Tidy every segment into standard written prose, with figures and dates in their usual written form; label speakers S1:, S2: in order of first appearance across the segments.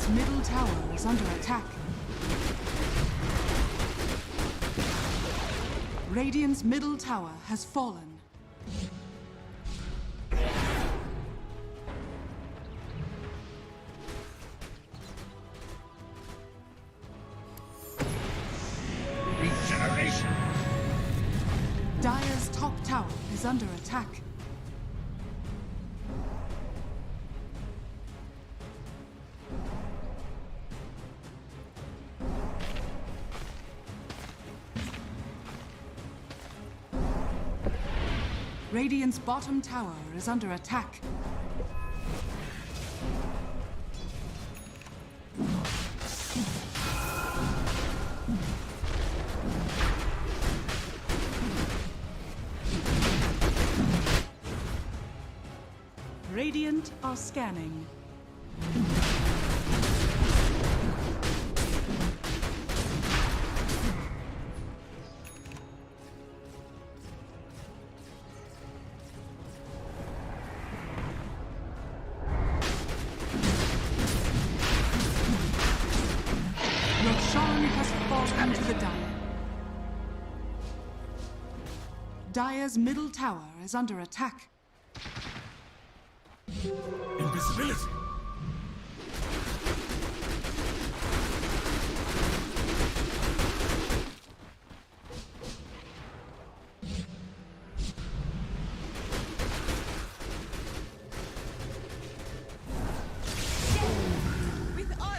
S1: Radiant's middle tower is under attack. Radiant's middle tower has fallen.
S2: Regeneration!
S1: Dire's top tower is under attack. Radiant's bottom tower is under attack. Radiant are scanning. Roshan has fallen to the Dire. Dire's middle tower is under attack.
S2: Invisibility!
S3: With honor!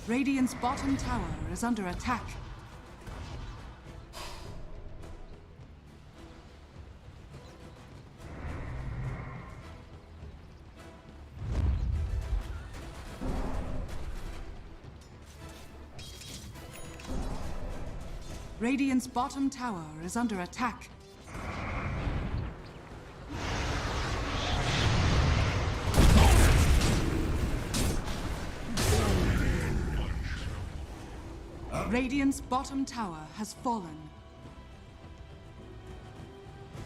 S1: Radiant's bottom tower is under attack. Radiant's bottom tower is under attack. Radiant's bottom tower has fallen.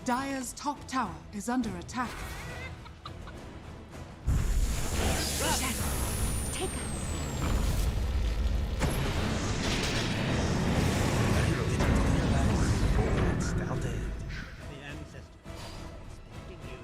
S1: Dire's top tower is under attack.
S3: Take us.
S4: The ancestors expecting you.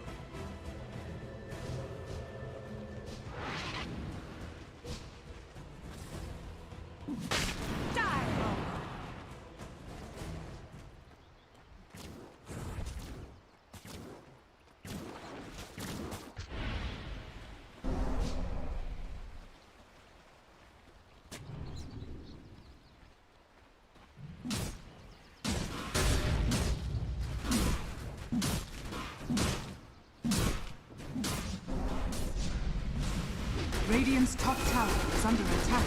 S1: Radiant's top tower is under attack.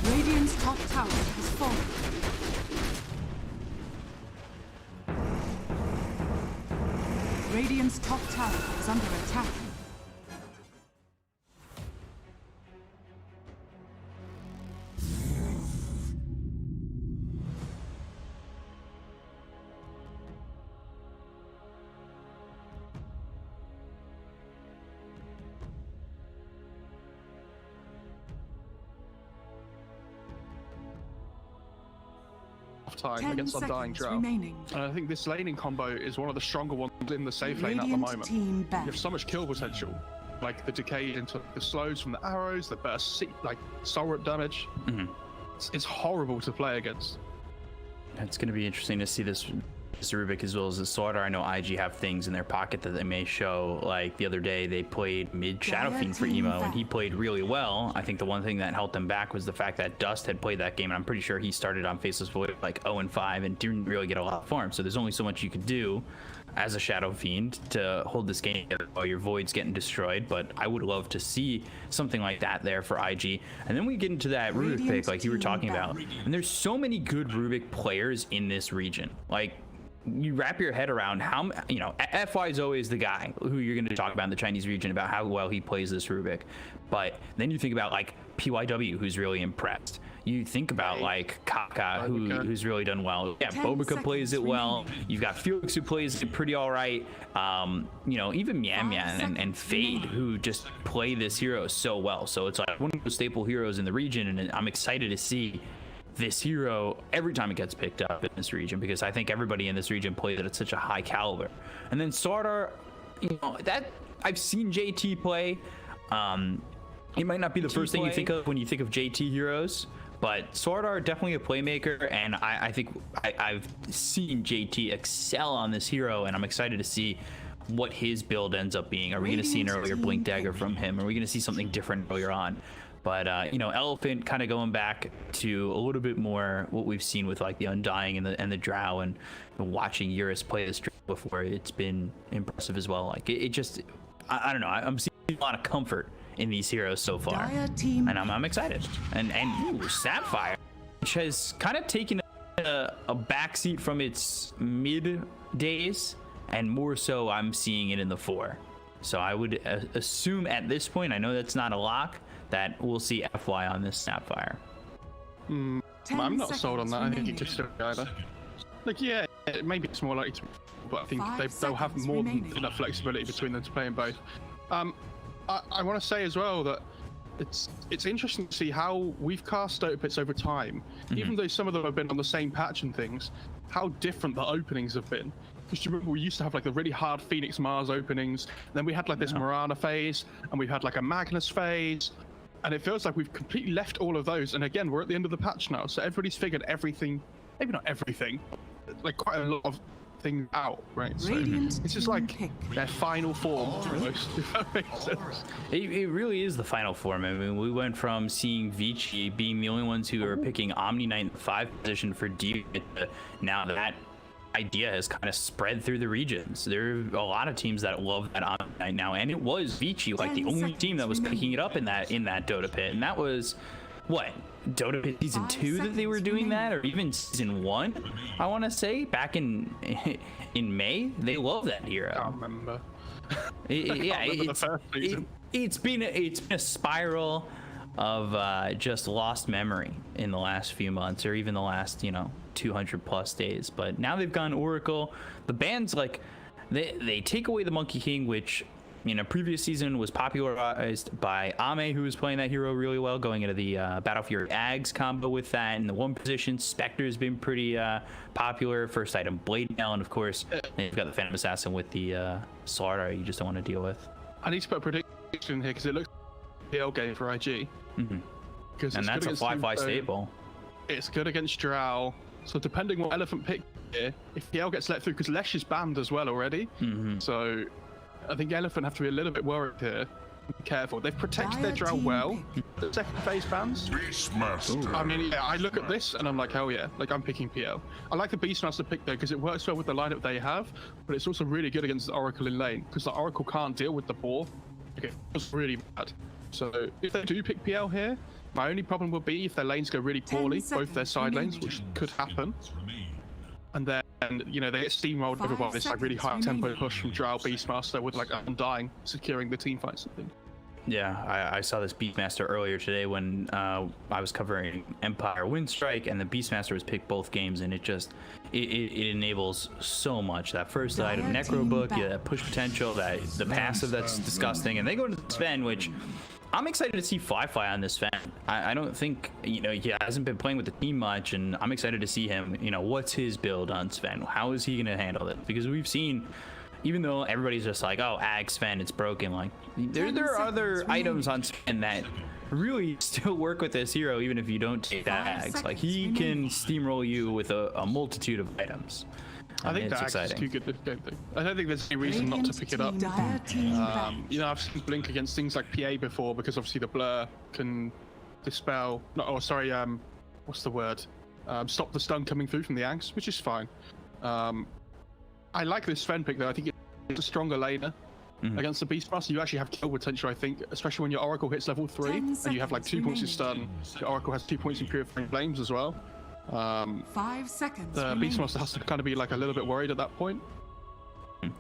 S1: Radiant's top tower has fallen. Radiant's top tower is under attack.
S5: Time
S1: 10
S5: against Undying
S1: seconds
S5: Drought.
S1: remaining.
S5: And I think this laning combo is one of the stronger ones in the safe lane at the
S1: Radiant
S5: moment.
S1: team
S5: You
S1: back.
S5: have so much kill potential, like the decay into the slows from the arrows, the burst, like soul rip damage.
S6: Mhm.
S5: It's horrible to play against.
S6: It's going to be interesting to see this
S2: this Rubik as well as the Slaughter. I know IG have things in their pocket that they may show. Like the other day, they played mid Shadow Fiend for Emo, and he played really well. I think the one thing that held them back was the fact that Dust had played that game, and I'm pretty sure he started on Faceless Void like 0-5 and didn't really get a lot of farm. So there's only so much you could do as a Shadow Fiend to hold this game together while your Void's getting destroyed. But I would love to see something like that there for IG. And then we get into that Rubik pick like you were talking about. And there's so many good Rubik players in this region. Like, you wrap your head around how, you know, FY is always the guy who you're going to talk about in the Chinese region about how well he plays this Rubik. But then you think about like PYW, who's really impressed. You think about like Kaka, who's really done well. Yeah, Bobica plays it well. You've got Felix, who plays it pretty all right. You know, even Mian Mian and Fade, who just play this hero so well. So it's like one of the staple heroes in the region, and I'm excited to see this hero every time it gets picked up in this region, because I think everybody in this region plays it at such a high caliber. And then Sardar, you know, that I've seen JT play. It might not be the first thing you think of when you think of JT heroes, but Sardar definitely a playmaker, and I think I've seen JT excel on this hero, and I'm excited to see what his build ends up being. Are we going to see an earlier Blink Dagger from him? Are we going to see something different earlier on? But you know, Elephant kind of going back to a little bit more what we've seen with like the Undying and the Drow, and watching Eurus play this before, it's been impressive as well. Like it just, I don't know, I'm seeing a lot of comfort in these heroes so far, and I'm excited. And ooh, Sapphire, which has kind of taken a backseat from its mid days, and more so I'm seeing it in the 4. So I would assume at this point, I know that's not a lock, that we'll see FY on this Sapphire.
S5: I'm not sold on that. I think it just either. Like, yeah, maybe it's more likely to, but I think they'll have more than enough flexibility between them to play in both. I want to say as well that it's interesting to see how we've cast Dota pits over time, even though some of them have been on the same patch and things, how different the openings have been. Because you remember we used to have like the really hard Phoenix Mars openings, then we had like this Morana phase, and we've had like a Magnus phase, and it feels like we've completely left all of those. And again, we're at the end of the patch now, so everybody's figured everything, maybe not everything, like quite a lot of things out, right? So it's just like their final form almost, if that makes sense.
S2: It really is the final form. I mean, we went from seeing Vici being the only ones who are picking Omni Knight in the 5 position for D, now that idea has kind of spread through the regions. There are a lot of teams that love that Omni Knight now, and it was Vici like the only team that was picking it up in that Dota pit, and that was what, Dota pit season 2 that they were doing that, or even season 1, I want to say, back in May. They love that hero.
S5: I can't remember.
S2: It's been a spiral of just lost memory in the last few months, or even the last 200 plus days. But now they've gone Oracle. The band's like, they take away the Monkey King, which previous season was popularized by Ame, who was playing that hero really well, going into the Battle Fury Ags combo with that. In the 1 position, Spectre's been pretty popular. First item, Blade Mail, and of course, you've got the Phantom Assassin with the Slaughter you just don't want to deal with.
S5: I need to put a prediction in here because it looks like a PL game for IG.
S2: And that's a fly staple.
S5: It's good against Drow. So depending what Elephant pick here, if PL gets let through, because Lesh is banned as well already. So I think Elephant have to be a little bit worried here. Be careful. They've protected their Drow well. The second phase bans. I mean, yeah, I look at this and I'm like, hell yeah. Like, I'm picking PL. I like the Beastmaster pick though, because it works well with the lineup they have, but it's also really good against the Oracle in lane, because the Oracle can't deal with the boar. Okay, it's really bad. So if they do pick PL here, my only problem will be if their lanes go really poorly, both their side lanes, which could happen. And then, they get steamrolled over by this like really high tempo push from Drow Beastmaster with like Undying securing the team fights and things.
S2: Yeah, I saw this Beastmaster earlier today when I was covering Empire Windstrike, and the Beastmaster was picked both games, and it enables so much. That first item, Necro Book, that push potential, the passive that's disgusting, and they go into Sven, which I'm excited to see Fly on this Sven. I don't think, he hasn't been playing with the team much, and I'm excited to see him, what's his build on Sven? How is he going to handle it? Because we've seen, even though everybody's just like, oh, Ag Sven, it's broken, like, there are other items on Sven that really still work with this hero even if you don't take dags. Like he can steamroll you with a multitude of items.
S5: I think
S2: it's
S5: Dags is
S2: exciting.
S5: too good this game thing. I don't think there's any reason not to pick it up. You know, I've seen Blink against things like PA before because obviously the blur can dispel. No, oh, sorry. What's the word? Stop the stun coming through from the Ags, which is fine. I like this Sven pick though. I think it's a stronger laner. Against the Beastmaster, you actually have kill potential, I think, especially when your Oracle hits level 3 and you have like 2 points in stun. Your Oracle has 2 points in Purifying Flames as well.
S1: 5 seconds.
S5: The Beastmaster has to kind of be like a little bit worried at that point.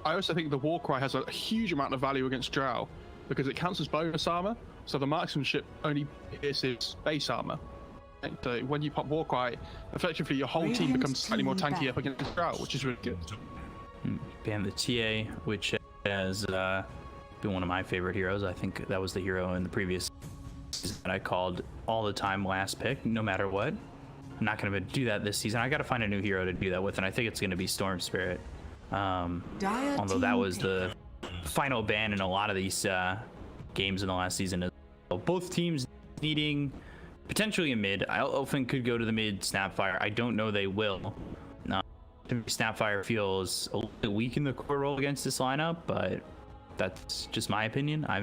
S5: I also think the Warcry has a huge amount of value against Drow because it counts as bonus armor, so the marksmanship only pierces base armor. And so when you pop Warcry, effectively your whole team becomes slightly more tanky up against Drow, which is really good.
S2: Ban the TA, which has been one of my favorite heroes. I think that was the hero in the previous season that I called all the time last pick, no matter what. I'm not going to do that this season. I got to find a new hero to do that with, and I think it's going to be Storm Spirit. Although that was the final ban in a lot of these games in the last season as well. Both teams needing potentially a mid. Elfin could go to the mid Snapfire. I don't know they will. Snapfire feels a little bit weak in the core role against this lineup, but that's just my opinion. I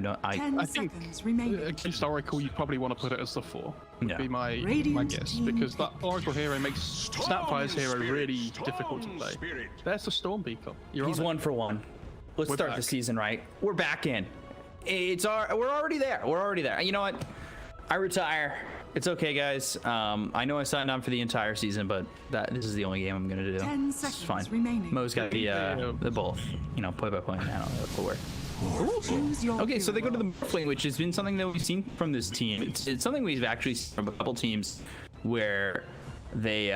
S5: think against Oracle, you probably want to put it as the 4. Would be my guess, because that Oracle hero makes Snapfire's hero really difficult to play. There's the Storm Beacon.
S2: He's 1 for 1. Let's start the season right. We're back in. We're already there. We're already there. You know what? I retire. It's okay, guys. I know I signed on for the entire season, but this is the only game I'm gonna do.
S1: 10
S2: it's
S1: seconds
S2: fine.
S1: remaining.
S2: Mo's got the both. You know, play by play. I don't know if it'll work. Okay, so they go to the Morphling, which has been something that we've seen from this team. It's something we've actually seen from a couple teams where they,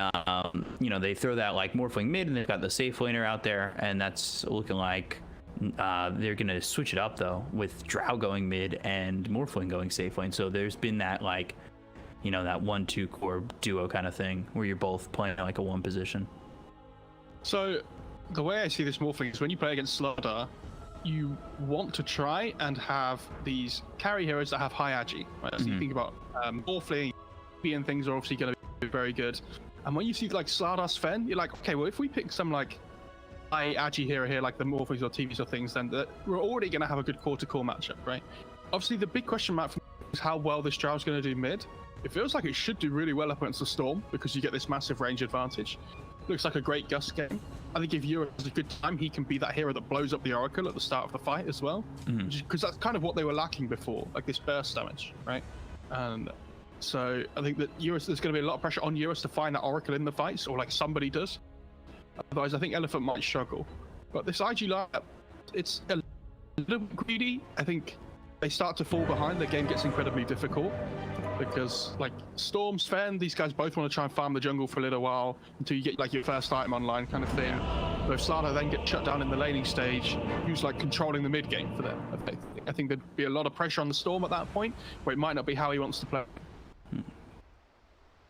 S2: you know, they throw that like Morphling mid, and they've got the safe laner out there, and that's looking like they're gonna switch it up though with Drow going mid and Morphling going safe lane. So there's been that like, you know, that 1-2 core duo kind of thing where you're both playing like a 1 position.
S5: So the way I see this Morphling is when you play against Slardar, you want to try and have these carry heroes that have high agi. Right? So you think about Morphling and things are obviously going to be very good. And when you see like Slardar Sven, you're like, okay, well, if we pick some like high agi hero here, like the Morphings or TVs or things, then we're already going to have a good core-to-core matchup, right? Obviously, the big question mark for me is how well this Drow is going to do mid. It feels like it should do really well up against the Storm because you get this massive range advantage. Looks like a great Gus game. I think if Euro has a good time, he can be that hero that blows up the Oracle at the start of the fight as well. Because that's kind of what they were lacking before, like this burst damage, right? And so I think that there's going to be a lot of pressure on Eurus to find that Oracle in the fights, or like somebody does. Otherwise, I think Elephant might struggle. But this IG lineup, it's a little bit greedy. I think they start to fall behind. The game gets incredibly difficult. Because like Storm, Sven, these guys both want to try and farm the jungle for a little while until you get like your first item online kind of thing. But if Slardar then gets shut down in the laning stage, who's like controlling the mid game for them? I think there'd be a lot of pressure on the Storm at that point, where it might not be how he wants to play.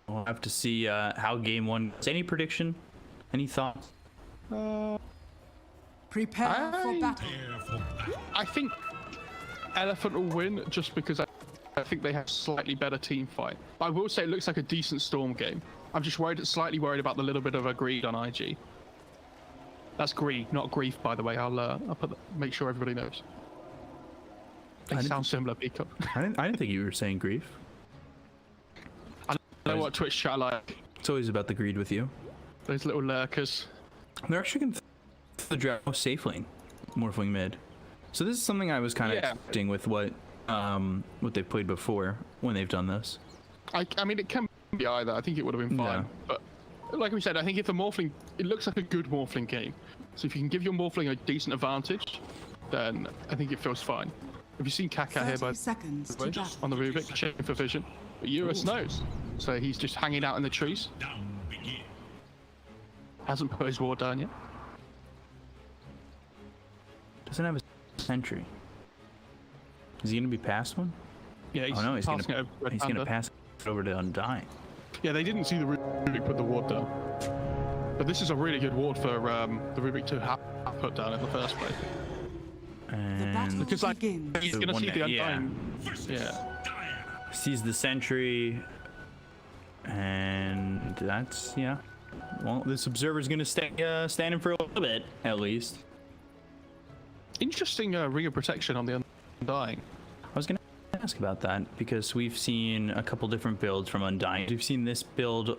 S2: We'll have to see how game 1 goes. Any prediction? Any thoughts?
S1: Prepare for battle.
S5: I think Elephant will win just because I think they have slightly better team fight. I will say it looks like a decent Storm game. I'm just slightly worried about the little bit of a greed on IG. That's greed, not grief, by the way. I'll make sure everybody knows. They sound similar, Peacock.
S2: I didn't think you were saying grief.
S5: I know what Twitch chat like.
S2: It's always about the greed with you.
S5: Those little lurkers.
S2: They're actually going to the Drow safe lane, Morphling mid. So this is something I was kind of expecting with what they've played before when they've done this.
S5: I mean, it can be either. I think it would have been fine. Yeah. But like we said, I think if the Morphling, it looks like a good Morphling game. So if you can give your Morphling a decent advantage, then I think it feels fine. Have you seen Kaka here by the way, on the Rubik, checking for vision? But Eurus knows. So he's just hanging out in the trees. Hasn't put his ward down yet.
S2: Doesn't have a sentry. Is he gonna be past one?
S5: Yeah, he's
S2: he's gonna pass it over to Undying.
S5: Yeah, they didn't see the Rubik put the ward down. But this is a really good ward for the Rubik to have put down in the first place.
S2: And
S5: because like he's gonna see the Undying. Yeah.
S2: sees the sentry, and that's, yeah. Well, this observer's gonna stay standing for a little bit, at least.
S5: Interesting ring of protection on the Undying.
S2: I was gonna ask about that because we've seen a couple different builds from Undying. We've seen this build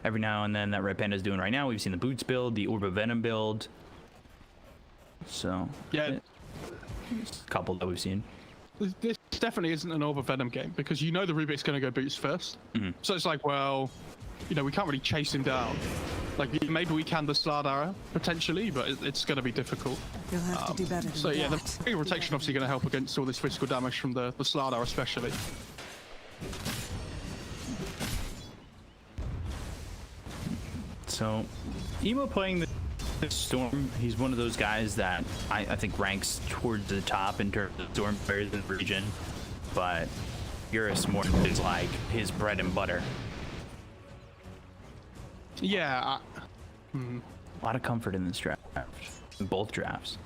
S2: every now and then that Red Panda's doing right now. We've seen the Boots build, the Orb of Venom build. So
S5: yeah,
S2: a couple that we've seen.
S5: This definitely isn't an Orb of Venom game because you know the Rubik's going to go Boots first. So it's like, well, you know, we can't really chase him down. Like, maybe we can the Slardara, potentially, but it's going to be difficult.
S1: You'll have to do better than
S5: so, yeah,
S1: that.
S5: the ring of protection obviously going to help against all this physical damage from the Slardara, especially.
S2: So, Emo playing the Storm, he's one of those guys that I think ranks towards the top in terms of Storm players in the region, but Eurus more is like his bread and butter.
S5: Yeah.
S2: A lot of comfort in this draft, in both drafts.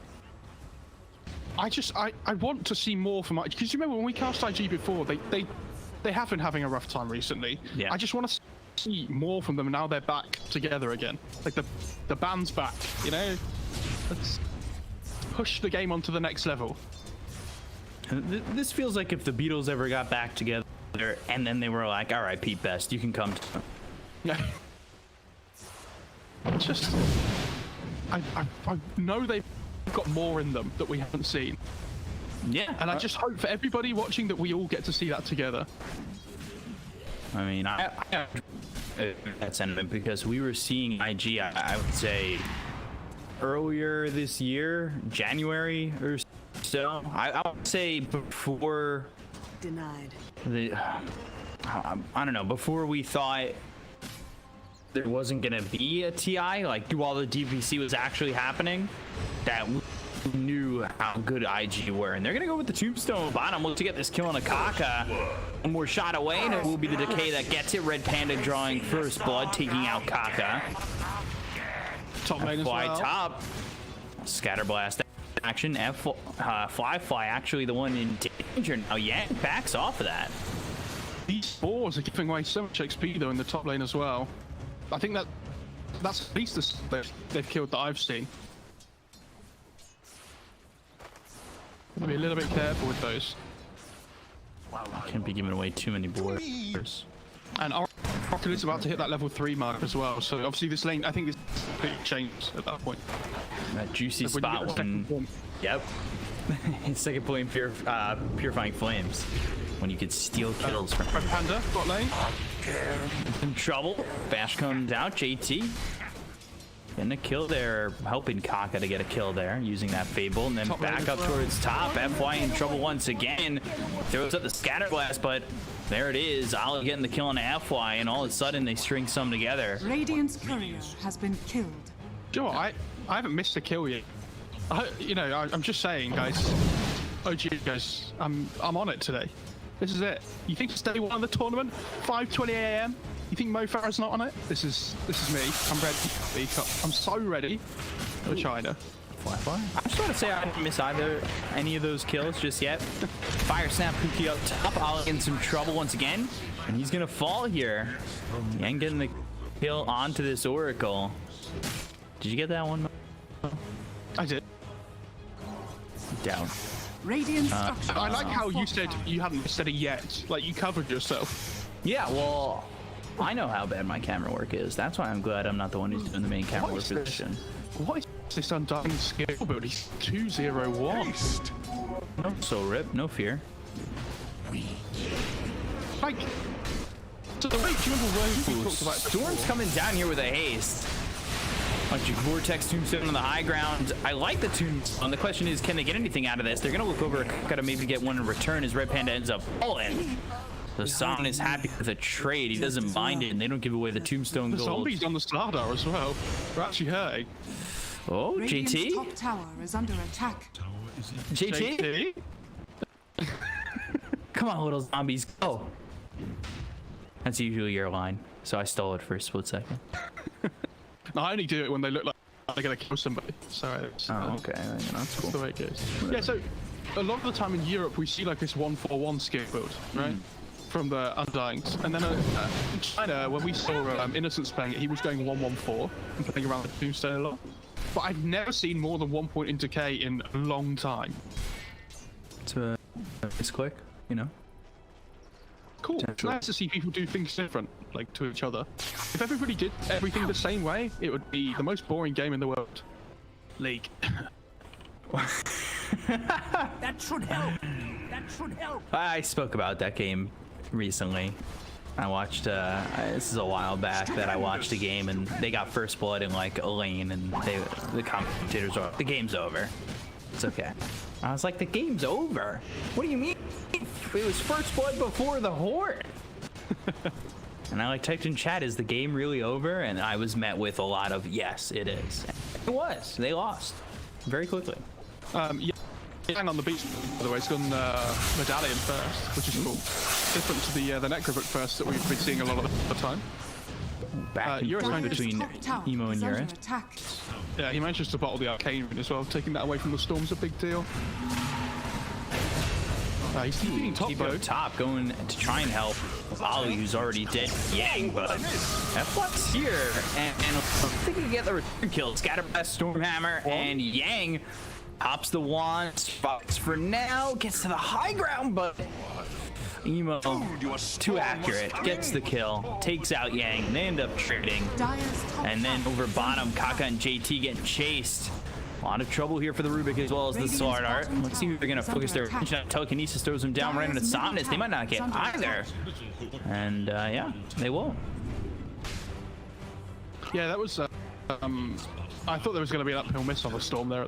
S5: I want to see more from, because you remember when we cast IG before, they have been having a rough time recently.
S2: Yeah.
S5: I just want to see more from them now they're back together again. Like the band's back, you know? Let's push the game onto the next level.
S2: This feels like if the Beatles ever got back together and then they were like, all right, Pete Best, you can come to...
S5: Yeah. Just, I know they've got more in them that we haven't seen.
S2: Yeah.
S5: And I just hope for everybody watching that we all get to see that together.
S2: I mean, I that sentiment because we were seeing IG, I would say, earlier this year, January or so. I would say before
S1: Denied.
S2: the, I don't know, before we thought there wasn't gonna be a TI, like do all the DPC was actually happening, that we knew how good IG were. And they're gonna go with the Tombstone bottom, look to get this kill on Akaka. One more shot away, and it will be the Decay that gets it. Red Panda drawing first blood, taking out Kaka.
S5: Top lane as
S2: Fly
S5: well.
S2: top. Scatterblast action. Fly actually the one in danger now. Yang backs off of that.
S5: These spores are giving away so much XP though in the top lane as well. I think that's at least they've killed that I've seen. Be a little bit careful with those.
S2: Can't be giving away too many boards.
S5: And Oracle is about to hit that level 3 mark as well. So obviously this lane, I think this completely changed at that point.
S2: That juicy
S5: Like when you
S2: spot
S5: get a second
S2: when...
S5: point.
S2: Yep. His second point, Purifying Flames. When you could steal kills from
S5: Red Panda, bot lane.
S2: in trouble. Bash comes out. JT getting a kill there, helping Kaka to get a kill there, using that Fable, and then
S5: Top lane
S2: back
S5: as
S2: up
S5: well.
S2: towards top. FY in trouble once again. Throws up the Scatter Blast, but there it is. Ollie getting the kill on FY, and all of a sudden they string some together.
S1: Radiant's courier has been killed.
S5: Do you know what? I haven't missed a kill yet. I'm just saying, guys. OG guys, I'm on it today. This is it. You think it's day one of the tournament? 5:20 AM? You think Mo Farah's not on it? This is me. I'm ready. I'm so ready for China.
S2: Fly. I'm just gonna say I didn't miss any of those kills just yet. Fire Snap Pookie up top. Ollie in some trouble once again, and he's gonna fall here. Yang getting the kill onto this Oracle. Did you get that one?
S5: I did.
S2: Down.
S1: Radiant structure.
S5: I like how you said you hadn't said it yet. Like you covered yourself.
S2: Yeah, well, I know how bad my camera work is. That's why I'm glad I'm not the one who's doing the main camera work
S5: What is this?
S2: position.
S5: What is this Undying skill build? He's 201.
S2: No soul rip, no fear.
S5: Like, so the way, do you remember when we talked about
S2: Storm's coming down here with a haste. Bunch of Vortex Tombstone on the high ground. I like the Tombstone. The question is, can they get anything out of this? They're gonna look over, gotta maybe get one in return as Red Panda ends up falling. So Son is happy with a trade. He doesn't mind it, and they don't give away the Tombstone
S5: the
S2: gold.
S5: zombies on the Slardar as well? We're actually hurting.
S2: Oh,
S1: Radiant's
S2: JT?
S1: top tower is under attack.
S2: JT? Come on, little zombies, go. That's usually your line, so I stole it for a split second.
S5: No, I only do it when they look like they're gonna kill somebody. So
S2: Oh, okay, that's cool.
S5: that's the way it goes. Yeah, so a lot of the time in Europe we see like this 1-4-1 skill build, right? From the Undyings, and then in China, when we saw Innocence playing it, he was going 1-1-4 and playing around the Tombstone a lot. But I've never seen more than 1 point into K in a long time.
S2: It's quick, you know.
S5: Cool. Nice to see people do things different, like to each other. If everybody did everything the same way, it would be the most boring game in the world. League.
S4: That should help. That should help.
S2: I spoke about that game recently. I watched, this is a while back that I watched a game and they got first blood in like a lane and the commentators were like, the game's over. It's okay. I was like, the game's over? What do you mean? It was first blood before the horde. And I like typed in chat, is the game really over? And I was met with a lot of, yes, it is. It was. They lost very quickly.
S5: Yeah. Hang on the beach, by the way, it's gone Medallion first, which is cool. Different to the Necrobook first that we've been seeing a lot of the time.
S2: Back and forth between Emo and Urus.
S5: Yeah, he manages to bottle the Arcane Rune as well. Taking that away from the Storm's a big deal. He's keeping top though.
S2: Top, going to try and help Ollie, who's already dead. Yang, but F-Flux here, and I think he can get the return kill. Scatterblast, Stormhammer, and Yang hops the wand, spots for now, gets to the high ground, but Emo, too accurate, gets the kill, takes out Yang, and they end up trading. And then over bottom, Kaka and JT getting chased. A lot of trouble here for the Rubik as well as the Sword Art. Let's see who they're going to focus their attention on. Telekinesis throws them down right into Somnus. They might not get either. And yeah, they will.
S5: Yeah, that was, I thought there was going to be an uphill miss on the Storm there.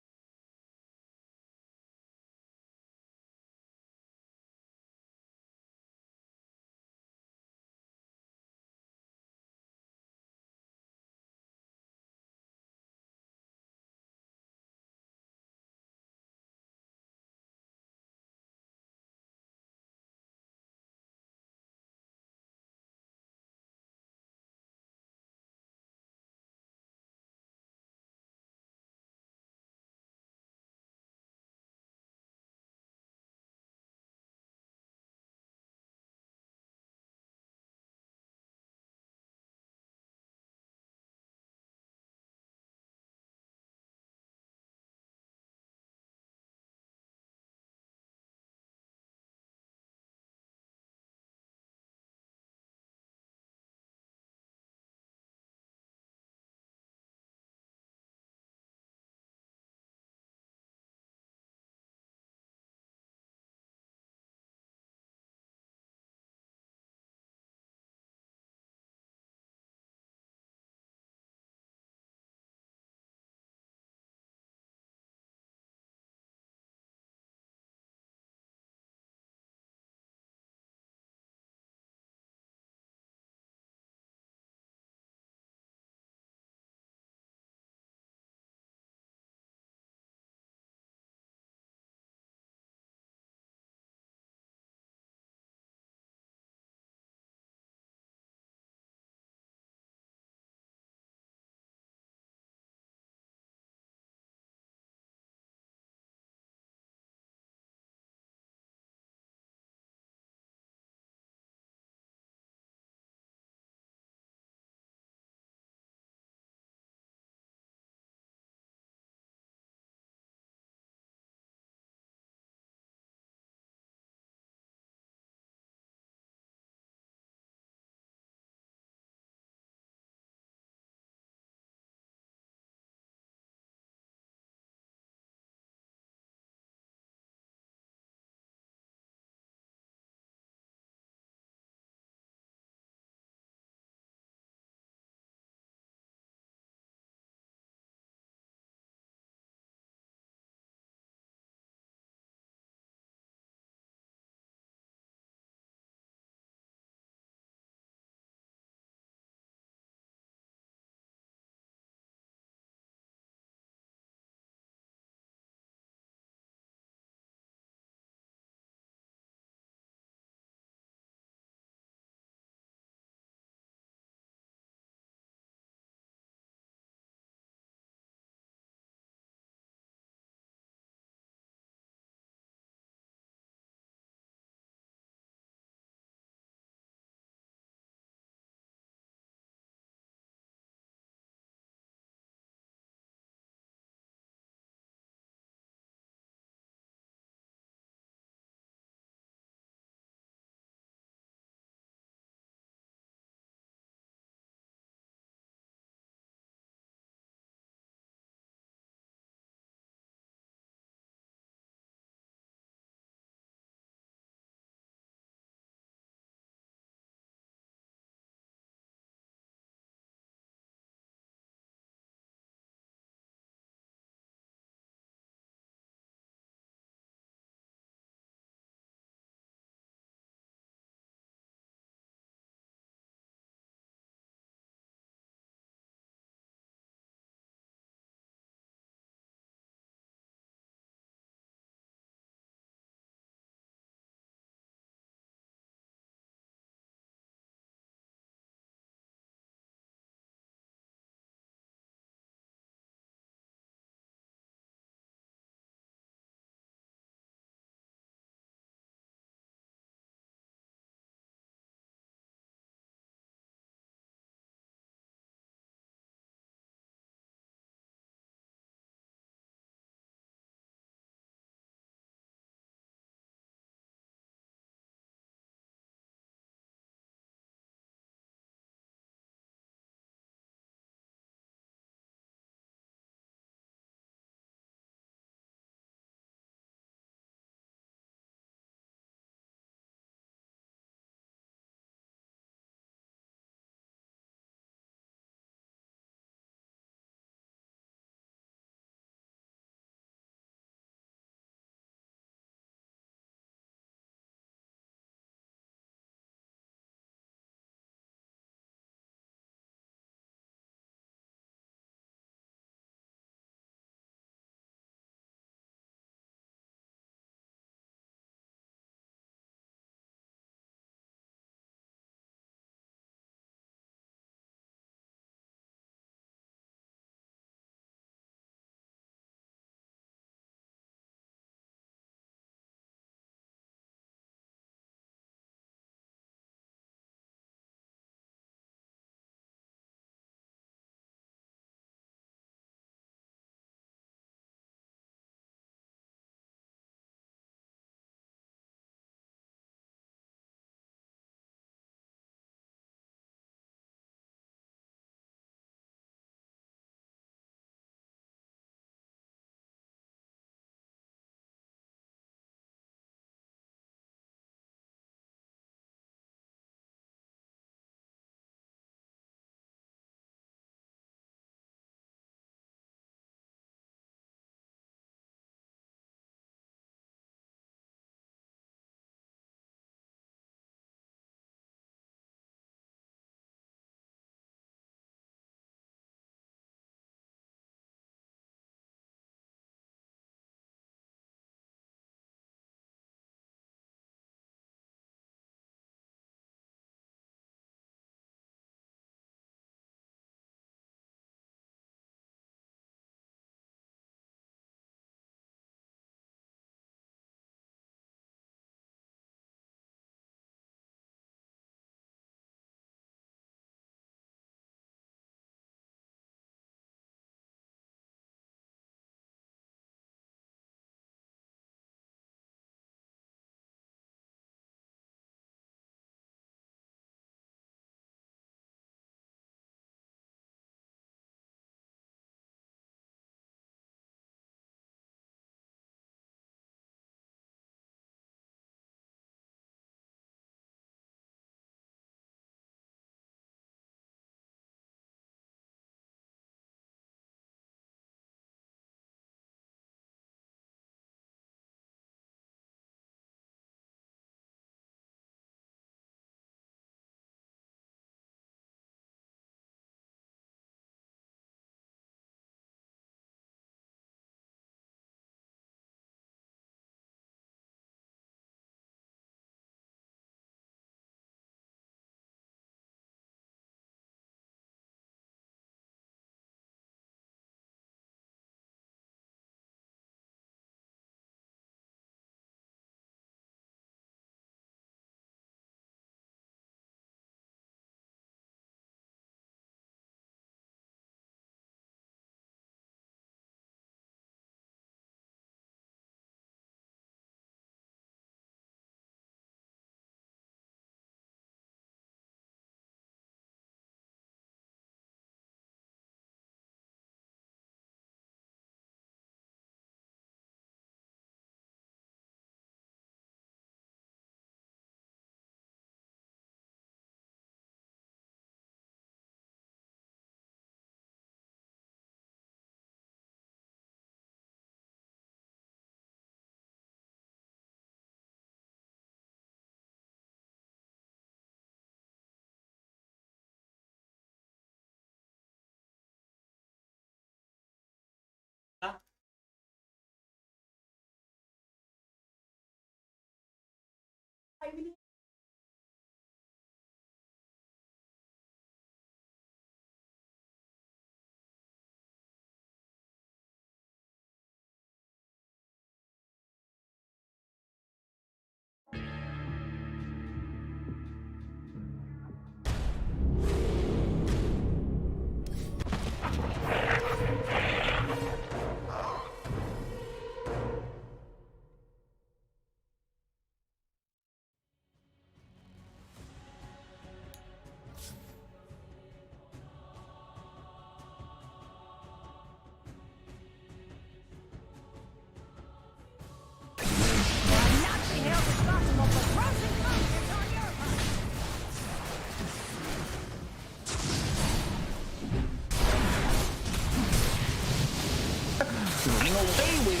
S6: running away with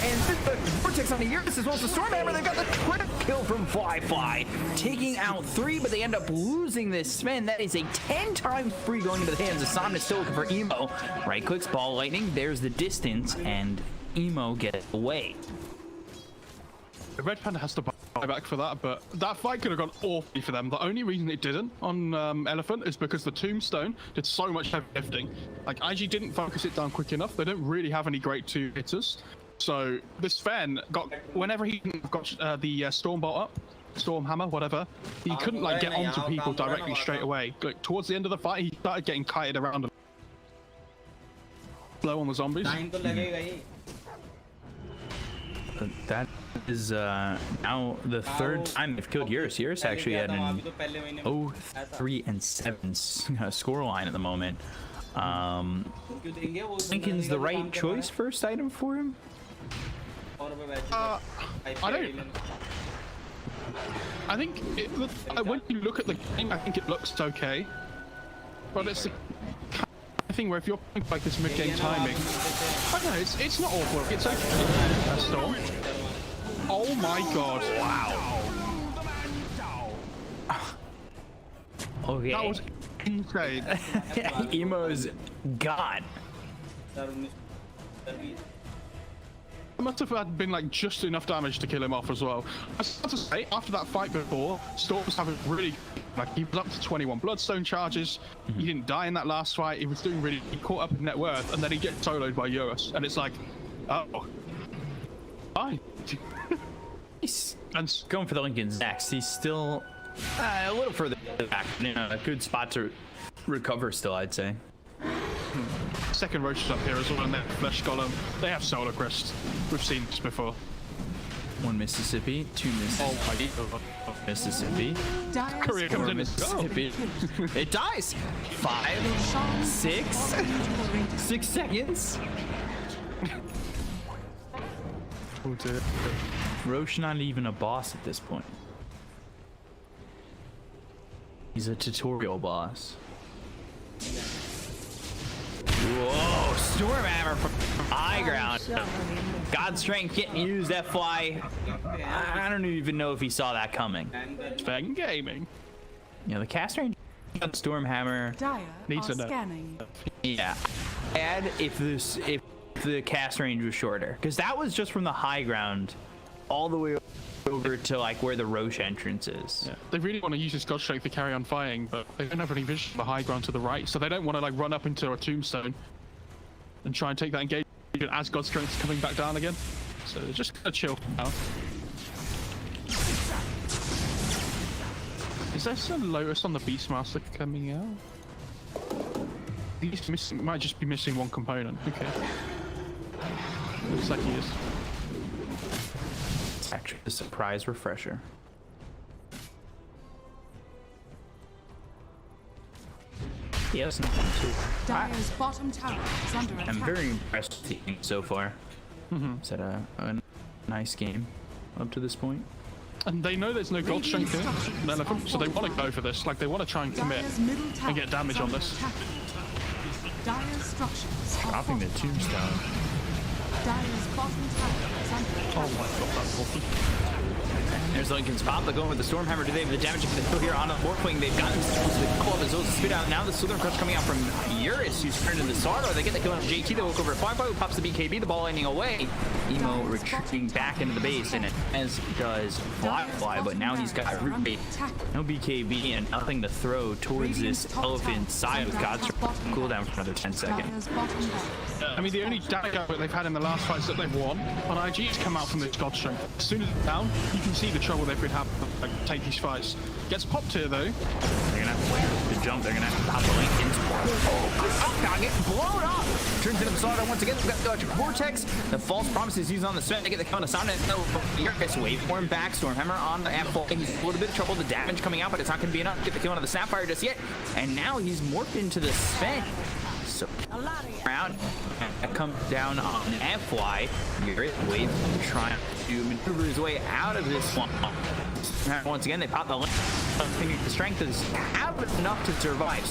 S6: and Vortex on the Eurus as well as the Stormhammer. They've got the critical kill from Fly, taking out 3, but they end up losing this spin. That is a 10 times free going into the hands of Somnus, still looking for Emo. Right clicks, ball lightning, there's the distance, and Emo gets away.
S5: The Red Panda has to buy back for that, but that fight could have gone awfully for them. The only reason it didn't on Elephant is because the Tombstone did so much heavy lifting. Like, IG didn't focus it down quick enough. They don't really have any great 2 hitters. So this Fen got, whenever he got the Stormbolt up, Stormhammer, whatever, he couldn't like get onto people directly straight away. Like, towards the end of the fight, he started getting kited around and blow on the zombies.
S2: That is now the 3rd time they've killed Eurus. Eurus actually had an 0-3-7 scoreline at the moment. Lincoln's the right choice first item for him? I
S5: think when you look at the game, I think it looks okay, but it's the kind of thing where if you're playing like this mid-game timing, I don't know, it's not awful. It's okay. Storm. Oh my god! Wow.
S2: Okay.
S5: That was insane.
S2: Emo's gone.
S5: It must have been like just enough damage to kill him off as well. I was about to say, after that fight before, Storm was having really, like, he was up to 21 Bloodstone charges. He didn't die in that last fight. He was doing really, he caught up in net worth, and then he gets soloed by Eurus, and it's like, oh, fine.
S2: He's going for the Lincoln's next. He's still a little further back, a good spot to recover still, I'd say.
S5: Second Roach is up here as well, and then Flesh Golem. They have Solar Crest. We've seen this before.
S2: 1 Mississippi, 2 Mississippi, Mississippi.
S5: Korea comes in.
S2: Mississippi. It dies. 5, 6 seconds. Roche not even a boss at this point. He's a tutorial boss. Whoa, Stormhammer from high ground. God Strength getting used, FY. I don't even know if he saw that coming.
S5: Fang gaming.
S2: You know, the cast range on Stormhammer
S5: needs to know.
S1: Scanning.
S2: Yeah. Add if the cast range was shorter, because that was just from the high ground all the way over to like where the Roche entrance is.
S5: Yeah. They really want to use this God Strength to carry on fighting, but they don't have any vision for the high ground to the right, so they don't want to like run up into a Tombstone and try and take that engagement as God Strength is coming back down again. So they're just gonna chill now. Is there some Lotus on the Beastmaster coming out? He's missing, might just be missing one component. Okay. Looks like he is.
S2: Actually, a surprise refresher. Yes,
S1: Dire's bottom tower is under attack.
S2: I'm very impressed with the team so far. It's had a nice game up to this point.
S5: And they know there's no God Strength in Elephant, so they want to go for this. Like, they want to try and commit and get damage on this.
S1: Dire's structures are
S2: Dropping the Tombstone.
S1: Dire's bottom tower is under attack.
S5: Oh my god, that's awful.
S2: There's Lincoln's pop. They're going with the Stormhammer. Do they have the damage they can fill here on the Warquing? They've gotten the couple of those spit out. Now the Southern Crush coming out from Eurus, who's turned into Sardo. They get the kill on JT. They look over at Firefly, who pops the BKB. The ball landing away. Emo retreating back into the base, and as does Firefly, but now he's got root bait. No BKB and nothing to throw towards this elephant side with God's cooldown for another 10 seconds.
S5: I mean, the only damage output they've had in the last fights that they've won on IG has come out from this God Strength. As soon as it's down, you can see the trouble they've been having to like, take these fights. Gets popped here though.
S2: They're gonna have to wait for the jump. They're gonna have to pop the Lincolns. Oh, get blown up. Turns into the Sardo once again. We've got the Vortex. The false promises used on the Sven to get the count of sound. No, Eurus waveform back. Stormhammer on the Apple. He's a little bit of trouble. The damage coming out, but it's not gonna be enough to get the kill on the Sapphire just yet. And now he's morphed into the Sven. So around and comes down on FY. Eurus wave trying to maneuver his way out of this one. Once again, they pop the link. The strength is have enough to survive.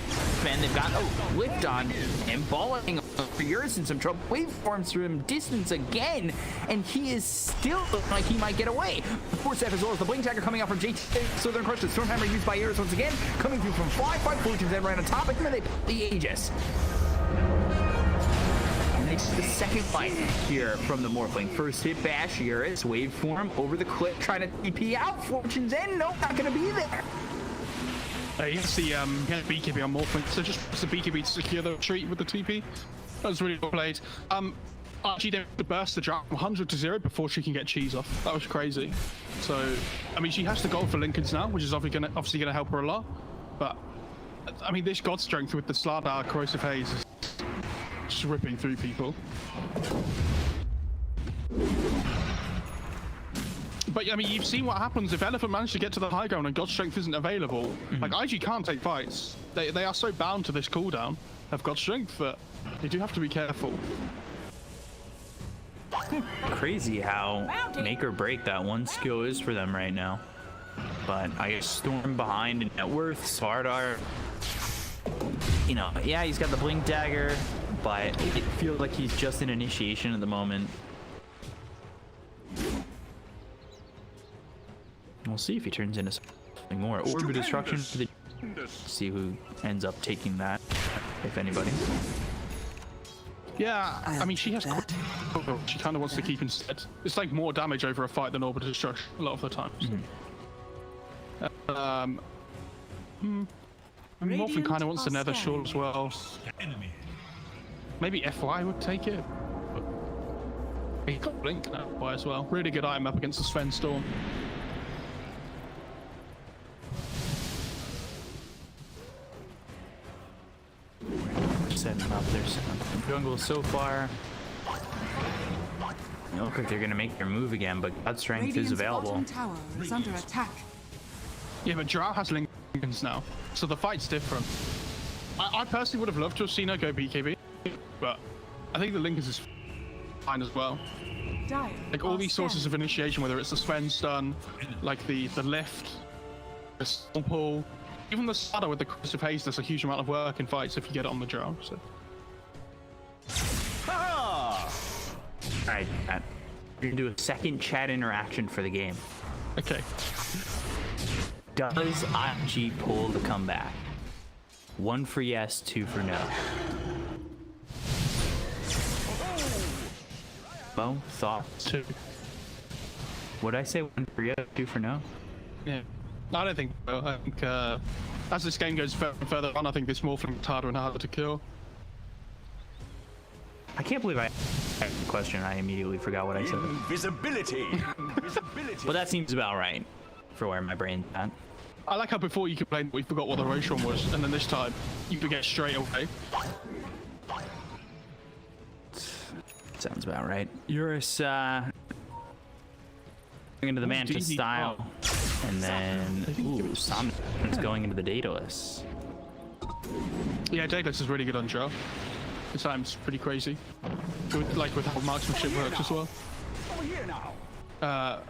S2: And they've got lift on and balling
S6: Eurus in some trouble. Wave forms from distance again, and he is still looking like he might get away. Force F as well as the Blink Dagger coming out from JT. Southern Crush, the Stormhammer used by Eurus once again, coming through from 5-5. Fortune's then right on top, and then they put the Aegis. It's the second fight here from the Morphling. First hit bash, Eurus, waveform over the cliff, trying to TP out. Fortune's End, nope, not gonna be there.
S5: You can see BKB on Morphling, so just the BKB to secure the retreat with the TP. That was really well played. RG did burst the drought from 100 to 0 before she can get cheese off. That was crazy. So, I mean, she has to go for Lincolns now, which is obviously gonna help her a lot. But, I mean, this God Strength with the Slardar Corrosive Haze is just ripping through people. But, I mean, you've seen what happens if Elephant managed to get to the high ground and God Strength isn't available. Like, IG can't take fights. They are so bound to this cooldown of God Strength that they do have to be careful.
S2: Crazy how make or break that one skill is for them right now. But I guess Storm behind in net worth, Slardar, you know, yeah, he's got the Blink Dagger, but it feels like he's just in initiation at the moment. We'll see if he turns into something more. Orb of Destruction for the... See who ends up taking that, if anybody.
S5: Yeah, I mean, she has... She kind of wants to keep instead. It's like more damage over a fight than Orb of Destruction a lot of the times. Morphin kind of wants the Nether Shawl as well. Maybe FY would take it. He got Blink now as well. Really good item up against the Sven Storm.
S2: Setting up their jungle so far. They look like they're gonna make their move again, but God Strength is available.
S1: Tower is under attack.
S5: Yeah, but Drow has Lincolns now, so the fight's different. I personally would have loved to have seen her go BKB, but I think the Lincolns is fine as well. Like all these sources of initiation, whether it's the Sven stun, like the lift, the Storm Pool, even the Slardar with the Corrosive Haze, there's a huge amount of work in fights if you get it on the Drow. So.
S2: Alright, Matt. We're gonna do a second chat interaction for the game.
S5: Okay.
S2: Does IG pull the comeback? 1 for yes, 2 for no. Mo, thoughts?
S5: 2.
S2: Would I say 1 for yes, 2 for no?
S5: Yeah. I don't think so. I think as this game goes further on, I think this Morphling is harder and harder to kill.
S2: I can't believe I asked the question. I immediately forgot what I said.
S4: Invisibility.
S2: Well, that seems about right for where my brain's at.
S5: I like how before you complained we forgot what the Roshan was, and then this time you forget straight away.
S2: Sounds about right. Eurus going into the Manta style, and then Somnus going into the Daedalus.
S5: Yeah, Daedalus is really good on Drow. This time's pretty crazy. Good, like with how marksmanship works as well.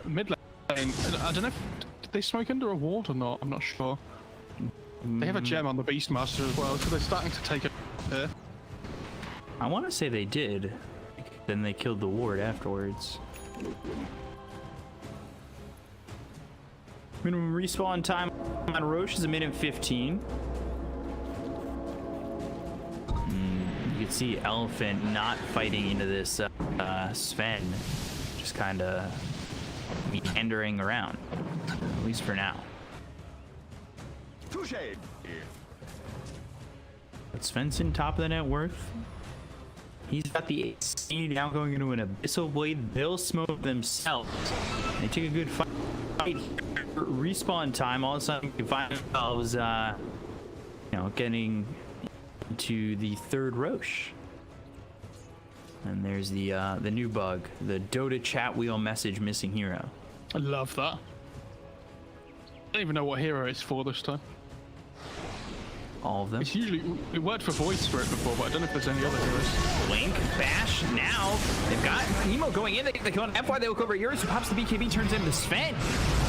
S5: Mid lane, I don't know if did they smoke under a ward or not. I'm not sure. They have a gem on the Beastmaster as well, so they're starting to take it here.
S2: I want to say they did. Then they killed the ward afterwards. Minimum respawn time on Roche is 1:15. You can see Elephant not fighting into this Sven, just kind of meandering around, at least for now. But Svensson, top of the net worth. He's got the AC now going into an Abyssal Blade. They'll smoke themselves. They take a good fight. Respawn time, all of a sudden we find ourselves, you know, getting to the third Roche. And there's the new bug, the Dota chat wheel message missing hero.
S5: I love that. I don't even know what hero it's for this time.
S2: All of them.
S5: It's usually, it worked for Void Spirit before, but I don't know if there's any other heroes.
S6: Link, Bash, now they've got Emo going in. They go on FY, they look over Eurus, who pops the BKB, turns into Sven.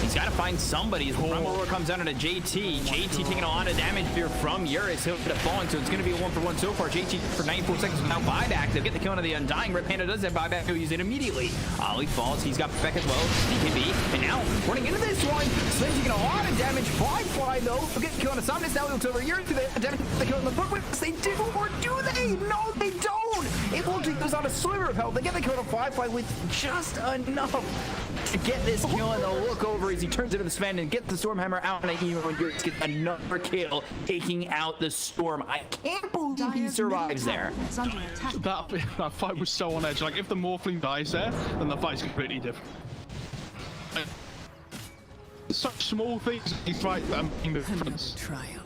S2: He's got to find somebody. His Rumble comes down to JT. JT taking a lot of damage here from Eurus. He'll get it falling, so it's going to be a 1-for-1 so far. JT for 94 seconds without buyback. They'll get the kill into the Undying. Red Panda does have buyback. He'll use it immediately. Ollie falls. He's got Beck as well. DKB. And now, running into this one, Slim taking a lot of damage. Fly though. He'll get the kill on Somnus. Now he looks over Eurus to the damage. The kill on the book. They do, or do they? No, they don't. It will take us on a sliver of health. They get the kill on Fly with just enough to get this kill, and they'll look over as he turns into the Sven and get the Stormhammer out, and Eurus gets another kill, taking out the Storm. I can't believe he survives there.
S5: That fight was so on edge. Like, if the Morphling dies there, then the fight's completely different. Such small things in this fight that are making the difference.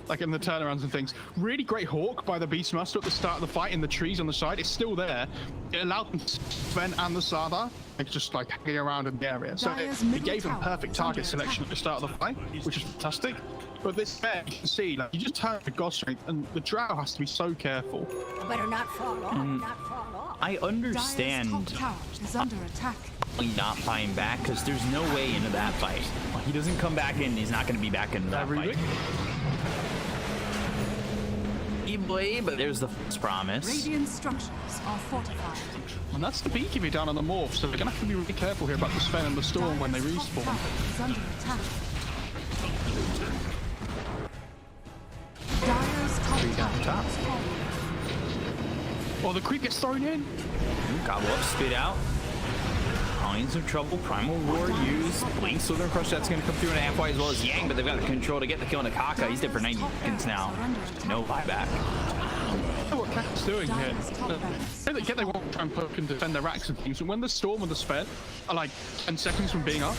S5: Like in the turnarounds and things. Really great Hawk by the Beastmaster at the start of the fight in the trees on the side. It's still there. It allowed them to Sven and the Sada just like hanging around in the area. So it gave them perfect target selection at the start of the fight, which is fantastic. But this fair, you can see, like, you just turn the God Strength, and the Drow has to be so careful.
S3: Better not fall off, not fall off.
S2: I understand
S1: is under attack.
S2: Not buying back, because there's no way into that fight. He doesn't come back in, he's not going to be back into that fight. But there's the false promise.
S1: Radiant structures are fortified.
S5: And that's the BKB down on the Morph, so they're going to have to be really careful here about the Sven and the Storm when they respawn.
S1: Is under attack. Dire's top tower is falling.
S5: Oh, the creep gets thrown in.
S2: Gobble up, spit out. In some trouble. Primal Roar used. Blink Southern Crush, that's going to come through in a halfway, as well as Yang, but they've got the control to get the kill on Akaka. He's dead for 90 seconds now. No buyback.
S5: What Kak's doing here? They want to try and poke and defend their racks and things, and when the Storm and the Sven are like 10 seconds from being up,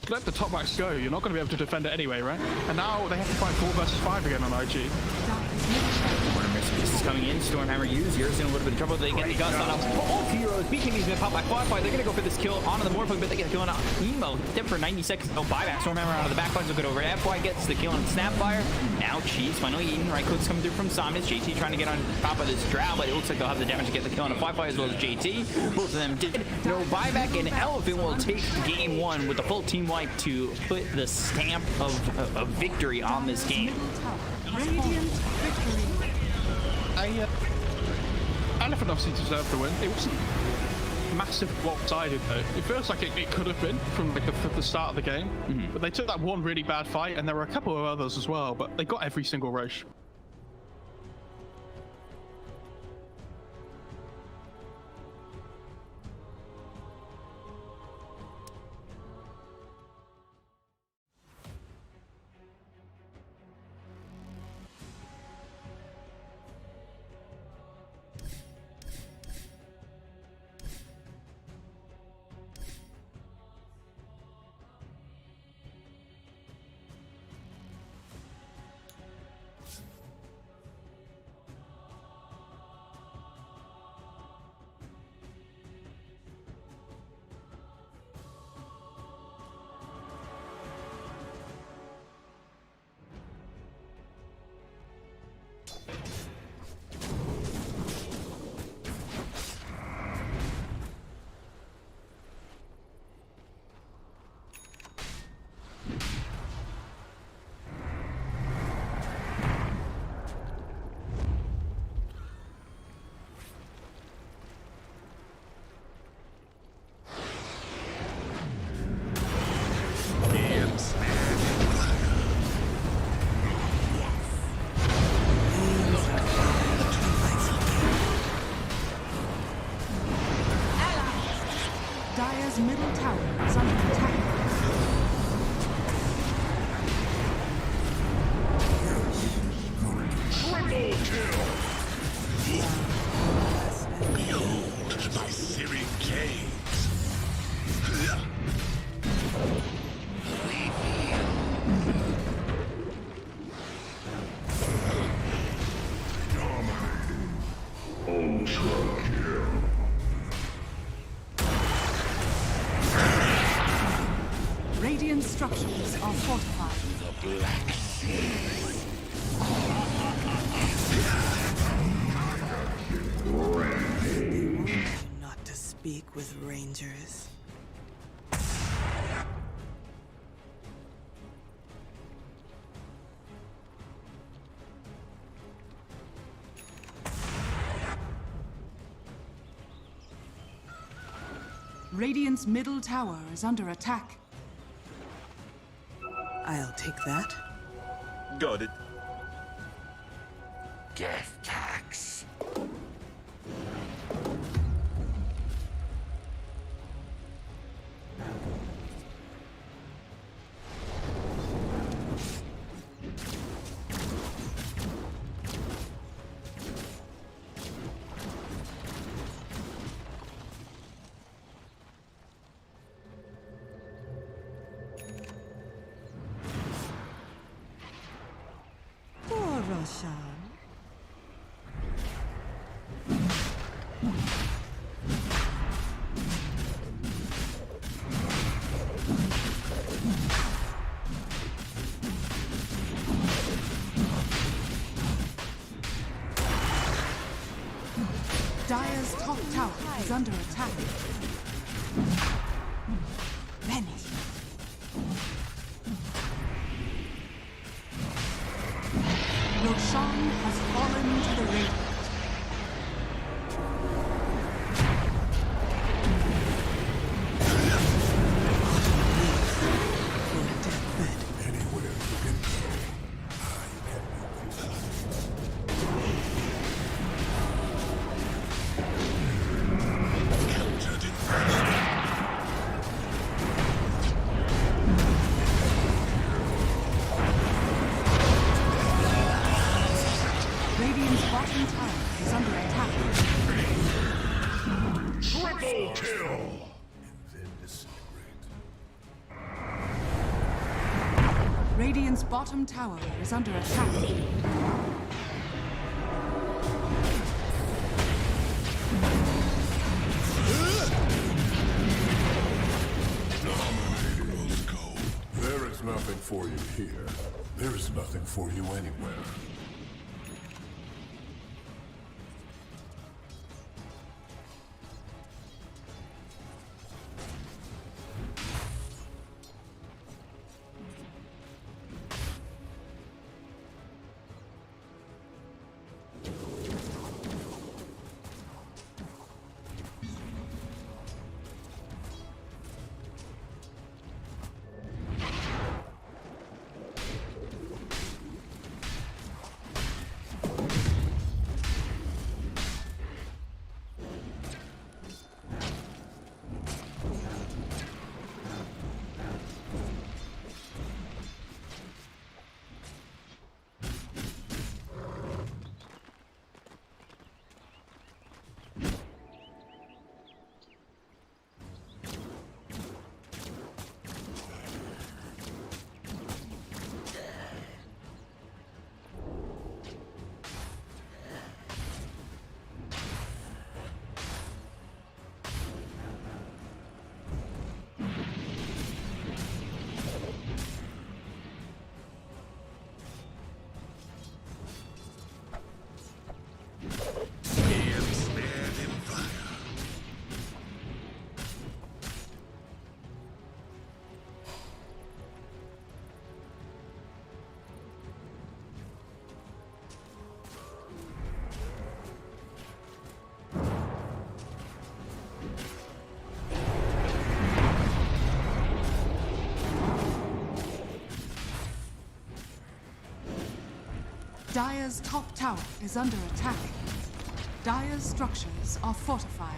S5: let the top racks go. You're not going to be able to defend it anyway, right? And now they have to fight 4 versus 5 again on IG.
S2: This is coming in. Stormhammer used. Eurus in a little bit of trouble. They get the guns on both heroes. BKB's been popped by Quadfire. They're going to go for this kill onto the Morphling, but they get the kill on Emo. Dead for 90 seconds. No buyback. Stormhammer out of the back lines will get over. FY gets the kill on Snapfire. Now Cheese finally eaten. Right clicks coming through from Somnus. JT trying to get on top of this Drow, but it looks like they'll have the damage to get the kill on Fly as well as JT. Both of them did. No buyback, and Elephant will take game 1 with the full team wipe to put the stamp of victory on this game.
S1: Radiant victory.
S5: Elephant obviously deserved the win. It wasn't massive one-sided though. It feels like it could have been from like the start of the game, but they took that one really bad fight, and there were a couple of others as well, but they got every single Roche.
S1: Dire's middle tower is under attack.
S7: Behold my searing gaze. Ultra kill.
S1: Radiant structures are fortified.
S7: The Black Sea.
S8: Not to speak with rangers.
S1: Radiant's middle tower is under attack.
S8: I'll take that.
S7: Got it. Death tax.
S8: Poor Roshan.
S1: Dire's top tower is under attack. Vanish. Roshan has fallen to the Radiant.
S7: Anywhere you can go, I can move you. Countered in fashion.
S1: Radiant's bottom tower is under attack.
S7: Triple kill! And then disintegrate.
S1: Radiant's bottom tower is under attack.
S7: Dominating go. There is nothing for you here. There is nothing for you anywhere.
S1: Dire's top tower is under attack. Dire's structures are fortified.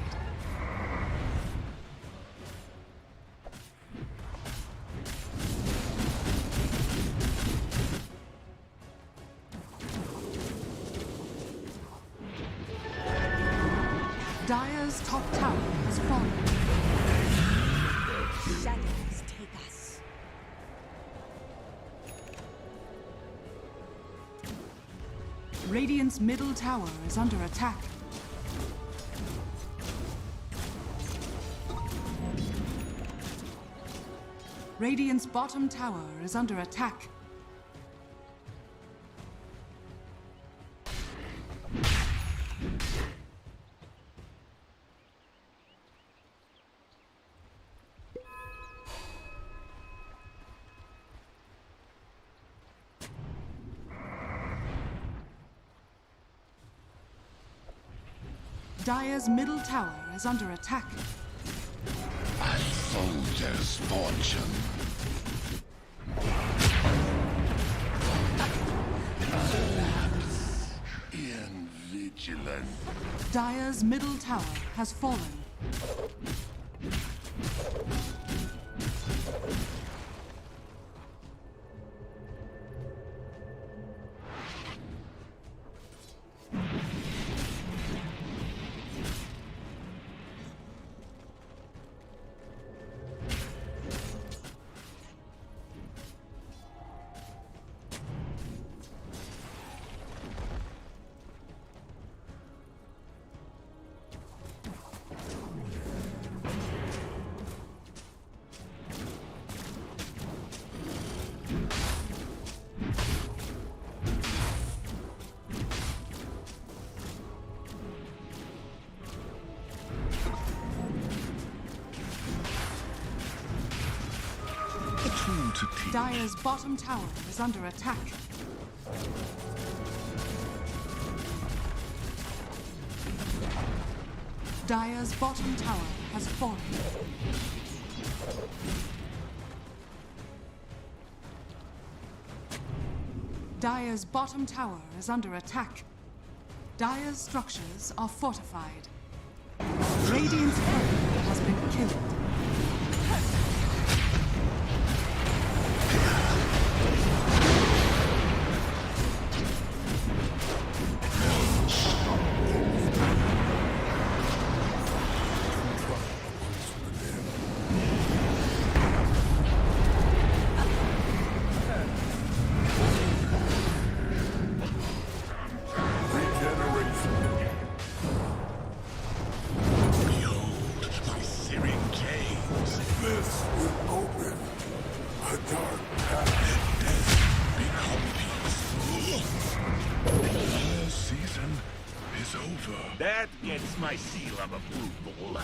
S1: Dire's top tower has fallen.
S3: Shadows take us.
S1: Radiant's middle tower is under attack. Radiant's bottom tower is under attack. Dire's middle tower is under attack.
S7: soldier's fortune. Alas, invigilant.
S1: Dire's middle tower has fallen. Dire's bottom tower is under attack. Dire's bottom tower has fallen. Dire's bottom tower is under attack. Dire's structures are fortified. Radiant's turret has been killed.
S4: That gets my seal of approval.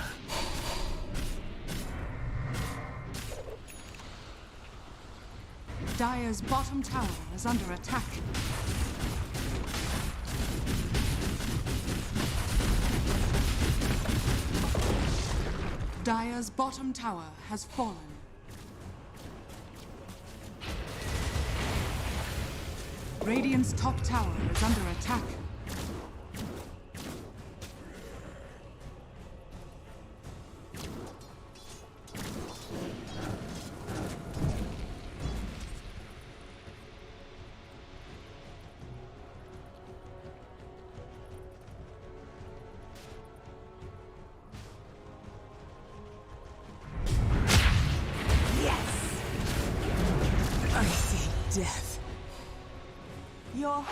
S1: Dire's bottom tower is under attack. Dire's bottom tower has fallen. Radiant's top tower is under attack.
S8: I see death. Your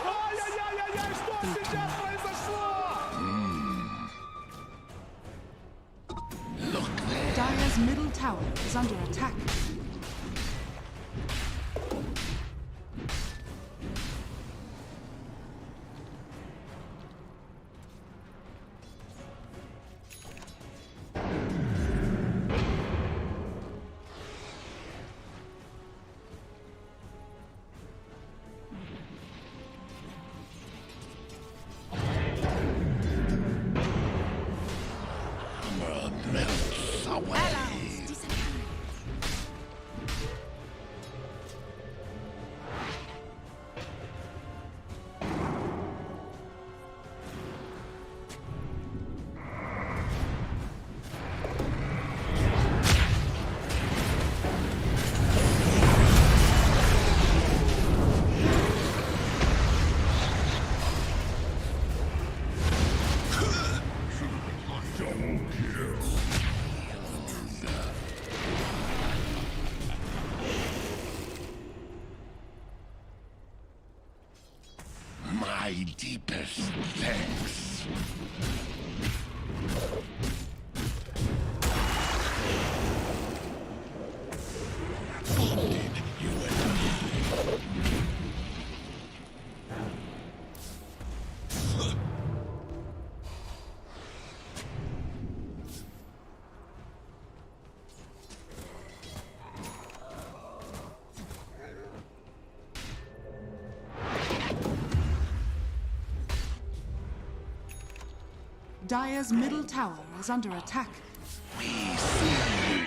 S1: Dire's middle tower is under attack.
S7: Melts away. My deepest thanks. Folded you and
S1: Dire's middle tower is under attack.
S7: we see you.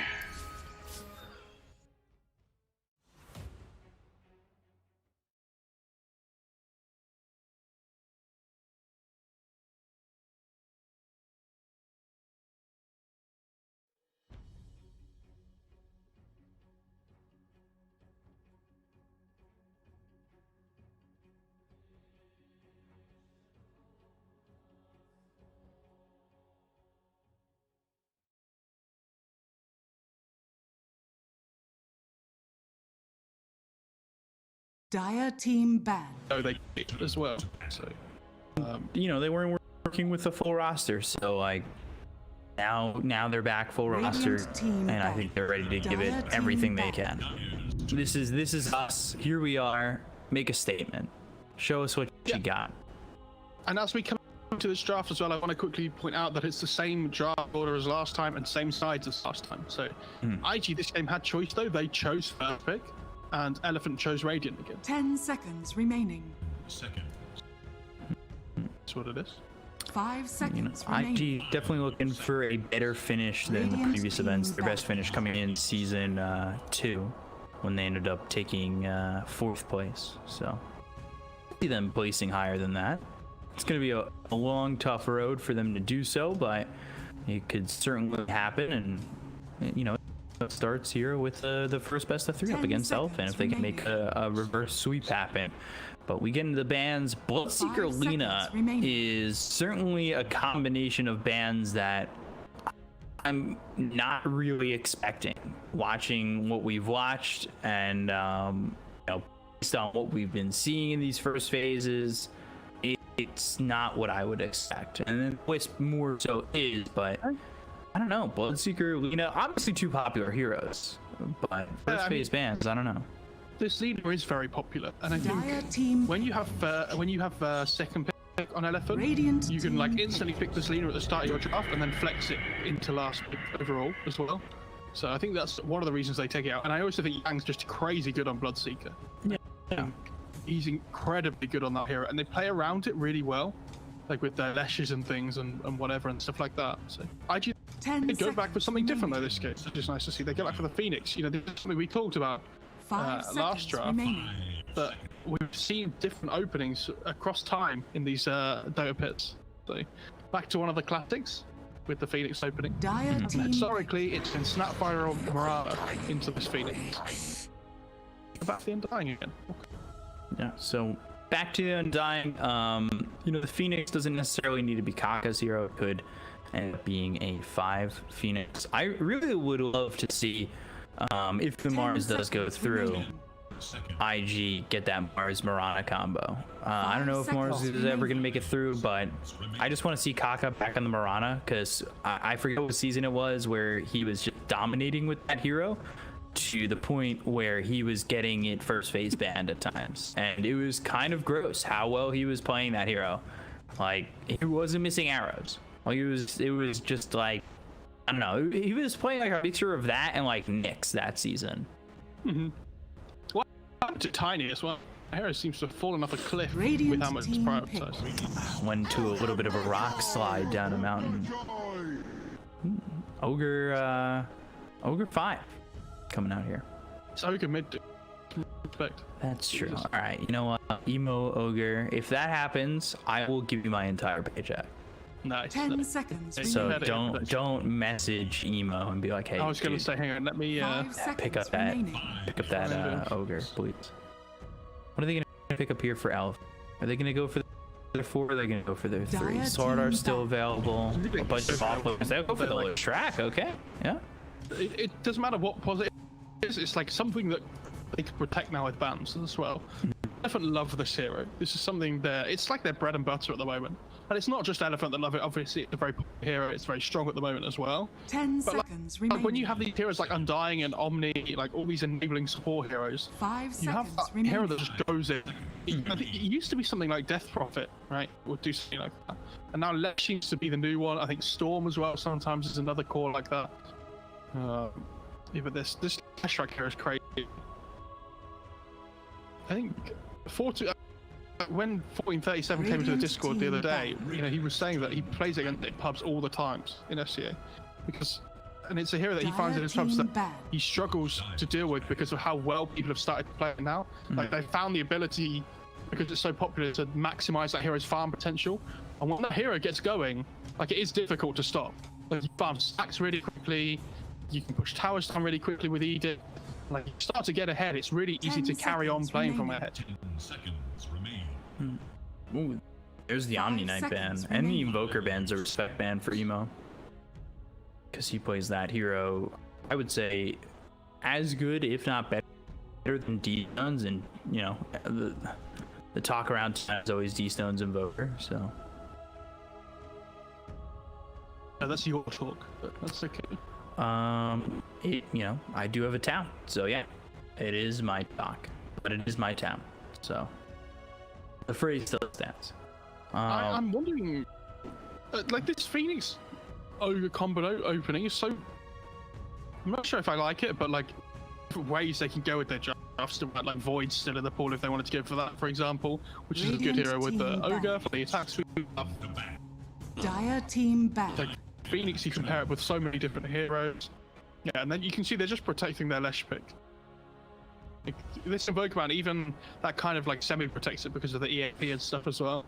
S1: Dire team ban.
S5: So they did as well. So,
S2: you know, they weren't working with the full roster, so like now they're back full roster, and I think they're ready to give it everything they can. This is us. Here we are. Make a statement. Show us what you got.
S5: And as we come to this draft as well, I want to quickly point out that it's the same draft order as last time and same sides as last time. So IG this game had choice though. They chose first pick, and Elephant chose Radiant again.
S1: 10 seconds remaining.
S5: That's what it is.
S1: 5 seconds
S2: IG definitely looking for a better finish than the previous events. Their best finish coming in season 2, when they ended up taking 4th place. So see them placing higher than that. It's going to be a long, tough road for them to do so, but it could certainly happen. And you know, it starts here with the first best of 3 up against Elephant, if they can make a reverse sweep happen. But we get into the bans. Bloodseeker Lina is certainly a combination of bans that I'm not really expecting. Watching what we've watched, and you know, based on what we've been seeing in these first phases, it's not what I would expect. And then Wisp more so is, but I don't know. Bloodseeker Lina, obviously 2 popular heroes, but first phase bans, I don't know.
S5: This leader is very popular, and I think when you have second pick on Elephant, you can like instantly pick this leader at the start of your draft and then flex it into last pick overall as well. So I think that's one of the reasons they take it out. And I also think Yang's just crazy good on Bloodseeker. Yeah. He's incredibly good on that hero, and they play around it really well, like with their lashes and things and whatever and stuff like that. So they go back for something different though this game. It's just nice to see. They go back for the Phoenix. You know, this is something we talked about last draft, but we've seen different openings across time in these Dota pits. So back to one of the classics with the Phoenix opening. Historically, it's been Snapfire or Mirana into this Phoenix. Back to the Undying again. Okay.
S2: Yeah, so back to the Undying. You know, the Phoenix doesn't necessarily need to be Kaka's hero. It could end up being a 5 Phoenix. I really would love to see, if the Mars does go through, IG get that Mars Mirana combo. I don't know if Mars is ever going to make it through, but I just want to see Kaka back on the Mirana, because I forget what season it was where he was just dominating with that hero to the point where he was getting it first phase banned at times, and it was kind of gross how well he was playing that hero. Like, he wasn't missing arrows. Like, it was just like, I don't know, he was playing like a mixture of that and like Nyx that season.
S5: What happened to Tiny as well? Hero seems to have fallen off a cliff with how much it's prioritized.
S2: Went to a little bit of a rock slide down a mountain. Ogre 5 coming out here.
S5: It's Ogre mid. Respect.
S2: That's true. All right, you know what, Emo Ogre, if that happens, I will give you my entire paycheck.
S5: Nice.
S1: 10 seconds.
S2: So don't message Emo and be like, hey,
S5: I was gonna say, hang on, let me
S2: pick up that Ogre, please. What are they gonna pick up here for Elf? Are they gonna go for their 4 or are they gonna go for their 3? Sword are still available. A bunch of offloads. They'll go for the track, okay? Yeah.
S5: It doesn't matter what positive it is, it's like something that they can protect now with bans as well. I definitely love this hero. This is something that it's like their bread and butter at the moment. And it's not just Elephant that love it. Obviously, it's a very popular hero. It's very strong at the moment as well.
S1: 10
S5: but
S1: seconds
S5: like when you have these heroes like Undying and Omni, like all these enabling support heroes,
S1: 5 seconds
S5: you have that hero that just goes in. I think it used to be something like Death Prophet, right? Would do something like that. And now Lesh seems to be the new one. I think Storm as well sometimes is another core like that. Yeah, but this Lesh strike hero is crazy. I think when 1437 came into the Discord the other day, you know, he was saying that he plays against it pubs all the times in FCA, and it's a hero that he finds in his pubs that he struggles to deal with because of how well people have started playing now. Like, they found the ability, because it's so popular, to maximize that hero's farm potential, and when that hero gets going, like, it is difficult to stop. Like, you farm stacks really quickly, you can push towers down really quickly with Edict. Like, you start to get ahead, it's really easy to carry on playing from ahead.
S9: 10 seconds remain.
S2: Ooh, there's the Omni Knight ban, and the Invoker ban's a respect ban for Emo, because he plays that hero, I would say, as good, if not better, better than D-Stones, and you know, the talk around town is always D-Stones Invoker, so.
S5: No, that's your talk, but that's okay.
S2: You know, I do have a town, so yeah, it is my talk, but it is my town, so the phrase still stands.
S5: I'm wondering, like this Phoenix Ogre combo opening is so. I'm not sure if I like it, but like ways they can go with their drafts to like Void still in the pool if they wanted to go for that, for example, which is a good hero with the Ogre for the attack sweep.
S1: Dire team back.
S5: Like Phoenix, you compare it with so many different heroes. Yeah, and then you can see they're just protecting their Lesh pick. Like, this Invoker Man, even that kind of like semi-protects it because of the EAP and stuff as well.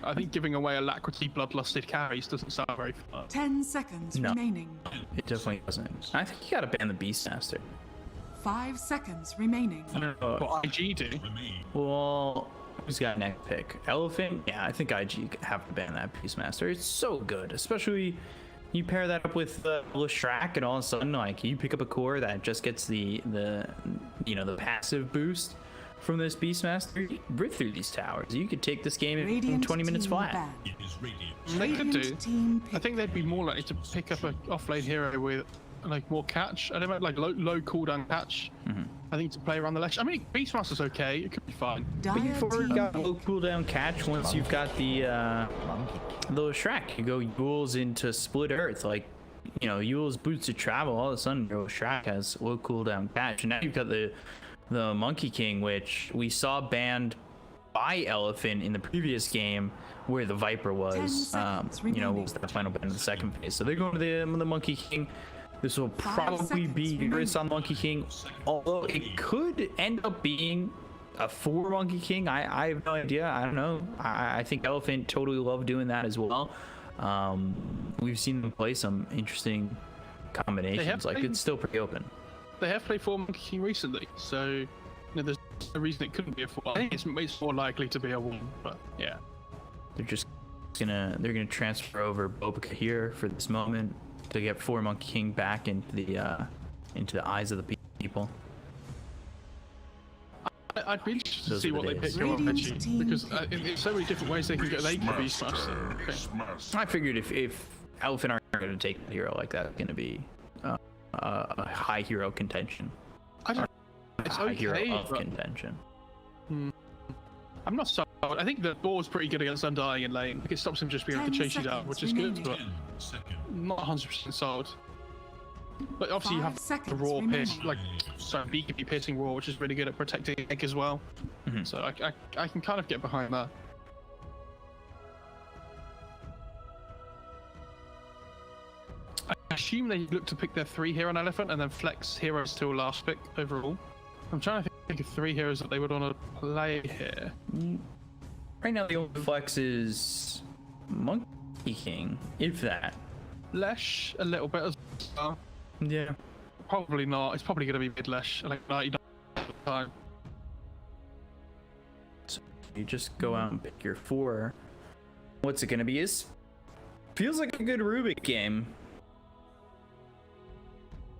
S5: I think giving away Alacrity Bloodlusted carries doesn't sound very fun.
S1: 10 seconds remaining.
S2: It definitely doesn't. I think you gotta ban the Beastmaster.
S1: 5 seconds remaining.
S2: I don't know
S5: what IG do.
S2: Well, who's got next pick? Elephant? Yeah, I think IG have to ban that Beastmaster. It's so good, especially you pair that up with Leshrac, and all of a sudden, like, you pick up a core that just gets the you know, the passive boost from this Beastmaster. You rip through these towers. You could take this game in 20 minutes flat.
S5: They could do. I think they'd be more likely to pick up an off-lane hero with like more catch. I don't know, like low cooldown catch. I think to play around the Lesh. I mean, Beastmaster's okay. It could be fine.
S2: But you've already got low cooldown catch once you've got the Shrek. You go Yules into Split Earth. Like, you know, Yules boots to travel. All of a sudden, your Shrek has low cooldown catch. And now you've got the Monkey King, which we saw banned by Elephant in the previous game, where the Viper was. You know, was the final ban in the second phase. So they're going to the Monkey King. This will probably be Iris on Monkey King, although it could end up being a 4 Monkey King. I have no idea. I don't know. I think Elephant totally loved doing that as well. We've seen them play some interesting combinations. Like, it's still pretty open.
S5: They have played 4 Monkey King recently, so you know, there's no reason it couldn't be a 4. I think it's more likely to be a 1, but yeah.
S2: They're just gonna transfer over Bobica here for this moment to get 4 Monkey King back into the eyes of the people.
S5: I'd be interested to see what they pick on Veggie, because in so many different ways they can be smashed.
S2: I figured if Elephant aren't going to take a hero like that, it's going to be a high hero contention.
S5: It's
S2: high
S5: okay,
S2: hero of contention.
S5: I'm not sold. I think the ball's pretty good against Undying in lane. It stops him just being able to chase you down, which is good, but not 100% sold. But obviously you have the raw pit, like BKB pitting raw, which is really good at protecting egg as well. So I can kind of get behind that. I assume they look to pick their 3 hero on Elephant and then flex heroes till last pick overall. I'm trying to think of 3 heroes that they would want to play here.
S2: Right now the only flex is Monkey King, if that.
S5: Lesh a little bit as well.
S2: Yeah.
S5: Probably not. It's probably going to be mid Lesh, like 99% of the time.
S2: So you just go out and pick your 4. What's it going to be? Feels like a good Rubik game.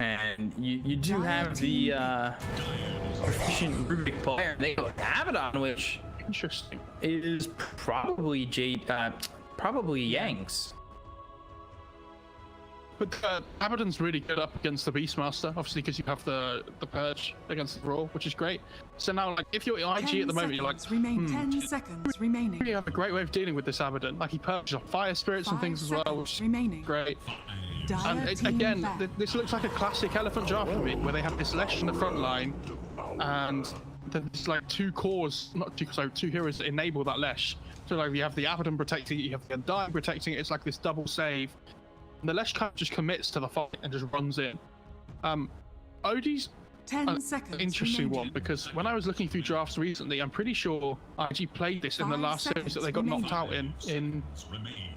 S2: And you do have the proficient Rubik player. They go Abaddon, which
S5: interesting
S2: is probably probably Yang's.
S5: But Abaddon's really good up against the Beastmaster, obviously, because you have the Purge against the Raw, which is great. So now, like, if you're IG at the moment, you're like,
S1: 10 seconds remaining.
S5: You have a great way of dealing with this Abaddon. Like, he purges on fire spirits and things as well, which is great. And again, this looks like a classic Elephant draft for me, where they have this Lesh in the front line, and there's like 2 cores, two heroes that enable that Lesh. So like you have the Abaddon protecting it, you have the Undying protecting it. It's like this double save. And the Lesh kind of just commits to the fight and just runs in. Odie's
S1: 10 seconds
S5: an interesting
S1: remaining.
S5: one, because when I was looking through drafts recently, I'm pretty sure I actually played this in the last series that they got knocked out in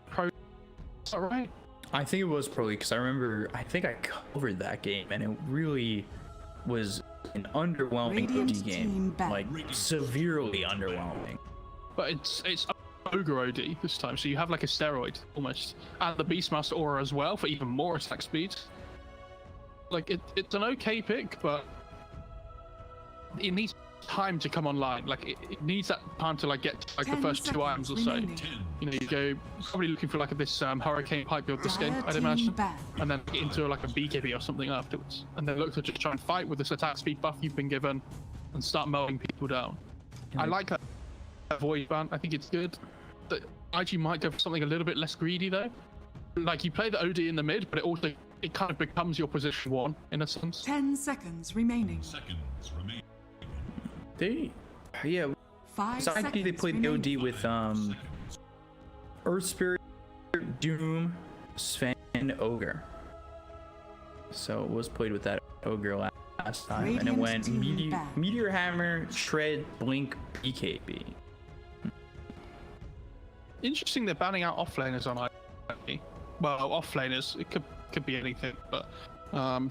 S5: Pro. Is that right?
S2: I think it was probably because I think I covered that game, and it really was an underwhelming OD game, like severely underwhelming.
S5: But it's Ogre OD this time, so you have like a steroid almost, and the Beastmaster aura as well for even more attack speed. like it's an okay pick, but it needs time to come online. Like it needs that time to like get to, like the first 2 items or so. You know, you go probably looking for like this hurricane pipe build this game, I'd imagine, and then get into like a BKB or something afterwards, and then look to just try and fight with this attack speed buff you've been given, and start mowing people down. I like that void ban. I think it's good. That IG might go for something a little bit less greedy though. Like you play the OD in the mid, but it kind of becomes your position 1 in a sense.
S1: 10 seconds remaining.
S9: Seconds remain.
S2: Yeah.
S1: 5
S2: So I think they
S1: seconds
S2: played the
S1: remaining.
S2: OD with Earth Spirit, Doom, Sven, and Ogre. So it was played with that Ogre last time, and it went Meteor Hammer, Shred, Blink, BKB.
S5: Interesting they're banning out offlaners on IG. Well, offlaners, it could be anything, but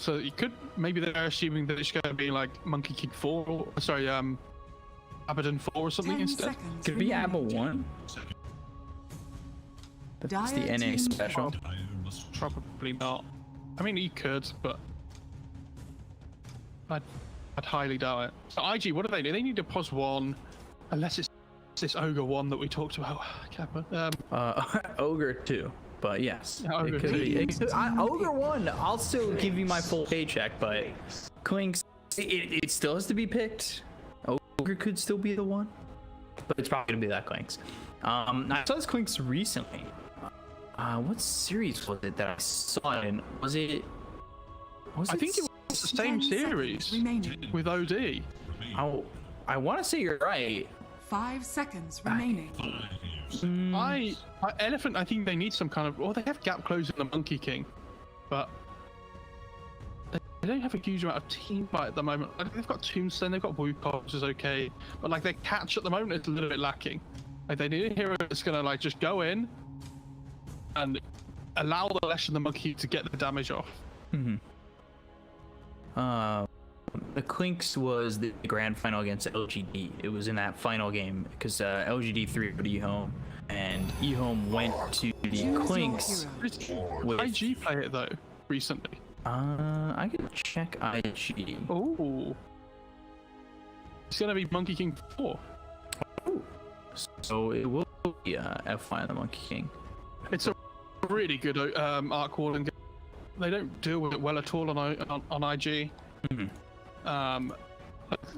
S5: so you could, maybe they're assuming that it's going to be like Monkey King 4, or sorry, Abaddon 4 or something
S1: 10
S5: instead.
S1: seconds
S2: Could be
S1: remaining.
S2: Abba 1. That's the
S1: Dire
S2: NA
S1: team
S2: special.
S9: Dire must
S5: Probably not. I mean, you could, but I'd highly doubt it. So IG, what do? They need to pos 1, unless it's this Ogre 1 that we talked about.
S2: Ogre 2. But yes,
S5: Yeah, Ogre
S2: it could
S5: 2.
S2: be. Ogre 1, I'll still give you my full paycheck, but Clinks, it still has to be picked. Ogre could still be the one, but it's probably gonna be that Clinks. I saw this Clinks recently. What series was it that I saw it in?
S5: I think it was the same
S1: 10
S5: series
S1: seconds remaining.
S5: with OD.
S2: I want to say you're right.
S1: 5 seconds remaining.
S5: Elephant, I think they need some kind of, well, they have gap closing the Monkey King, but they don't have a huge amount of team fight at the moment. Like, they've got Tombstone, they've got Wukong, which is okay, but like their catch at the moment is a little bit lacking. Like they need a hero that's gonna like just go in and allow the Lesh and the Monkey to get the damage off.
S2: The Clinks was the grand final against LGD. It was in that final game because LGD 3 to E-Home, and E-Home went to the Clinks. With,
S5: IG play it though recently.
S2: I can check IG.
S5: Oh, it's gonna be Monkey King 4.
S2: So it will be F5 the Monkey King.
S5: It's a really good arc walling game. They don't deal with it well at all on IG.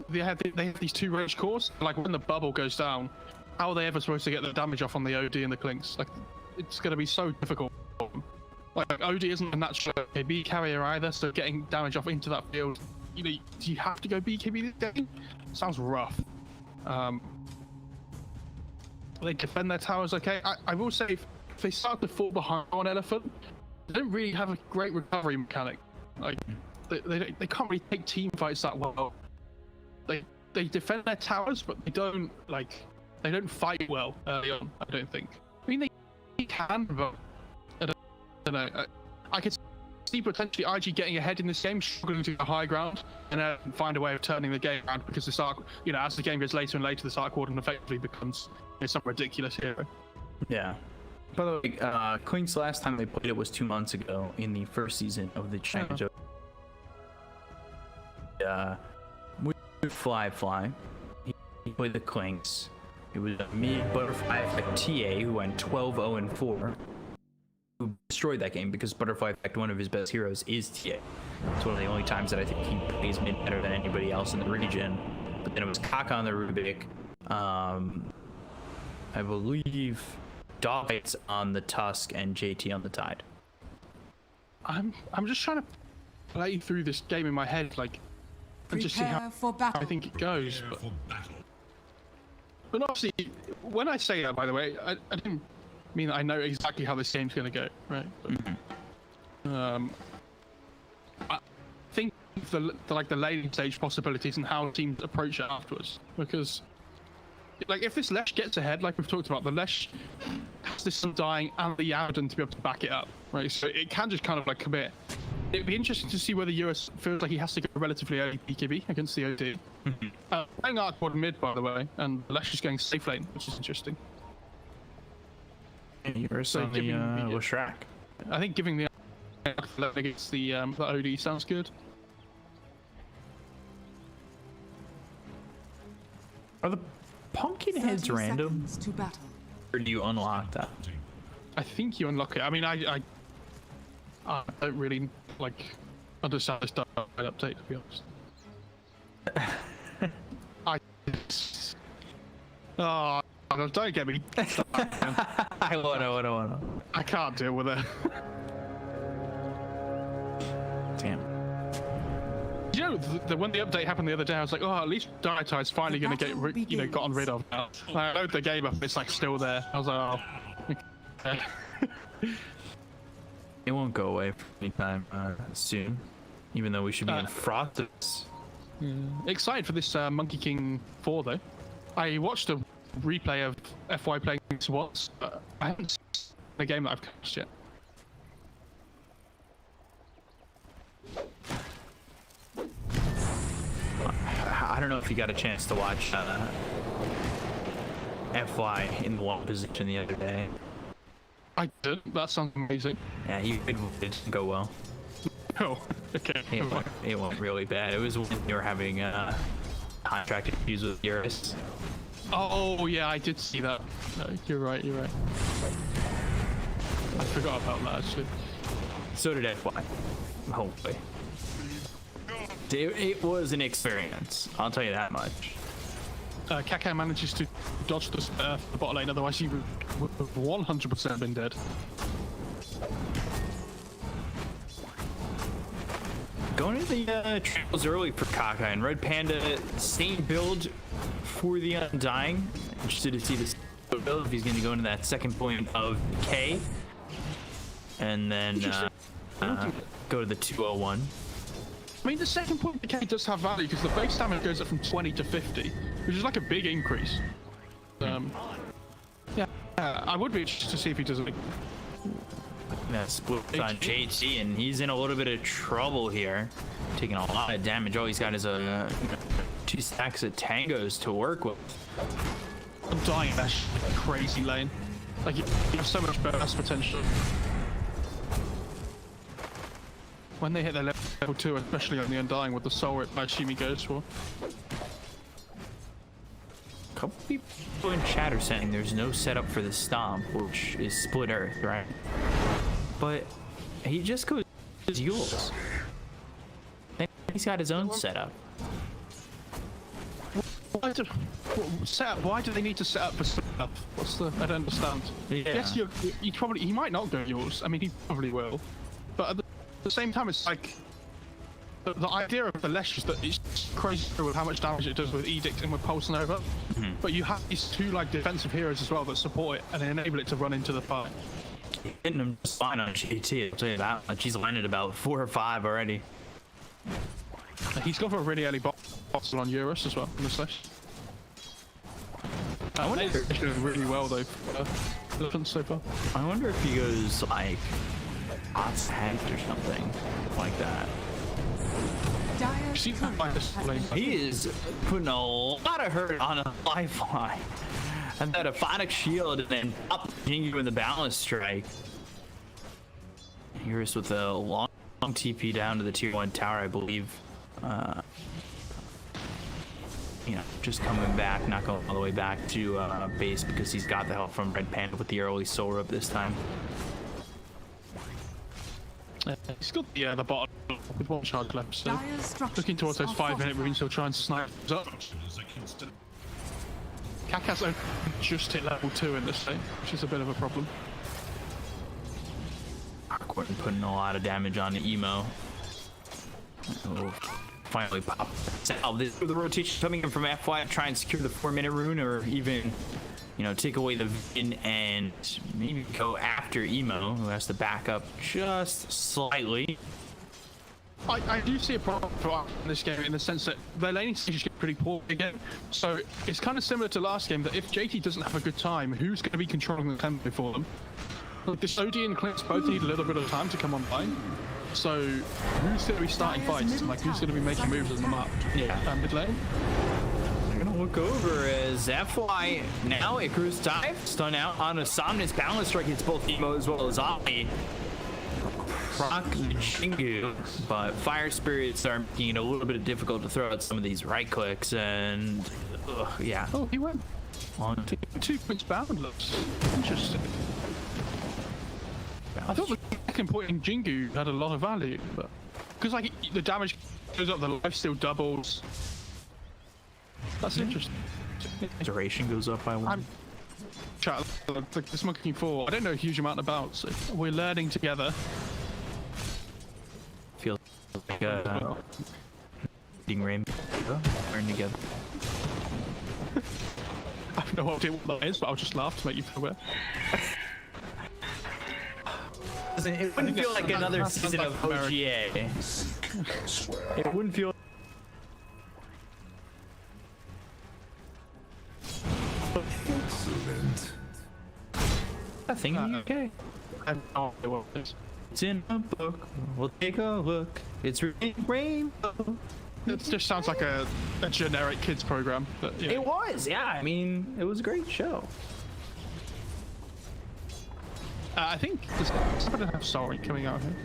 S5: They have these 2 rage cores. Like when the bubble goes down, how are they ever supposed to get the damage off on the OD and the Clinks? Like it's going to be so difficult. Like OD isn't a natural BKB carrier either, so getting damage off into that field, you know, do you have to go BKB this game? Sounds rough. They defend their towers okay. I will say if they start to fall behind on Elephant, they don't really have a great recovery mechanic. Like they can't really take team fights that well. They defend their towers, but they don't fight well early on. I don't think. I mean they can, but I don't know. I could see potentially IG getting ahead in this game, struggling to the high ground, and then find a way of turning the game around because this arc, you know, as the game goes later and later, this arc warden effectively becomes, you know, some ridiculous hero.
S2: Yeah. By the way, Clinks last time they played it was 2 months ago in the first season of the championship. With Fly. He played the Clinks. It was a mid Butterfly Effect TA who went 12-0-4. Who destroyed that game because Butterfly Effect, one of his best heroes, is TA. It's one of the only times that I think he plays mid better than anybody else in the region. But then it was Kaka on the Rubik. I believe Doggets on the Tusk and JT on the Tide.
S5: I'm just trying to play through this game in my head, like, and just see how
S1: for battle.
S5: I think it goes.
S9: prepare for battle.
S5: But obviously, when I say that, by the way, I didn't mean that I know exactly how this game's going to go, right? But, I think the laning stage possibilities and how teams approach it afterwards, because like if this Lesh gets ahead, like we've talked about, the Lesh has this Undying and the Abaddon to be able to back it up, right? So it can just kind of like commit. It'd be interesting to see whether US feels like he has to go relatively early BKB against the OD. Playing Arcboard mid, by the way, and Lesh is going safe lane, which is interesting.
S2: You're
S5: So
S2: on the
S5: giving
S2: Leshrac.
S5: I think giving the against the OD sounds good.
S2: Are the pumpkin heads
S1: 30
S2: random,
S1: seconds to battle.
S2: or do you unlock that?
S5: I think you unlock it. I mean, I don't really like understand this update, to be honest. Oh, don't get me started.
S2: I wanna.
S5: I can't deal with it.
S2: Damn.
S5: You know, when the update happened the other day, I was like, oh, at least Dietide's finally going to get gotten rid of now. I load the game up, it's like still there. I was like, oh. Okay.
S2: It won't go away for any time soon, even though we should be in froth of this.
S5: Excited for this Monkey King 4 though. I watched a replay of FY playing SWATs, but I haven't seen a game that I've coached yet.
S2: I don't know if you got a chance to watch FY in the long position the other day.
S5: I did. That sounds amazing.
S2: Yeah, it didn't go well.
S5: Oh, okay.
S2: It went really bad. It was when you were having contract issues with Eurus.
S5: Oh yeah, I did see that. No, you're right. I forgot about that actually.
S2: So did FY. Hopefully. It was an experience. I'll tell you that much.
S5: Kaká manages to dodge the bot lane, otherwise he would have 100% been dead.
S2: Going to the trials early for Kaká, and Red Panda, same build for the Undying. Interested to see this build, if he's going to go into that second point of K. And then go to the 201.
S5: I mean, the second point decay does have value because the base damage goes up from 20 to 50, which is like a big increase. Yeah, I would be interested to see if he does it.
S2: That split on JT, and he's in a little bit of trouble here, taking a lot of damage. All he's got is 2 stacks of tangos to work with.
S5: I'm dying in that crazy lane. Like, you have so much burst potential. When they hit their level 2, especially on the Undying with the soul it I assume he goes for.
S2: A couple people in chat are saying there's no setup for the Stomp, which is Split Earth, right? But he just goes Yules. He's got his own setup.
S5: Why do they need to set up for setup? I don't understand.
S2: Yeah.
S5: Yes, he might not go yours. I mean, he probably will. But at the same time, it's like the idea of the Lesh is that it's crazy with how much damage it does with Edict and with Pulse Nova. But you have these 2 like defensive heroes as well that support it and enable it to run into the fight.
S2: Hitting him just fine on GT. I'll tell you that much. He's landed about 4 or 5 already.
S5: He's gone for a really early bottle on Eurus as well in the Slash. I wonder if he's doing really well though. So far.
S2: I wonder if he goes like Ots Head or something like that. He is putting a lot of hurt on a lifeline. And that a Phonic Shield and then up you in the balance strike. Eurus with a long TP down to the tier 1 tower, I believe. You know, just coming back, not going all the way back to base because he's got the help from Red Panda with the early soul rub this time.
S5: He's got the bottom with 1 charge left, so looking towards those 5-minute runes, he'll try and snipe up. Kaká's only just hit level 2 in this thing, which is a bit of a problem.
S2: Awkward putting a lot of damage on the emo. Oh, finally pop. Oh, this the rotation coming in from FY to try and secure the 4-minute rune, or even, you know, take away the Vin and maybe go after emo, who has to back up just slightly.
S5: I do see a problem in this game in the sense that their laning stage get pretty poor again. So it's kind of similar to last game that if JT doesn't have a good time, who's going to be controlling the tempo for them? Like this OD and Clips both need a little bit of time to come online. So who's going to be starting fights? Like who's going to be making moves on the map?
S2: Yeah.
S5: Mid lane?
S2: They're going to look over as FY now Icarus dive, stun out on a Somnus balance strike hits both emo as well as Ollie. proc Jingu, but Fire Spirits are making it a little bit difficult to throw out some of these right clicks, and yeah.
S5: Oh, he went on 2 points boundless. Interesting. I thought the second point in Jingu had a lot of value, but because like the damage goes up, the life steal doubles. That's interesting.
S2: Duration goes up by 1.
S5: Chat, like this Monkey 4, I don't know a huge amount about, so we're learning together.
S2: Feels like a eating rainbow. Learn together.
S5: I have no idea what that is, but I'll just laugh to make you feel better.
S2: It wouldn't feel like another season of OGA. It wouldn't feel.
S7: Excellent.
S2: A thing in the UK.
S5: I have no idea what it is.
S2: It's in a book. We'll take a look. It's rainbow.
S5: It just sounds like a generic kids program. But, yeah.
S2: It was, yeah. I mean, it was a great show.
S5: I think there's somebody have Sorry coming out here.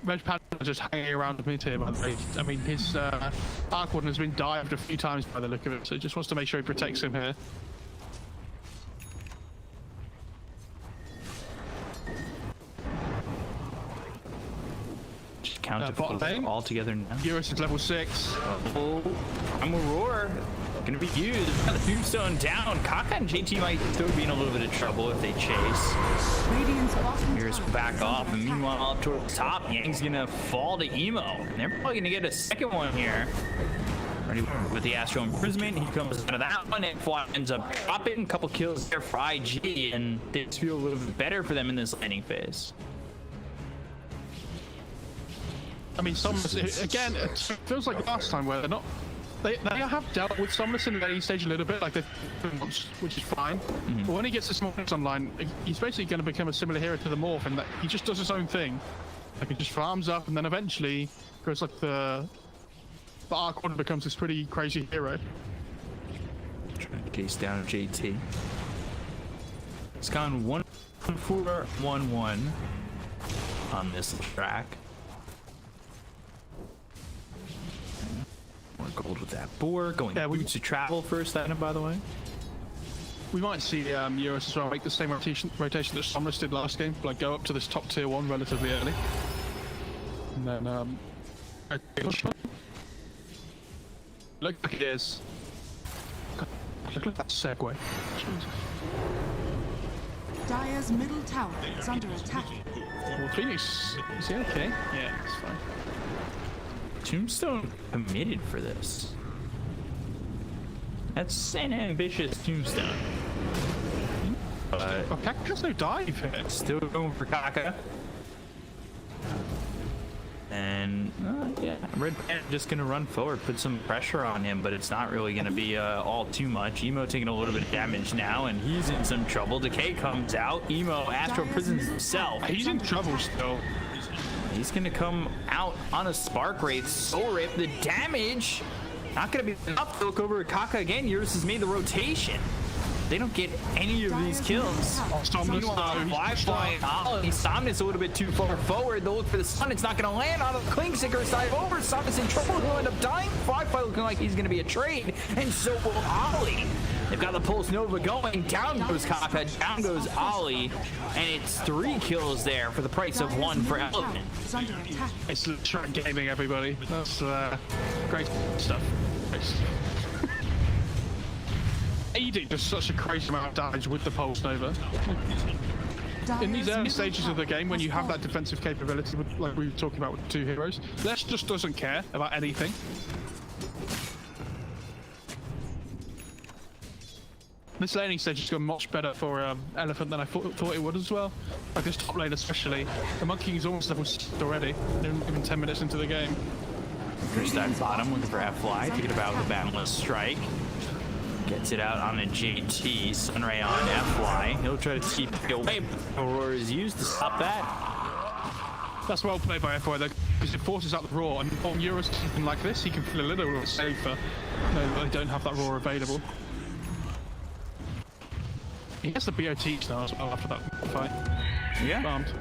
S5: Red Panda just hanging around with me here, by the way. I mean, his Arc Warden has been dived a few times by the look of it, so he just wants to make sure he protects him here.
S2: Just count
S5: bot lane
S2: all together now.
S5: Eurus is level 6.
S2: Oh, I'm a roar. Gonna be used. Got the tombstone down. Kaka and JT might still be in a little bit of trouble if they chase.
S1: Radiant's bottom
S2: Here's
S1: tower
S2: back
S1: is
S2: off,
S1: under
S2: and
S1: attack.
S2: meanwhile up towards top, Yang's gonna fall to Emo. And they're probably gonna get a second one here. Ready with the Astral Imprisonment, he comes out of that one, and Fly ends up dropping a couple kills there for IG, and things feel a little bit better for them in this landing phase.
S5: I mean, Somnus, again, it feels like last time where they're not. They have dealt with Somnus in the laning stage a little bit, like they've been once, which is fine. But when he gets the Smallness online, he's basically going to become a similar hero to the Morph in that he just does his own thing. Like he just farms up, and then eventually goes like the Arc Warden becomes this pretty crazy hero.
S2: Trying to chase down JT. It's gone 1-4-1-1 on this track. More gold with that boar. Going boots to travel first item, by the way.
S5: We might see Eurus as well make the same rotation that Somnus did last game, like go up to this top tier 1 relatively early. And then, look like it is. God, look at that segue. Jesus.
S1: Dire's middle tower is under attack.
S5: Well, Phoenix, is he okay? Yeah, it's fine.
S2: Tombstone committed for this. That's an ambitious tombstone. But
S5: Oh, Kaka's no dive here.
S2: still going for Kaka. And yeah, Red Panda just gonna run forward, put some pressure on him, but it's not really gonna be all too much. Emo taking a little bit of damage now, and he's in some trouble. Decay comes out. Emo Astral prisons himself.
S5: He's in trouble still.
S2: He's gonna come out on a Spark Wraith. Soul Rip, the damage not gonna be enough to look over at Kaka again. Eurus has made the rotation. They don't get any of these kills.
S5: Somnus,
S2: Somnus a little bit too far forward. They'll look for the sun. It's not going to land on the Klingseeker side over. Somnus in trouble. He'll end up dying. Firefly looking like he's going to be a trade. And so will Ollie. They've got the Pulse Nova going. Down goes Kaka. Down goes Ollie. And it's 3 kills there for the price of 1 for Elephant.
S1: Is under attack.
S5: It's track gaming, everybody. That's great stuff. AD does such a crazy amount of damage with the Pulse Nova. In these early stages of the game, when you have that defensive capability, like we were talking about with the 2 heroes, Les just doesn't care about anything. This laning stage has gone much better for Elephant than I thought it would as well. Like this top lane especially. The Monkey King is almost level 6 already. They're even 10 minutes into the game.
S2: First that bottom looking for F-Fly. Thinking about the Boundless Strike. Gets it out on a JT. Sunray on FY. He'll try to keep it away. Aurora is used to stop that.
S5: That's well played by FY though, because it forces out the Roar, and on Euros something like this, he can feel a little bit safer. No, they don't have that Roar available. He has the BO3 now as well after that fight.
S2: Yeah.
S5: Farmed.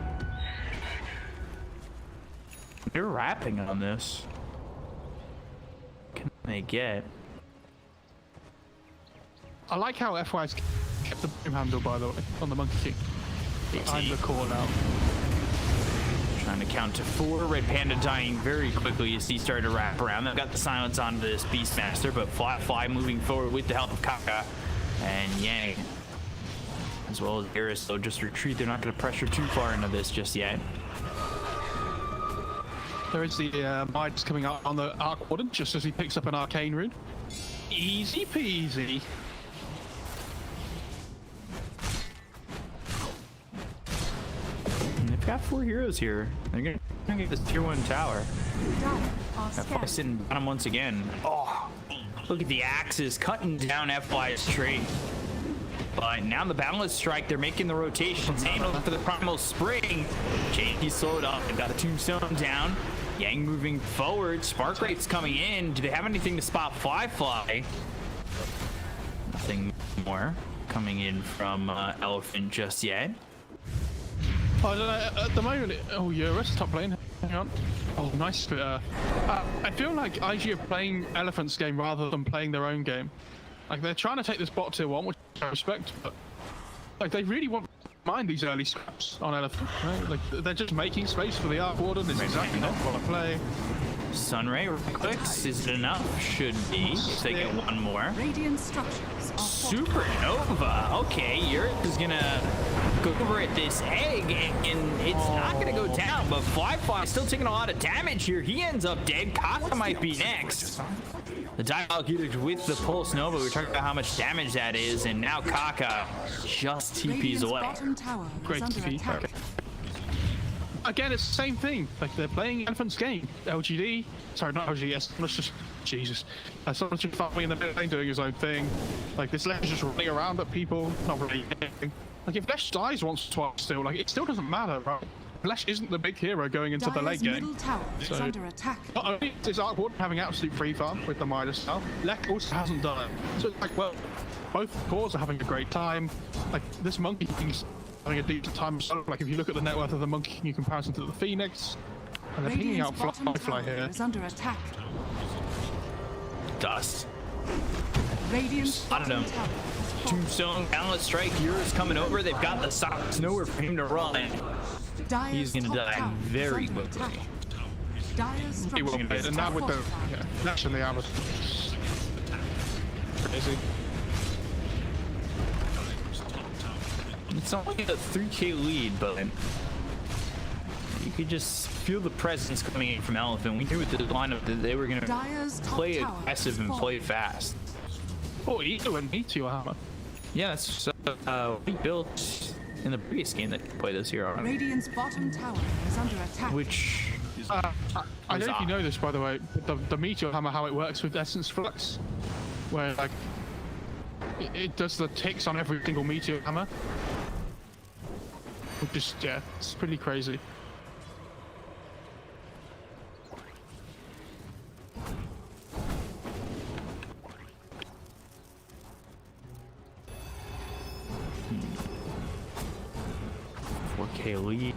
S2: They're rapping on this. What can they get?
S5: I like how FY's kept the boom handle, by the way, on the Monkey King. Behind the core now.
S2: Trying to count to 4. Red Panda dying very quickly as he started to wrap around. They've got the silence onto this Beastmaster, but Fly moving forward with the help of Kaka and Yang. As well as Iris, they'll just retreat. They're not going to pressure too far into this just yet.
S5: There is the Midas coming out on the Arc Warden just as he picks up an Arcane Rune. Easy peasy.
S2: And they've got 4 heroes here. They're going to get this tier 1 tower. FY sitting bottom once again. Oh, look at the axes cutting down FY's tree. But now the Boundless Strike, they're making the rotations. Aiming for the Primal Spring. JT slowed up. They've got the Tombstone down. Yang moving forward. Spark Rate's coming in. Do they have anything to spot Fly? Nothing more coming in from Elephant just yet.
S5: Oh, I don't know, at the moment, oh, Eurus, top lane. Hang on. Oh, nice. I feel like IG are playing Elephant's game rather than playing their own game. Like, they're trying to take this bot tier 1, which I respect, but like, they really won't mind these early scraps on Elephant, right? Like, they're just making space for the Arc Warden. It's exactly not what I play.
S2: Sunray clicks. Is it enough? Should be. If they get one more.
S1: Radiant structures are
S2: Supernova. Okay, Yurk is gonna go over at this egg, and it's not gonna go down. But Fly still taking a lot of damage here. He ends up dead. Kaka might be next. The dialogue edict with the Pulse Nova. We were talking about how much damage that is, and now Kaka just TPs away.
S1: bottom tower is
S5: Great
S1: under
S5: TP.
S1: attack.
S5: Again, it's the same thing. Like, they're playing Elephant's game. LGD. Sorry, not LGS. Let's just... Jesus. Someone's just farming in the mid lane doing his own thing. Like, this lane's just running around at people. Not really anything. Like, if Flesh dies once or twice still, like, it still doesn't matter, right? Flesh isn't the big hero going into the late
S1: Dire's
S5: game.
S1: middle tower is
S5: So-
S1: under attack.
S5: Not only is Arc Warden having absolute free farm with the Midas now, Lek also hasn't done it. So it's like, well, both cores are having a great time. Like, this Monkey King's having a decent time. So, like, if you look at the net worth of the Monkey King in comparison to the Phoenix, and they're pinging out
S1: Radiant's bottom
S5: Fly
S1: tower
S5: here.
S1: is under attack.
S2: Dust.
S1: Radiant's
S2: I don't
S1: bottom
S2: know.
S1: tower is falling.
S2: Tombstone, Boundless Strike. Yur's coming over. They've got the socks. Nowhere for him to run.
S1: Dire's
S2: He's gonna
S1: top
S2: die
S1: tower is
S2: very
S1: under
S2: quickly.
S1: attack. Dire's
S5: He won't
S1: structures
S5: be. And
S1: are
S5: now with the
S1: fortified.
S5: Nash and the armor. Crazy.
S2: It's only a 3k lead, but you could just feel the presence coming in from Elephant. We knew with the lineup that they were going to
S1: Dire's top
S2: play
S1: tower
S2: aggressive
S1: is
S2: and
S1: falling.
S2: play fast.
S5: Oh, Ito and Meteor Hammer.
S2: Yeah, that's we built in the previous game that played this here already.
S1: Radiant's bottom tower is under attack.
S2: Which
S5: I don't know if you know this, by the way, but the Meteor Hammer, how it works with Essence Flux, where, like, it does the ticks on every single Meteor Hammer. Which is, yeah, it's pretty crazy.
S2: lead.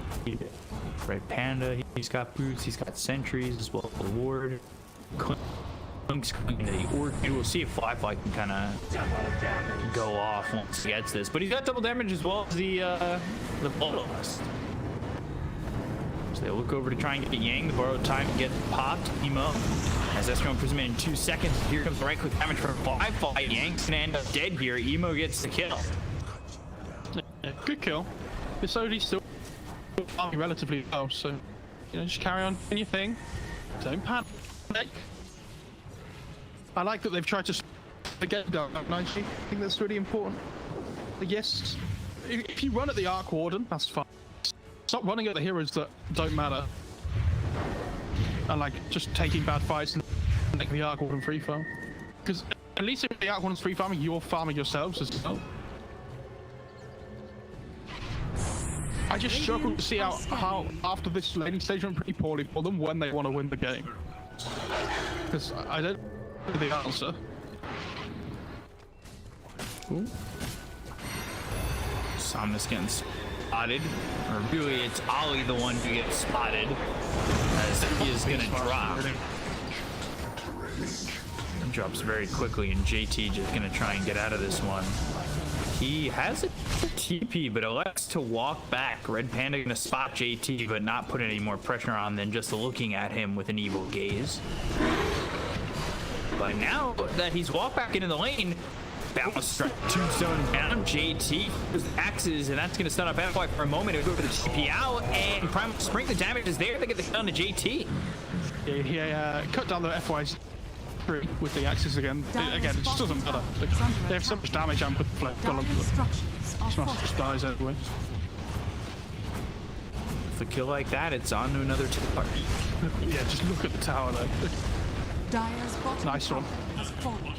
S2: Red Panda, he's got boots, he's got sentries as well as the ward. Klunk's going to the orchid. We'll see if Fly can kind of go off once he gets this. But he's got double damage as well as the Bloodlust. So they look over to try and get Yang. The borrowed time to get popped. Emo. As Escrow imprisonment in 2 seconds. Here comes the right click damage from Fly. Yang's gonna end up dead here. Emo gets the kill.
S5: Good kill. This OD's still farming relatively well, so you know, just carry on doing your thing. Don't panic. I like that they've tried to get done nicely. I think that's really important. But yes, if you run at the Arc Warden, that's fine. Stop running at the heroes that don't matter. And like just taking bad fights and making the Arc Warden free farm. Because At least if the one's free farming, you're farming yourselves as well. I just struggle to see how after this laning stage went pretty poorly for them when they want to win the game. Because I don't know the answer. Ooh.
S2: Somnus getting spotted. Or really, it's Ollie the one who gets spotted. As he is going to drop. He drops very quickly, and JT just going to try and get out of this one. He has a TP, but elects to walk back. Red Panda going to spot JT, but not put any more pressure on than just looking at him with an evil gaze. But now that he's walked back into the lane, balance strike, tombstone down, JT with axes, and that's going to stun up FY for a moment. It'll go for the TP out, and Primal Spring, the damage is there. They get the kill on to JT.
S5: Yeah, cut down the FY's with the axes again. Again, it just doesn't matter. Like, they have so much damage and with the Smash just dies anyway.
S2: With a kill like that, it's on to another tower.
S5: Yeah, just look at the tower though.
S1: Dire's bottom
S5: Nice one.
S1: has fallen.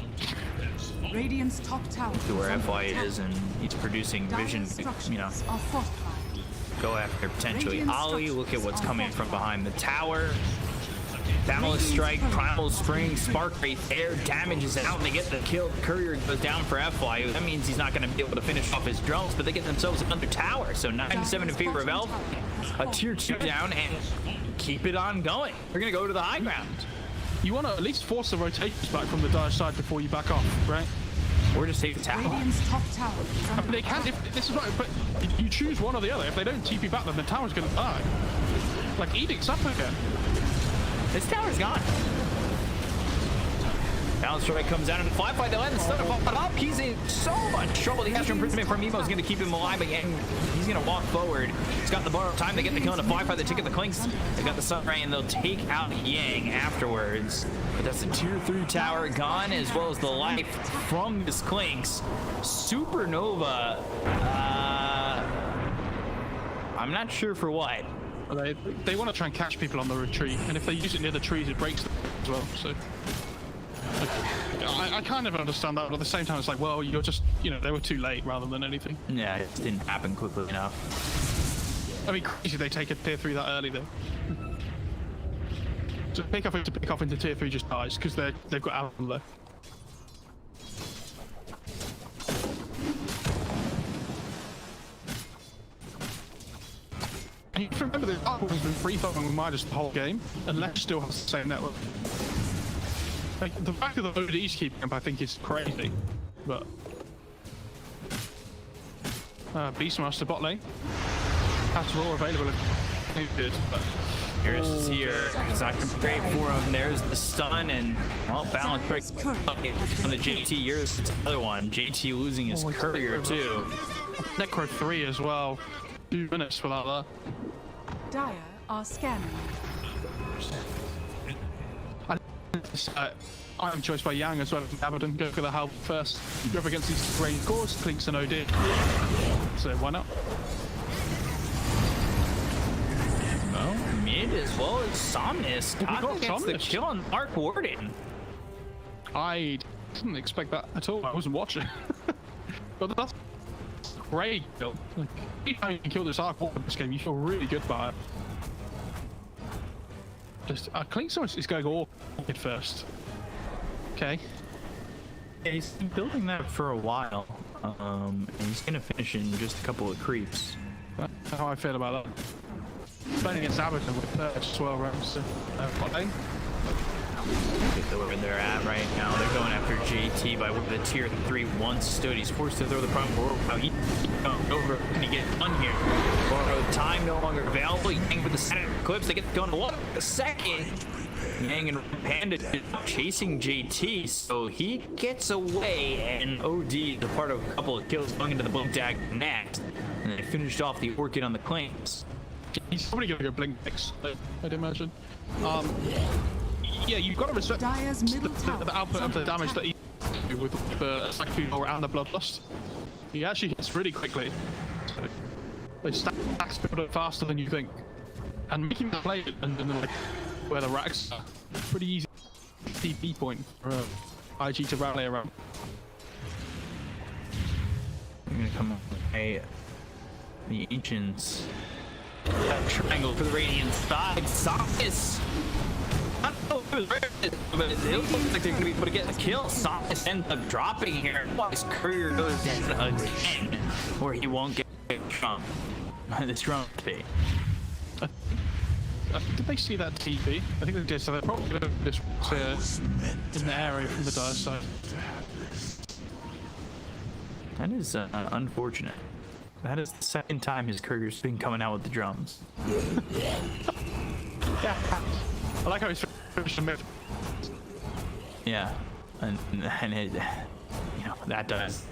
S1: Radiant's top tower
S2: To where FY is, and he's producing vision, you know,
S1: are fortified.
S2: go after potentially Ollie. Look at what's coming from behind the tower. Balance strike, primal spring, spark right there, damage is out, they get the kill, courier goes down for FY. That means he's not going to be able to finish off his drones, but they get themselves another tower. So 9-7 in favor of Elf, a tier 2 down, and keep it on going. They're going to go to the high ground.
S5: You want to at least force the rotations back from the Dire side before you back off, right?
S2: Or just take the tower.
S1: Radiant's top tower is
S5: I
S1: under
S5: mean, they can, if this is right, but you choose one or the other. If they don't TP back, then the tower's going to die. Like, Edict's up again.
S2: This tower's gone. Balance strike comes out in the fight. They let him stun up. He's in so much trouble. The extra imprisonment from Emo is going to keep him alive again. He's going to walk forward. He's got the borrowed time. They get the kill in the 5-5. They take the clinks. They got the sunray, and they'll take out Yang afterwards. But that's the tier 3 tower gone, as well as the life from this clinks. Supernova. I'm not sure for what.
S5: They want to try and catch people on the retreat, and if they use it near the trees, it breaks them as well. So, like, I kind of understand that, but at the same time, it's like, well, you're just, you know, they were too late rather than anything.
S2: Yeah, it just didn't happen quickly enough.
S5: I mean, crazy they take a tier 3 that early though. So pick off into tier 3 just dies because they've got Alan left. And you remember that Ark has been free farming with Midas the whole game, and Lex still has the same network. Like, the fact that the OD's keeping him, I think, is crazy. But Beastmaster bot lane. That's all available if needed. But
S2: Here's here. It's not great for him. There's the stun, and well, balance break on the JT. Here's the other one. JT losing his courier too.
S5: Necro 3 as well. 2 minutes without that.
S1: Dire are scanning.
S5: Item choice by Yang as well as Abaddon. Go for the help first. Go up against these range cores, Clinks and OD. So why not?
S2: Well, mid as well as Somnus. Taco gets the kill on Mark Warden.
S5: I didn't expect that at all. I wasn't watching. But that's great. Like, anytime you can kill this Arc Warden in this game, you feel really good about it. Just, Clinks is going all at first. Okay.
S2: Yeah, he's been building that for a while. And he's gonna finish in just a couple of creeps.
S5: That's how I feel about that. Playing against Abaddon with Perch as well, right? So,
S2: Where they're at right now. They're going after JT by the tier 3 once stood. He's forced to throw the prime forward. How he over and he get done here. Borrowed time no longer available. Yang with the center clips. They get going to a second. Yang and Panda chasing JT, so he gets away, and OD is a part of a couple of kills going into the blink tag next. And they finished off the Orchid on the claims.
S5: He's probably going to go blink next, I'd imagine. Yeah, you've got to respect
S1: Dire's middle tower
S5: the output of the damage that he does with the Stack and the Bloodlust. He actually hits really quickly. So they stacks build up faster than you think. And making that play and like where the racks are, pretty easy TP point IG to rally around.
S2: I'm gonna come up with the Ancients. Triangle for the Radiant side. Sophis! I don't know if it was rare, but it looks like they're gonna be able to get the kill. Sophis ends up dropping here. His career goes down again, where he won't get Trump. This Trump fate.
S5: Did they see that TV? I think they did, so they're probably going to just in the area from the dire side.
S2: That is unfortunate. That is the second time his courier's been coming out with the drums.
S5: Yeah. I like how he's finished mid.
S2: Yeah, and it, you know, that does.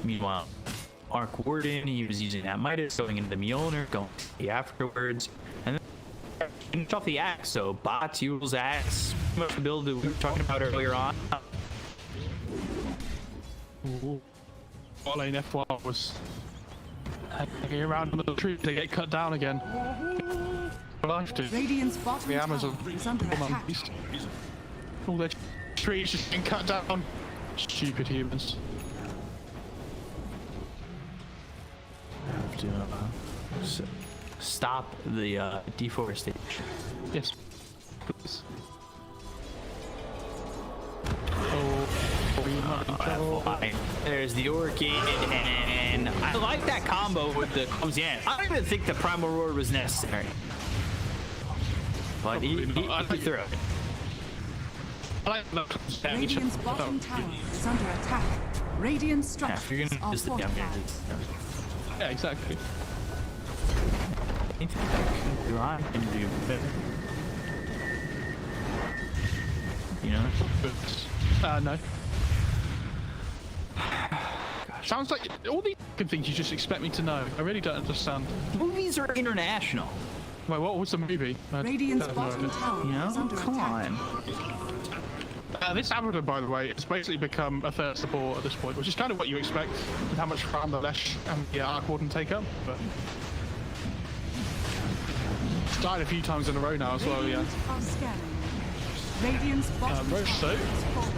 S2: Meanwhile, Arc Warden, he was using that Midas, going into the Mjolnir, going afterwards, and then finish off the axe. So bots use axe, the build that we were talking about earlier on.
S5: Bot lane F1 was hanging around under the tree to get cut down again. Life to
S1: Radiant's bottom
S5: the Amazon.
S1: tower is under attack.
S5: All their trees just being cut down. Stupid humans.
S2: Have to stop the deforestation.
S5: Yes, please. Oh,
S2: there's the Orchid, and I like that combo with the comes in. I don't even think the Primal Roar was necessary, but he threw it.
S5: I like that.
S1: Radiant's bottom tower is under attack. Radiant
S2: Yeah, if
S1: structures
S2: you're gonna
S1: are
S2: use the
S1: fortified.
S2: damage,
S5: Yeah, exactly.
S2: I think I can do better. You know?
S5: No. Sounds like all these things you just expect me to know. I really don't understand.
S2: Movies are international.
S5: Wait, what was the movie?
S1: Radiant's bottom tower
S2: You
S1: is
S2: know?
S1: under
S2: Come
S1: attack.
S2: on.
S5: This Abaddon, by the way, has basically become a third support at this point, which is kind of what you expect with how much farm the Lesh and the Arc Warden take up. But it's died a few times in a row now as well, yeah.
S1: Radiant are scanning. Radiant's bottom
S5: Roche
S1: tower
S5: soap.
S1: is falling.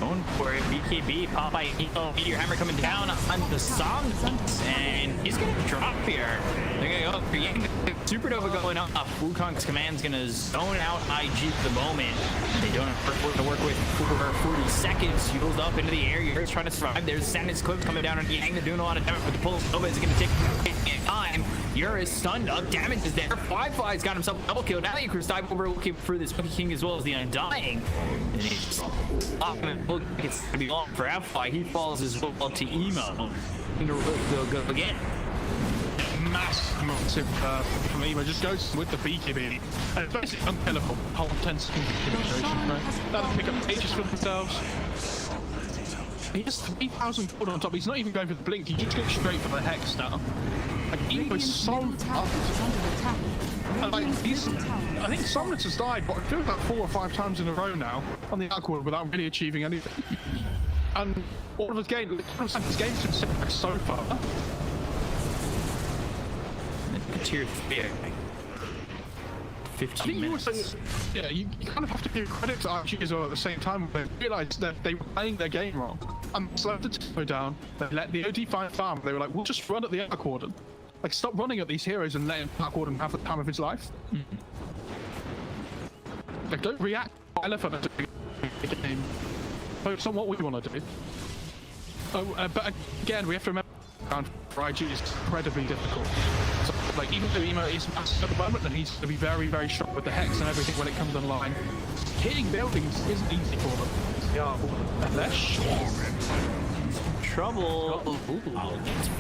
S2: Going for it, BKB, Popeye, Meteor Hammer coming down on the song, and he's gonna drop here. They're gonna go for Yang. Supernova going off. Wukong's command's gonna zone out IG for the moment. They don't have to work with for 40 seconds. Heals up into the air. You're trying to survive. There's Sanders Clips coming down on Yang. They're doing a lot of damage, but the pull Nova is gonna take time. You're stunned up. Damage is there. Firefly's got himself a double kill. Now you can dive over looking for this Monkey King as well as the Undying. And he's it's gonna be long for Firefly. He falls as well to Emo. They'll go again.
S5: Massive from Emo just goes with the BKB. And it's basically unkillable. Whole 10 second situation, right? That'll pick up ages for themselves. He has 3,000 gold on top. He's not even going for the blink. He just goes straight for the hex now. Like, Emo is so
S1: Tower is under attack.
S5: and like
S1: Radiant's
S5: he's,
S1: middle tower
S5: I think Somnus has died, but I feel like 4 or 5 times in a row now on the Aqua without really achieving anything. And all of his games, his games have set back so far.
S2: Tier 3. 15 minutes.
S5: Yeah, you kind of have to give credit to RG as well at the same time. They realised that they were playing their game wrong. And slowed the tempo down. They let the OD find farm. They were like, we'll just run at the Arc Warden. Like, stop running at these heroes and letting Arc Warden have the time of his life. Like, don't react to Elephant at the game. Focus on what we want to do. But again, we have to remember for IG is incredibly difficult. So, like, even though Emo is massive at the moment, and he's going to be very, very strong with the Hex and everything when it comes online, hitting buildings isn't easy for them. Yeah, Lesh.
S2: Trouble.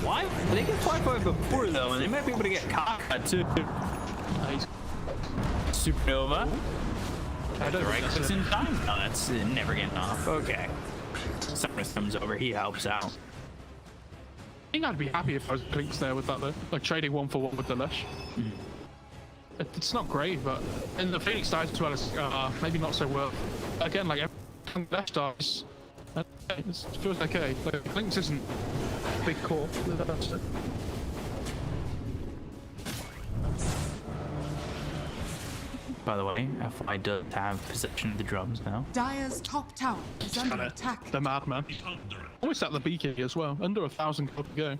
S2: Why? They get fly by before though, and they might be able to get caught too.
S5: Nice.
S2: Supernova.
S5: I don't
S2: Right,
S5: think
S2: clicks
S5: that's
S2: in time. No, that's never getting off. Okay. Cyrus comes over. He helps out.
S5: I think I'd be happy if I was Blinks there with that though, like trading 1 for 1 with the Lesh. It's not great, but in the Phoenix dies as well as maybe not so well. Again, like every Lesh dies, it feels okay. Like Blinks isn't a big core.
S2: By the way, FY does have possession of the drums now.
S1: Dire's top tower is under attack.
S5: The madman. Almost at the BK as well. Under 1,000 gold to go.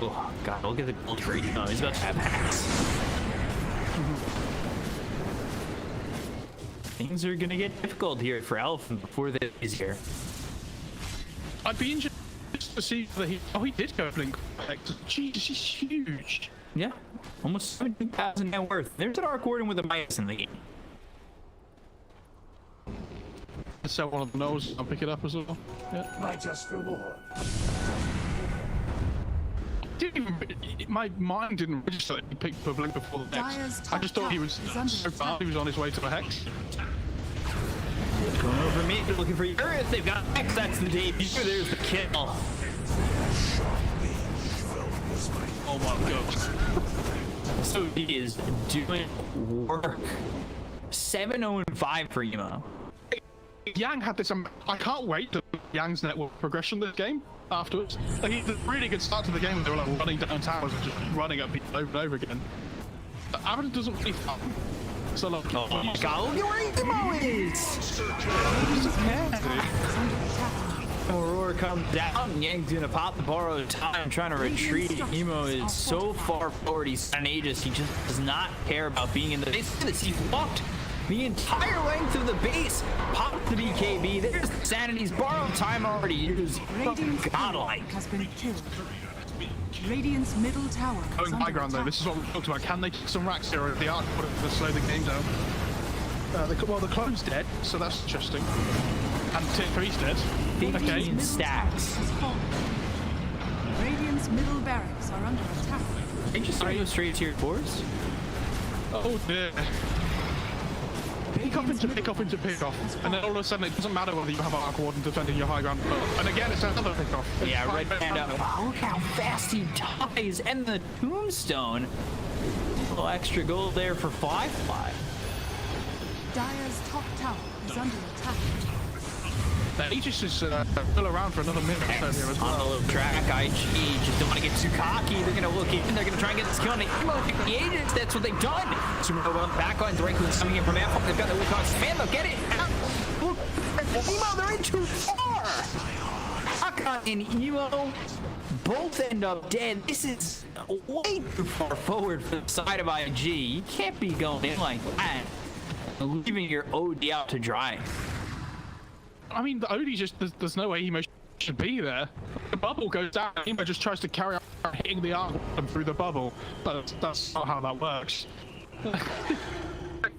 S2: Oh god, look at the gold trade. Oh, he's about to have hacks. Things are gonna get difficult here for Elephant before he's here.
S5: I'd be interested to see that he did go Blink. Jesus, he's huge.
S2: Yeah, almost 17,000 net worth. There's an Arc Warden with a minus in the game.
S5: Let's sell one of the nose. I'll pick it up as well. Yeah.
S7: My just reward.
S5: My mind didn't register that he picked the Blink before the Hex. I just thought he was so bad he was on his way to a Hex.
S2: Going over me, looking for Earth. They've got Hex. That's the debut. There's the kill. Oh my god. So he is doing work. 7-0-5 for Emo.
S5: Yang had this. I can't wait to Yang's network progression this game afterwards. Like, he did a really good start to the game. They were like running down towers and just running at people over and over again. But Aaron doesn't really fun. So like,
S2: oh my god, look at where Emo is! Aurora comes down, Yang's gonna pop the borrowed time, trying to retreat. Emo is so far forward, he's an Aegis, he just does not care about being in the base. Look at this, he's walked the entire length of the base, popped the BKB, there's Sanity's borrowed time already used.
S1: Radiant's
S2: Godlike.
S1: has been killed. Radiant's middle tower
S5: going high ground though, this is what we talked about. Can they take some racks here, or the Arc to slow the game down? Well, the clone's dead, so that's interesting. And tier 3's dead.
S2: 15 stacks.
S1: Radiant's middle barracks are under attack.
S2: They just go straight to your 4s?
S5: Oh dear. Pick off into pick off. And then all of a sudden it doesn't matter whether you have an Arc Warden defending your high ground. And again, it's another pick off.
S2: Yeah, right hand up. Wow, look how fast he dies. And the tombstone. A little extra gold there for 5-5.
S1: Dire's top tower is under attack.
S5: The Aegis is still around for another minute or so here as well.
S2: On a little track, IG just don't want to get too cocky. They're going to look in, they're going to try and get this kill on the Emo. Pick the Aegis, that's what they've done. Supernova on the back line, Drakelin's coming in from Amp. They've got the Wukong spam, they'll get it. Look, Emo, they're in too far. Wukong and Emo both end up dead. This is way too far forward for the side of IG. You can't be going in like that, leaving your OD out to dry.
S5: I mean, the OD just, there's no way Emo should be there. The bubble goes down, Emo just tries to carry on hitting the Arc through the bubble. But that's not how that works.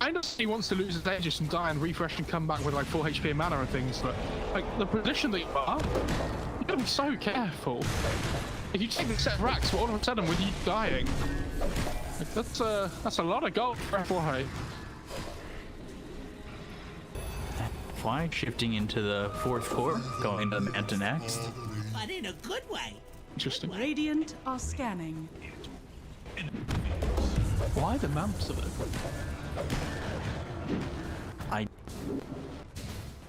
S5: I know he wants to lose his Aegis and die and refresh and come back with like 4 HP and mana and things, but like the position that you are, you gotta be so careful. If you take the set of racks, all of a sudden with you dying, like, that's a lot of gold for FY.
S2: Fly shifting into the 4th core, going to Manta next.
S3: But in a good way.
S5: Interesting.
S1: Radiant are scanning.
S5: Why the Manta though?
S2: I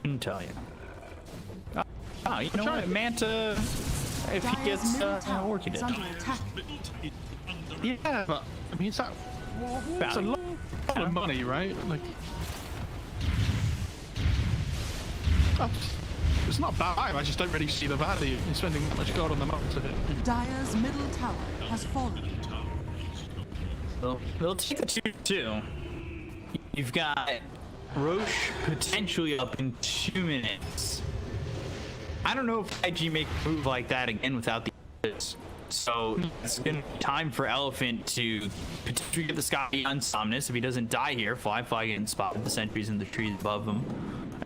S2: couldn't tell you. Oh, you know what? Manta, if he gets working it.
S1: Under attack.
S5: Yeah, but I mean, it's a lot of money, right? Like, it's not bad. I just don't really see the value in spending that much gold on the map to hit.
S1: Dire's middle tower has fallen.
S2: They'll take the 2-2. You've got Roche potentially up in 2 minutes. I don't know if IG make a move like that again without the Invictus. So it's gonna be time for Elephant to potentially get the Sky on Somnus. If he doesn't die here, Fly getting spotted, the sentries in the trees above him.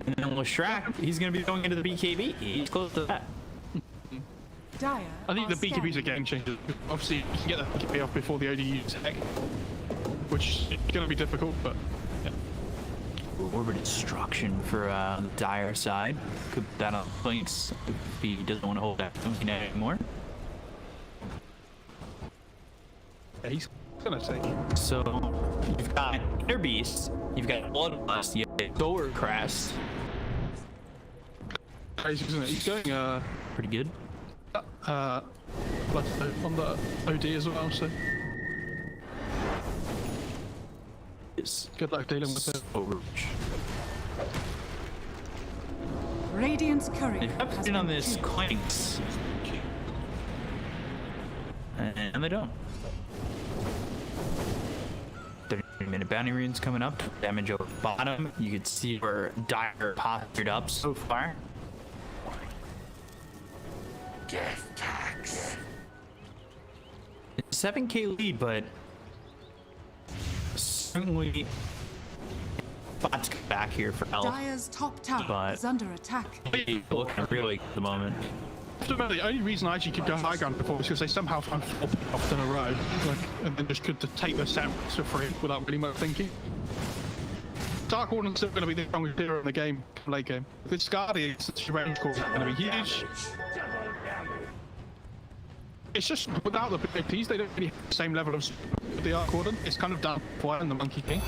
S2: And then Leshrac, he's gonna be going into the BKB. He's close to that.
S1: Dire
S5: I think the BKB's a game changer. Obviously, you can get the BKB off before the OD uses Heck, which is gonna be difficult, but yeah.
S2: Orbit Destruction for the Dire side. Could put that on points if he doesn't want to hold that anymore.
S5: Yeah, he's gonna take.
S2: So you've got Inner Beast, you've got Bloodlust, you have Solar Crest.
S5: Crazy, isn't it? He's going
S2: Pretty good.
S5: on the OD as well, so
S2: is
S5: Good luck dealing with it.
S2: Overreach.
S1: Radiant's courier
S2: They have
S1: has
S2: been on
S1: been
S2: this
S1: killed.
S2: clanks. And they don't. 30-minute bounty runes coming up. Damage over bottom. You can see where Dire postured up so far.
S7: Death tax.
S2: 7k lead, but certainly spots back here for health.
S1: Dire's top tower
S2: But-
S1: is under attack.
S2: Looking really good at the moment.
S5: The only reason I actually could go high ground before was because they somehow found 4 pickoffs in a row, and then just could take the sandwich for free without really much thinking. Dark Warden's still going to be the strongest hero in the game, late game. This Guardian's range core is going to be huge. It's just without the abilities, they don't really have the same level of with the Arc Warden. It's kind of done for and the Monkey King.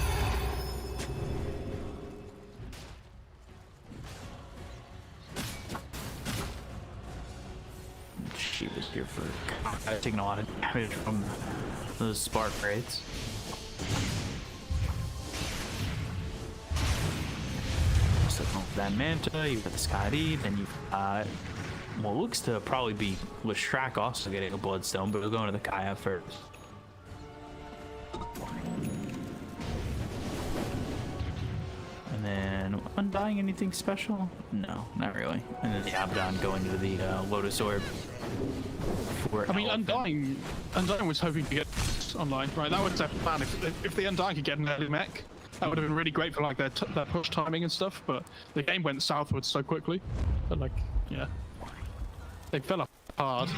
S2: She was here for taking a lot of damage from those spark raids. So that Manta, you've got the Scotty, then you've got what looks to probably be Lestrak also getting a Bloodstone, but we'll go into the Kaya first. And then Undying, anything special? No, not really. And then the Abaddon going to the Lotus Orb. For
S5: I mean,
S2: Elephant.
S5: Undying was hoping to get online, right? That was their plan. If the Undying could get an early mech, that would have been really great for like their push timing and stuff. But the game went southwards so quickly, that like, yeah, they fell off hard.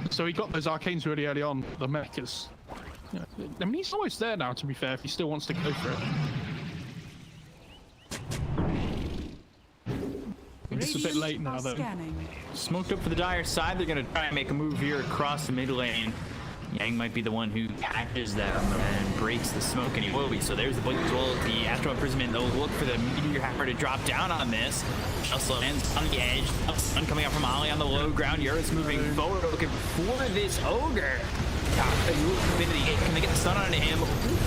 S5: So he got those arcanes really early on. The mech is, yeah, I mean, he's almost there now. To be fair, if he still wants to go for it. It's a bit late now, though.
S2: Smoked up for the Dire side. They're going to try and make a move here across the mid lane. Yang might be the one who catches them and breaks the smoke, and he will be. So there's the blink as well as the Astral Imprisonment. They'll look for the Meteor Hammer to drop down on this. Just lands on the edge. Sun coming up from Ollie on the low ground. Eurus moving forward, looking for this Ogre. Can they get the stun onto him?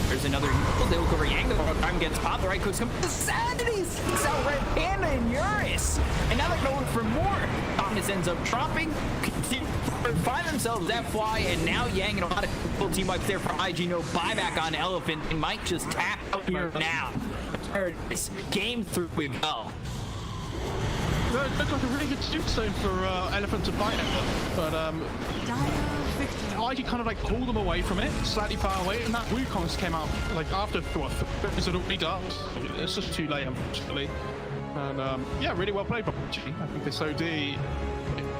S2: There's another. They look over Yang. The time gets popped. The right clicks come. The Sanities! It's out Red Panda and Eurus. And now they're going to look for more. Thomas ends up dropping. Find themselves FY, and now Yang and a lot of full team wipes there for IG. No buyback on Elephant. They might just tap out here now. This game through we go.
S5: It looked like a really good tombstone for Elephant to fight it, but IG kind of like pulled them away from it, slightly far away, and that Wukong came out like after what it had already done. It's just too late, unfortunately. And yeah, really well played by IG. I think this OD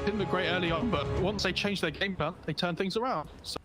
S5: didn't look great early on, but once they changed their game plan, they turned things around. So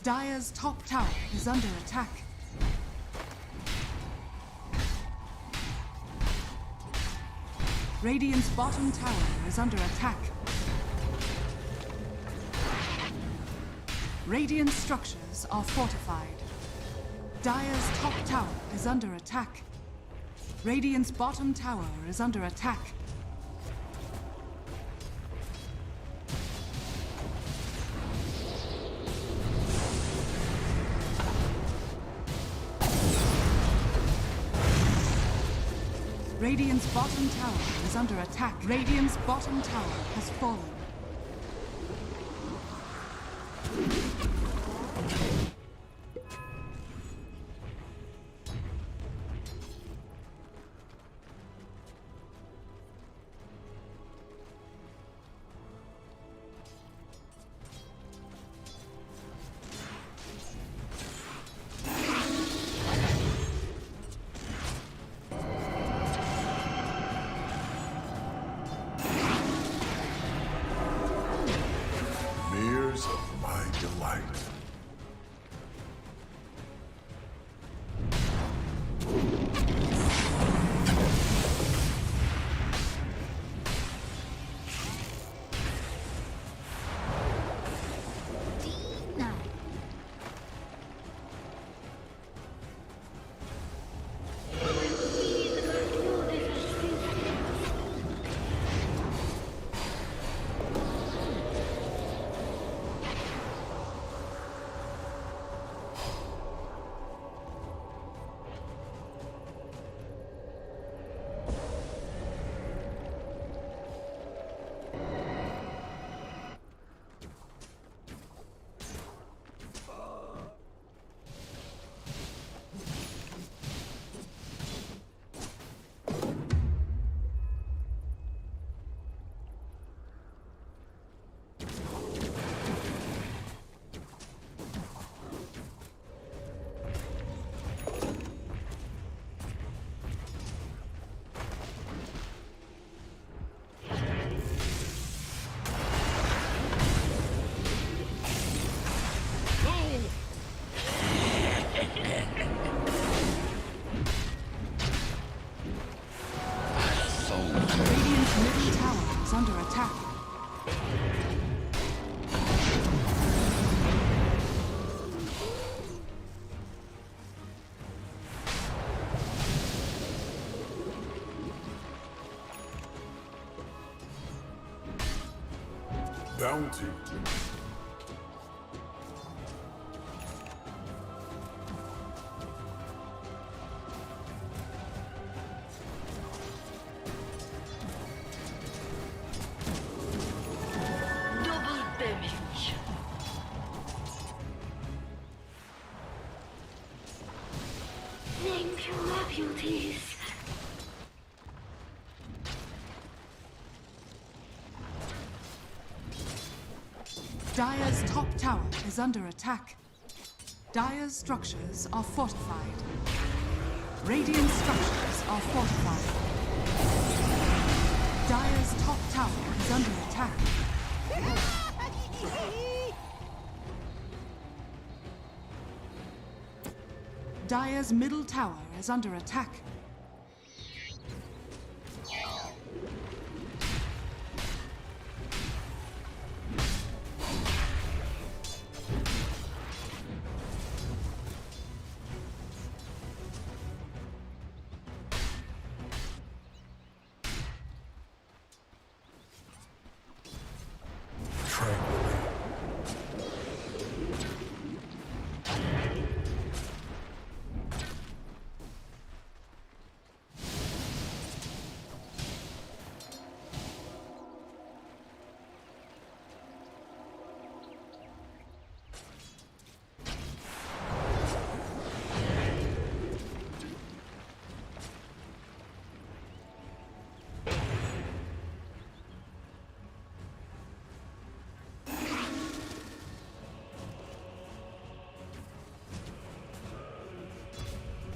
S1: Dire's top tower is under attack. Radiant's bottom tower is under attack. Radiant structures are fortified. Dire's top tower is under attack. Radiant's bottom tower is under attack. Radiant's bottom tower is under attack. Radiant's bottom tower has fallen. is under attack.
S7: Bounty.
S10: Double damage. Thank you, my beauties.
S1: Dire's top tower is under attack. Dire's structures are fortified. Radiant structures are fortified. Dire's top tower is under attack. Dire's middle tower is under attack.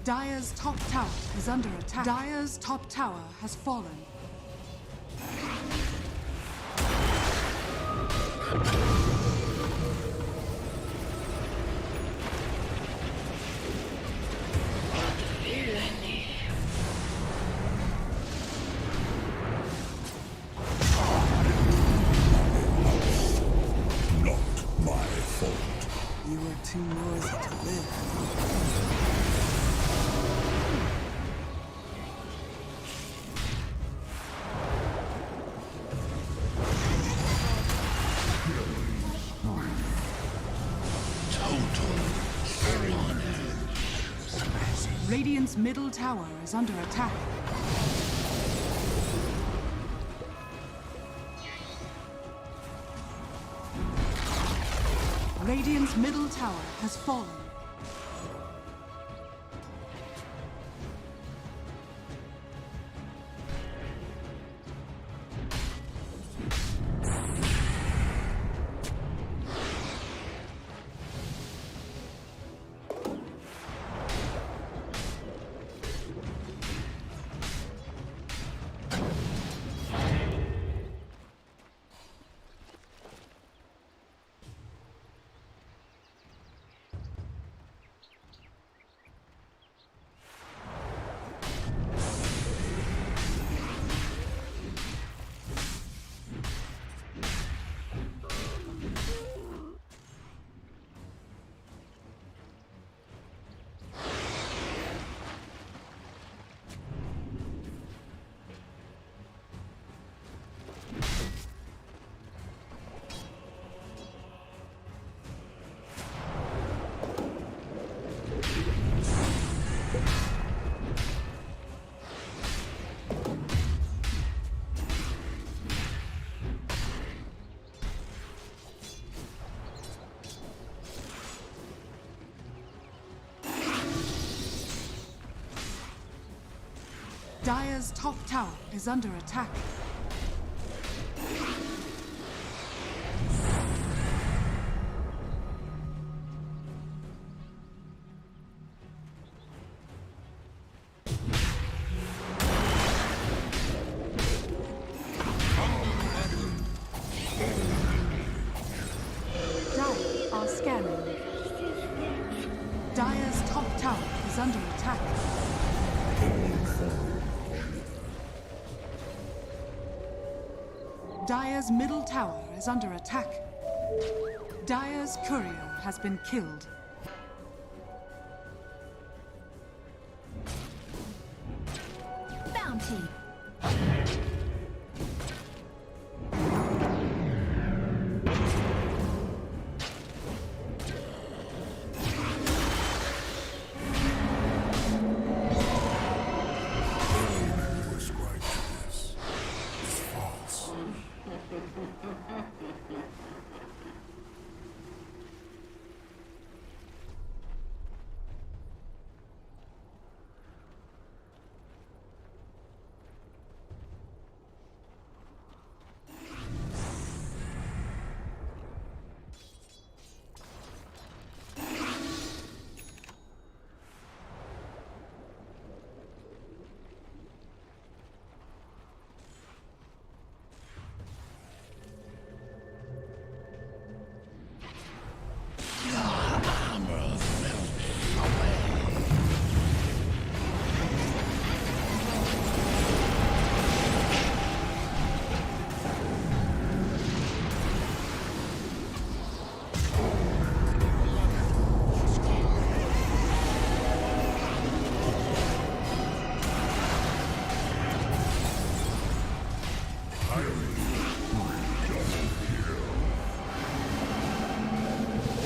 S1: Dire's top tower is under attack. Dire's top tower has fallen.
S7: Not my fault.
S8: You are too noisy to live.
S1: Radiant's middle tower is under attack. Radiant's middle tower has fallen. Dire's top tower is under attack. Dire are scanning. Dire's top tower is under attack. Dire's middle tower is under attack. Dire's courier has been killed.
S10: Bounty.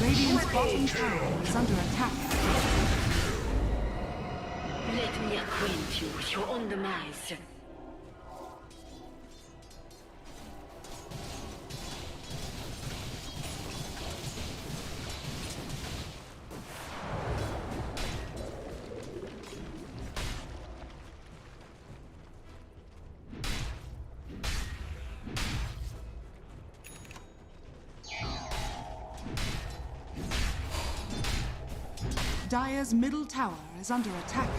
S1: Radiant's bottom tower is under attack.
S10: Let me acquaint you with your own demise.
S1: Dire's middle tower is under attack.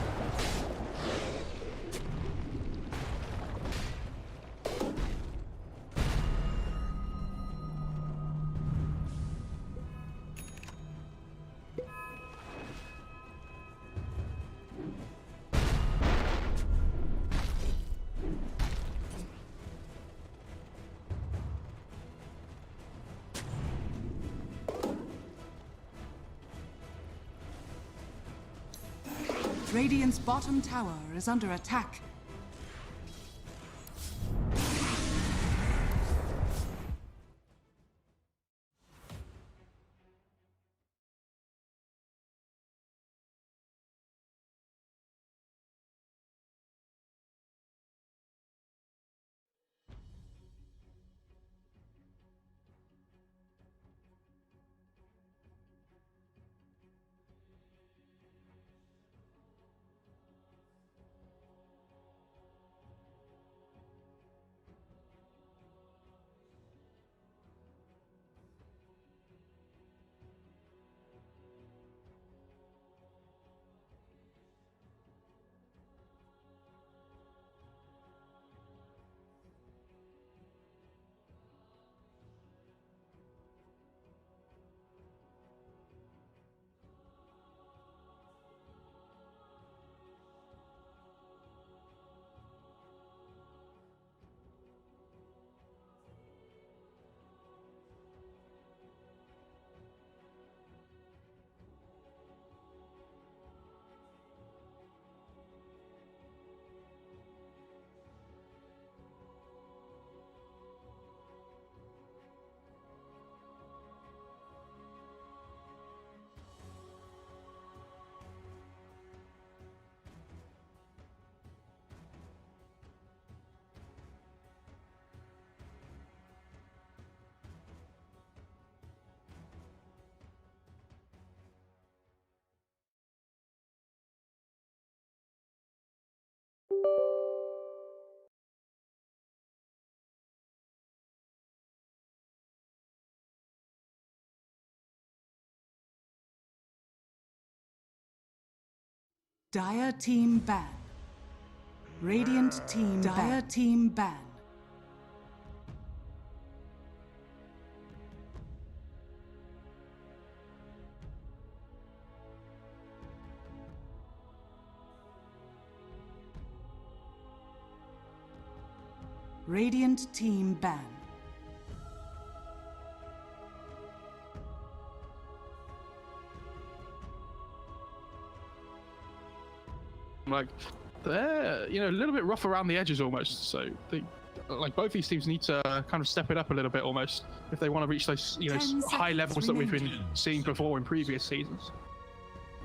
S1: Radiant's bottom tower is under attack. Dire team ban. Radiant team Dire team ban. Radiant team ban.
S5: like they're a little bit rough around the edges almost. So both these teams need to kind of step it up a little bit almost if they want to reach those high levels that we've been seeing before in previous seasons.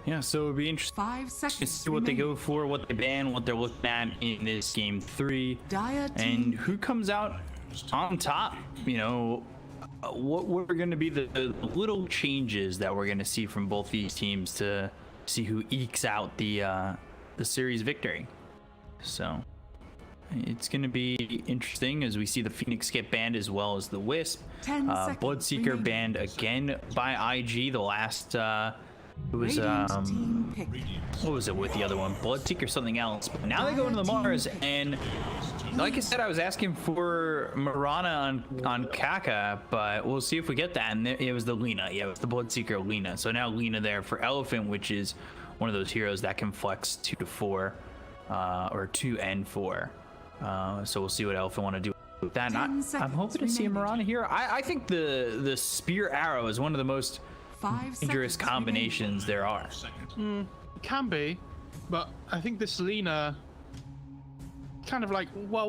S2: Yeah, so it'd be interesting
S1: 5 seconds
S2: to see what they go for, what they ban, what they're looking at in this game 3, and who comes out on top. What we're going to be the little changes that we're going to see from both these teams to see who ekes out the series victory. So it's going to be interesting as we see the Phoenix get banned as well as the Wisp. Bloodseeker banned again by IG. The last it was what was it with the other one? Bloodseeker something else. But now they go into the Mars, and like I said, I was asking for Mirana on Kaka, but we'll see if we get that. And it was the Lina. Yeah, it was the Bloodseeker Lina. So now Lina there for Elephant, which is one of those heroes that can flex 2 to 4 or 2 and 4. So we'll see what Elephant want to do with that. I'm hoping to see a Mirana here. I think the Spear Arrow is one of the most dangerous combinations there are.
S5: Can be, but I think this Lina kind of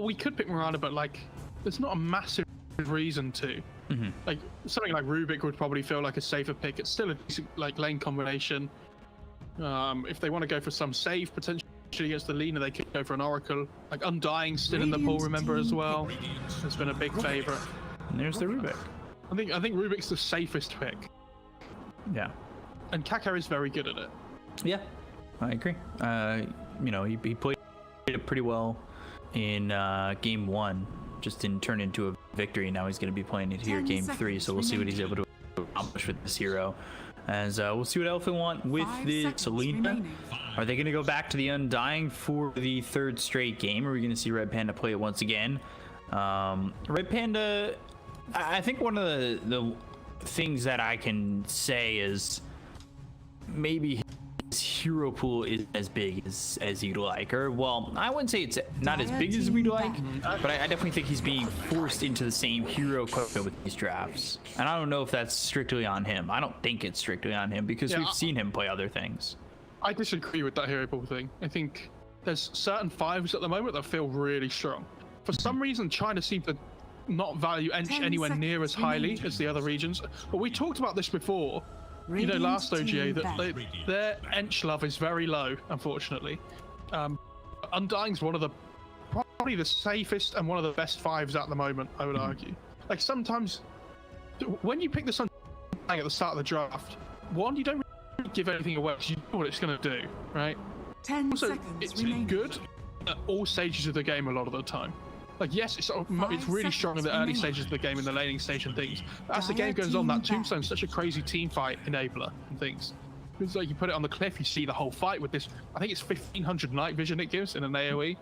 S5: we could pick Mirana, but there's not a massive reason to. Like something like Rubik would probably feel like a safer pick. It's still a decent lane combination. If they want to go for some save potentially against the Lina, they could go for an Oracle. Undying still in the pool, remember, as well. It's been a big favorite.
S2: And there's the Rubik.
S5: I think Rubik's the safest pick.
S2: Yeah.
S5: And Kaka is very good at it.
S2: Yeah, I agree. He played it pretty well in game 1. Just didn't turn into a victory. Now he's going to be playing it here game 3. So we'll see what he's able to accomplish with this hero. As we'll see what Elephant want with the Selena. Are they going to go back to the Undying for the 3rd straight game? Or are we going to see Red Panda play it once again? Red Panda, I think one of the things that I can say is maybe his hero pool isn't as big as you'd like, or well, I wouldn't say it's not as big as we'd like, but I definitely think he's being forced into the same hero equipment with these drafts, and I don't know if that's strictly on him. I don't think it's strictly on him because we've seen him play other things.
S5: I disagree with that hero pool thing. I think there's certain 5s at the moment that feel really strong. For some reason, China seems to not value Ench anywhere near as highly as the other regions, but we talked about this before. Last OGA, that their Ench love is very low, unfortunately. Undying's one of probably the safest and one of the best 5s at the moment, I would argue. Sometimes when you pick this Undying at the start of the draft, you don't really give anything away because you know what it's going to do, right?
S1: 10
S5: also,
S1: seconds
S5: it's
S1: remaining.
S5: Good at all stages of the game a lot of the time. Yes, it's really strong in the early stages of the game, in the laning stage and things. As the game goes on, that Tombstone's such a crazy team fight enabler and things. It's you put it on the cliff, you see the whole fight with this. I think it's 1500 night vision it gives in an AoE.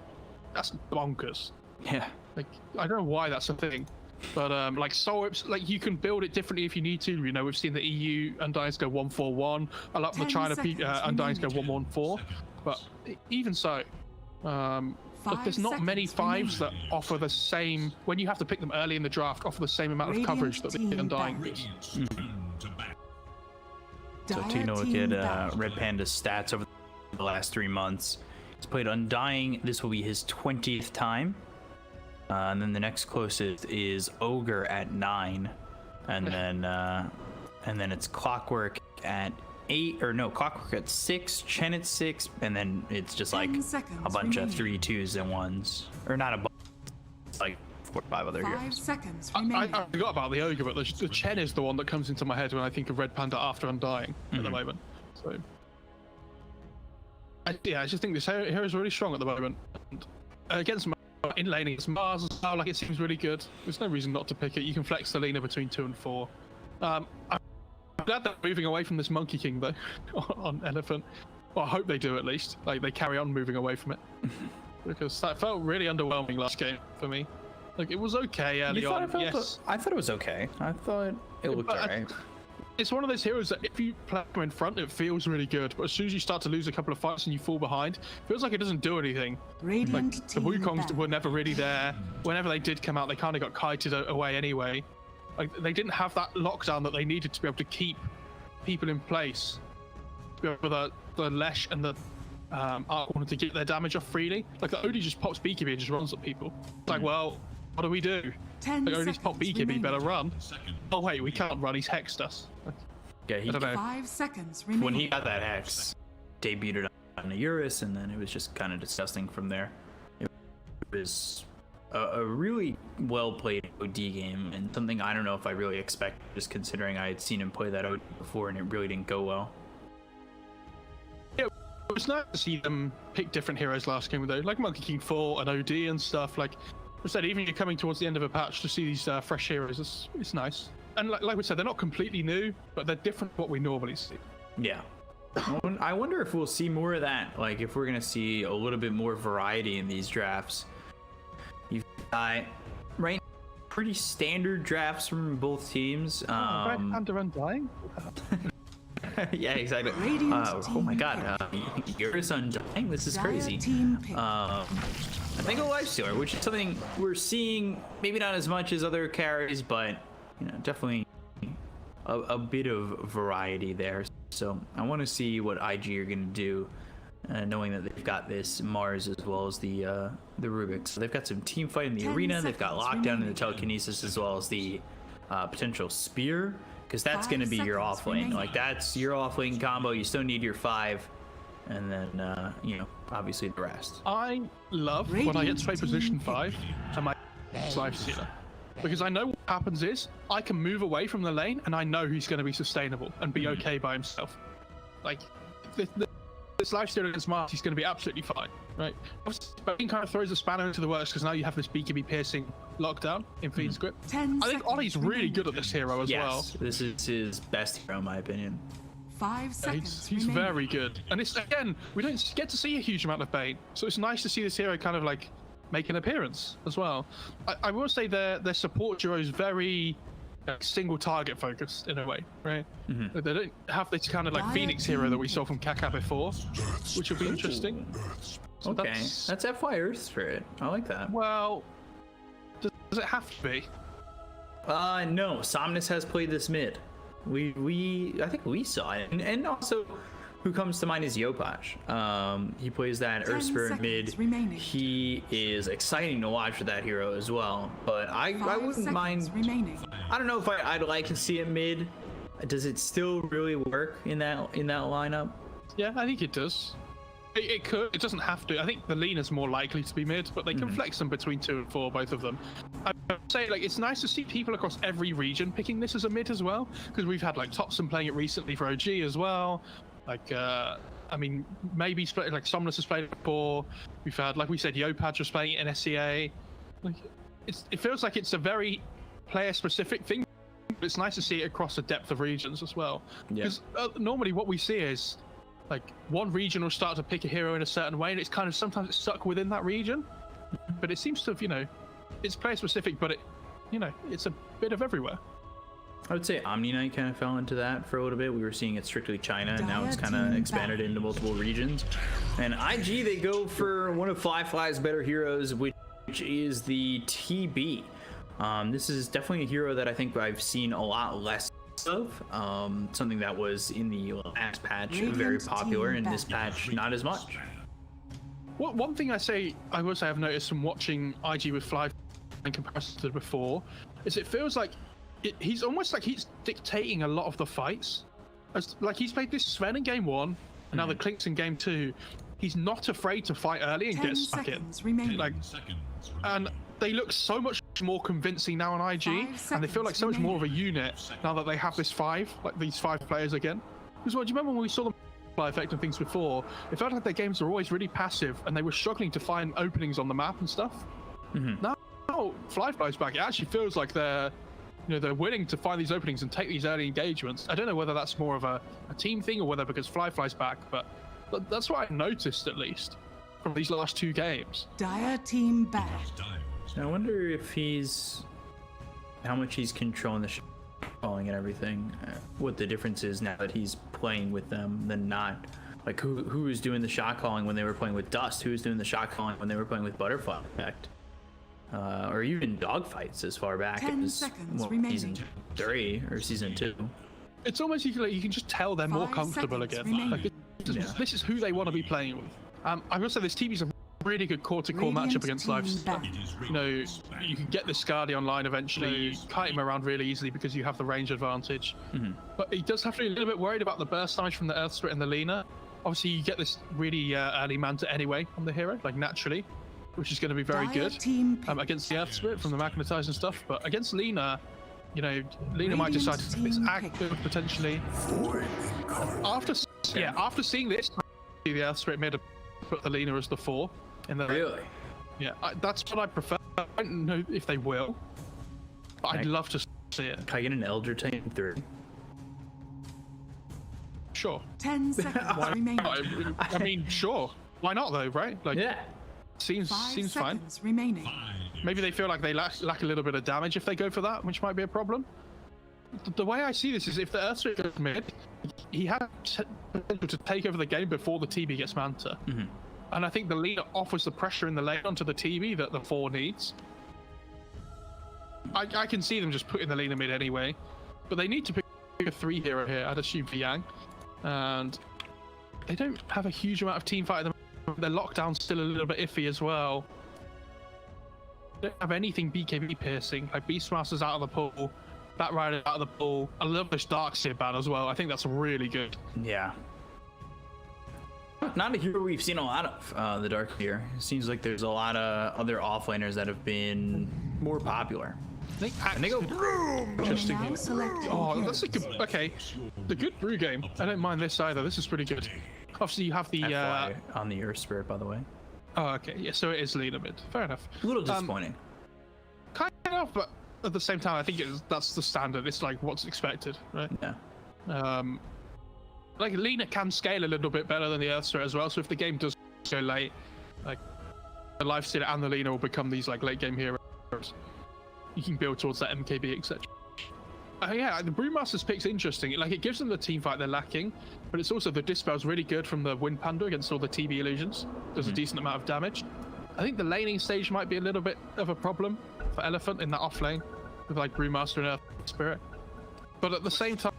S5: That's bonkers.
S2: Yeah.
S5: I don't know why that's a thing, but Soul Whips, you can build it differently if you need to. We've seen the EU Undyings go 141. I like the China Undyings go 114. But even so, look, there's not many 5s that offer the same, when you have to pick them early in the draft, offer the same amount of coverage that the Undying does.
S2: So taking a look at Red Panda's stats over the last 3 months. He's played Undying. This will be his 20th time. And then the next closest is Ogre at 9. And then it's Clockwork at 8, or no, Clockwork at 6, Chen at 6, and then it's just a bunch of 3 2s and 1s, or not a bunch, it's 4 or 5 other heroes.
S1: 5 seconds
S5: I forgot about the Ogre, but the Chen is the one that comes into my head when I think of Red Panda after Undying at the moment. So I just think this hero is really strong at the moment. And against in laning, it's Mars as well. It seems really good. There's no reason not to pick it. You can flex the Lina between 2 and 4. I'm glad they're moving away from this Monkey King though on Elephant. Well, I hope they do at least. They carry on moving away from it because that felt really underwhelming last game for me. It was okay early on.
S2: I thought it was okay. I thought it looked alright.
S5: It's one of those heroes that if you play them in front, it feels really good. But as soon as you start to lose a couple of fights and you fall behind, it feels like it doesn't do anything. The Wukongs were never really there. Whenever they did come out, they kind of got kited away anyway. They didn't have that lockdown that they needed to be able to keep people in place. With the Lesh and the Arc wanted to get their damage off freely. Like the OD just pops BKB and just runs at people. It's like, well, what do we do?
S1: 10
S5: Like OD's pop
S1: seconds
S5: BKB, better
S1: remaining.
S5: run. Oh wait, we can't run. He's hexed us.
S2: Yeah,
S5: I don't know.
S1: 5 seconds remaining.
S2: when he got that X, debuted it on the Eurus, and then it was just kind of disgusting from there. It was a really well played OD game, and something I don't know if I really expect, just considering I had seen him play that OD before and it really didn't go well.
S5: Yeah, it was nice to see them pick different heroes last game though, like Monkey King 4 and OD and stuff. Like I said, even if you're coming towards the end of a patch to see these fresh heroes, it's nice. And like we said, they're not completely new, but they're different from what we normally see.
S2: Yeah. I wonder if we'll see more of that, like if we're gonna see a little bit more variety in these drafts. You've got right pretty standard drafts from both teams.
S5: Red Panda Undying?
S2: Yeah, exactly. Oh my god, Eurus Undying? This is crazy. I think a Lifestealer, which is something we're seeing, maybe not as much as other carries, but you know, definitely a bit of variety there. So I want to see what IG are going to do, knowing that they've got this Mars as well as the Rubik. So they've got some team fight in the arena. They've got lockdown in the telekinesis as well as the potential spear, because that's going to be your off lane. Like that's your off lane combo. You still need your 5, and then you know, obviously the rest.
S5: I love when I get to play position 5 and my Lifestealer, because I know what happens is I can move away from the lane and I know he's going to be sustainable and be okay by himself. Like this Lifestealer against Mars, he's going to be absolutely fine, right? Bane kind of throws a spanner into the works because now you have this BKB piercing lockdown in Fiend script. I think Ollie's really good at this hero as well.
S2: Yes, this is his best hero in my opinion.
S1: 5 seconds.
S5: He's very good, and it's again, we don't get to see a huge amount of Bane, so it's nice to see this hero kind of like make an appearance as well. I will say their support duo is very single target focused in a way, right? They don't have this kind of like Phoenix hero that we saw from Kaka before, which would be interesting. So
S2: Okay, that's FY Earth Spirit. I like that.
S5: Well, does it have to be?
S2: No, Somnus has played this mid. I think we saw it, and also who comes to mind is Yopaj. He plays that Earth Spirit mid.
S1: Remaining.
S2: He is exciting to watch for that hero as well. But I wouldn't mind.
S1: Remaining.
S2: I don't know if I'd like to see it mid. Does it still really work in that lineup?
S5: Yeah, I think it does. It could. It doesn't have to. I think the Lena's more likely to be mid, but they can flex them between 2 and 4, both of them. I would say like it's nice to see people across every region picking this as a mid as well, because we've had like Topson playing it recently for OG as well. Like, I mean, maybe like Somnus has played it before. We've had, like we said, Yopaj was playing it in SEA. Like, it feels like it's a very player-specific thing, but it's nice to see it across a depth of regions as well. Because normally what we see is, like, one region will start to pick a hero in a certain way, and it's kind of sometimes it's stuck within that region. But it seems to have, you know, it's player-specific, but it, you know, it's a bit of everywhere.
S2: I would say Omni Knight kind of fell into that for a little bit. We were seeing it strictly China, and now it's kind of expanded into multiple regions. And IG, they go for one of Fly's better heroes, which is the TB. This is definitely a hero that I think I've seen a lot less of. Something that was in the last patch very popular, in this patch not as much.
S5: One thing I will say I've noticed from watching IG with Fly in comparison to before is it feels like he's almost like he's dictating a lot of the fights. Like he's played this Sven in game 1 and now the Clinks in game 2. He's not afraid to fight early and get stuck in. Like, and they look so much more convincing now on IG, and they feel like so much more of a unit now that they have this 5, like these 5 players again. Because do you remember when we saw them Fly effect and things before? It felt like their games were always really passive and they were struggling to find openings on the map and stuff. Now Fly's back, it actually feels like they're willing to find these openings and take these early engagements. I don't know whether that's more of a team thing or whether because Fly's back, but that's what I noticed at least from these last 2 games.
S1: Dire team back.
S2: I wonder if how much he's controlling the shot calling and everything. What the difference is now that he's playing with them than not. Like who was doing the shot calling when they were playing with Dust? Who was doing the shot calling when they were playing with Butterfly Effect? Or even dogfights as far back as season 3 or season 2.
S5: It's almost you can just tell they're more comfortable again. Like This is who they want to be playing with. I will say this TV's a really good core-to-core matchup against Lifesteal. You know, you can get this Scardy online eventually, kite him around really easily because you have the range advantage. But he does have to be a little bit worried about the burst damage from the Earth Spirit and the Lina. Obviously, you get this really early Manta anyway on the hero, like naturally, which is going to be very good against the Earth Spirit from the Magnetize and stuff. But against Lina, you know, Lina might decide to take this active potentially. After seeing this, the Earth Spirit made a put the Lina as the 4 in the
S2: really.
S5: Yeah, that's what I prefer. I don't know if they will, but I'd love to see it.
S2: Can I get an Elder Tank 3?
S5: Sure.
S1: 10 seconds remaining.
S5: I mean, sure. Why not though, right? Like,
S2: yeah.
S5: Seems fine.
S1: Seconds remaining.
S5: Maybe they feel like they lack a little bit of damage if they go for that, which might be a problem. The way I see this is if the Earth Spirit goes mid, he has potential to take over the game before the TB gets Manta. And I think the Lina offers the pressure in the lane onto the TB that the 4 needs. I can see them just putting the Lina mid anyway, but they need to pick a 3 hero here. I'd assume Yang. And they don't have a huge amount of team fight at the moment. Their lockdown's still a little bit iffy as well. They don't have anything BKB piercing. Like Beastmaster's out of the pool, Batrider's out of the pool. I love this Darkseer ban as well. I think that's really good.
S2: Yeah. Not a hero we've seen a lot of, the Darkseer. It seems like there's a lot of other offlaners that have been more popular.
S5: And they go Broom! Interesting. Oh, that's a good. Okay, the good brew game. I don't mind this either. This is pretty good. Obviously, you have the
S2: on the Earth Spirit, by the way.
S5: Oh, okay. Yeah, so it is Lina mid. Fair enough.
S2: A little disappointing.
S5: Kind of, but at the same time, I think that's the standard. It's like what's expected, right?
S2: Yeah.
S5: Like Lina can scale a little bit better than the Earth Spirit as well. So if the game does go late, like the Lifesteal and the Lina will become these like late game heroes. You can build towards that MKB, etc. Yeah, the Brewmaster's pick's interesting. Like, it gives them the team fight they're lacking, but it's also the Dispel's really good from the Wind Panda against all the TB illusions. Does a decent amount of damage. I think the laning stage might be a little bit of a problem for Elephant in that off lane with like Brewmaster and Earth Spirit. But at the same time,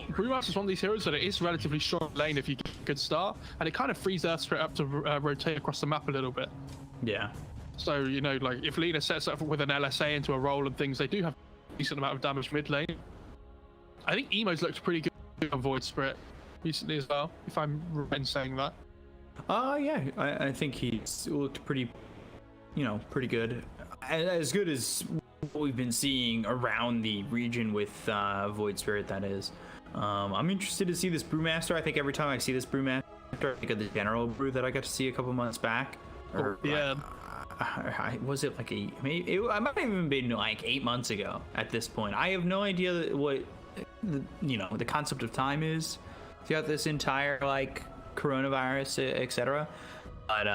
S5: Brewmaster's one of these heroes that it is relatively short lane if you get a good start, and it kind of frees Earth Spirit up to rotate across the map a little bit.
S2: Yeah.
S5: So, you know, like if Lina sets up with an LSA into a role and things, they do have a decent amount of damage mid lane. I think Emo's looked pretty good on Void Spirit recently as well, if I'm right in saying that.
S2: Yeah, I think he's looked pretty, you know, pretty good. As good as what we've been seeing around the region with Void Spirit, that is. I'm interested to see this Brewmaster. I think every time I see this Brewmaster, I think of the General Brew that I got to see a couple months back. Or,
S5: yeah.
S2: Was it like I might have even been like 8 months ago at this point. I have no idea what the concept of time is throughout this entire like coronavirus, etc. But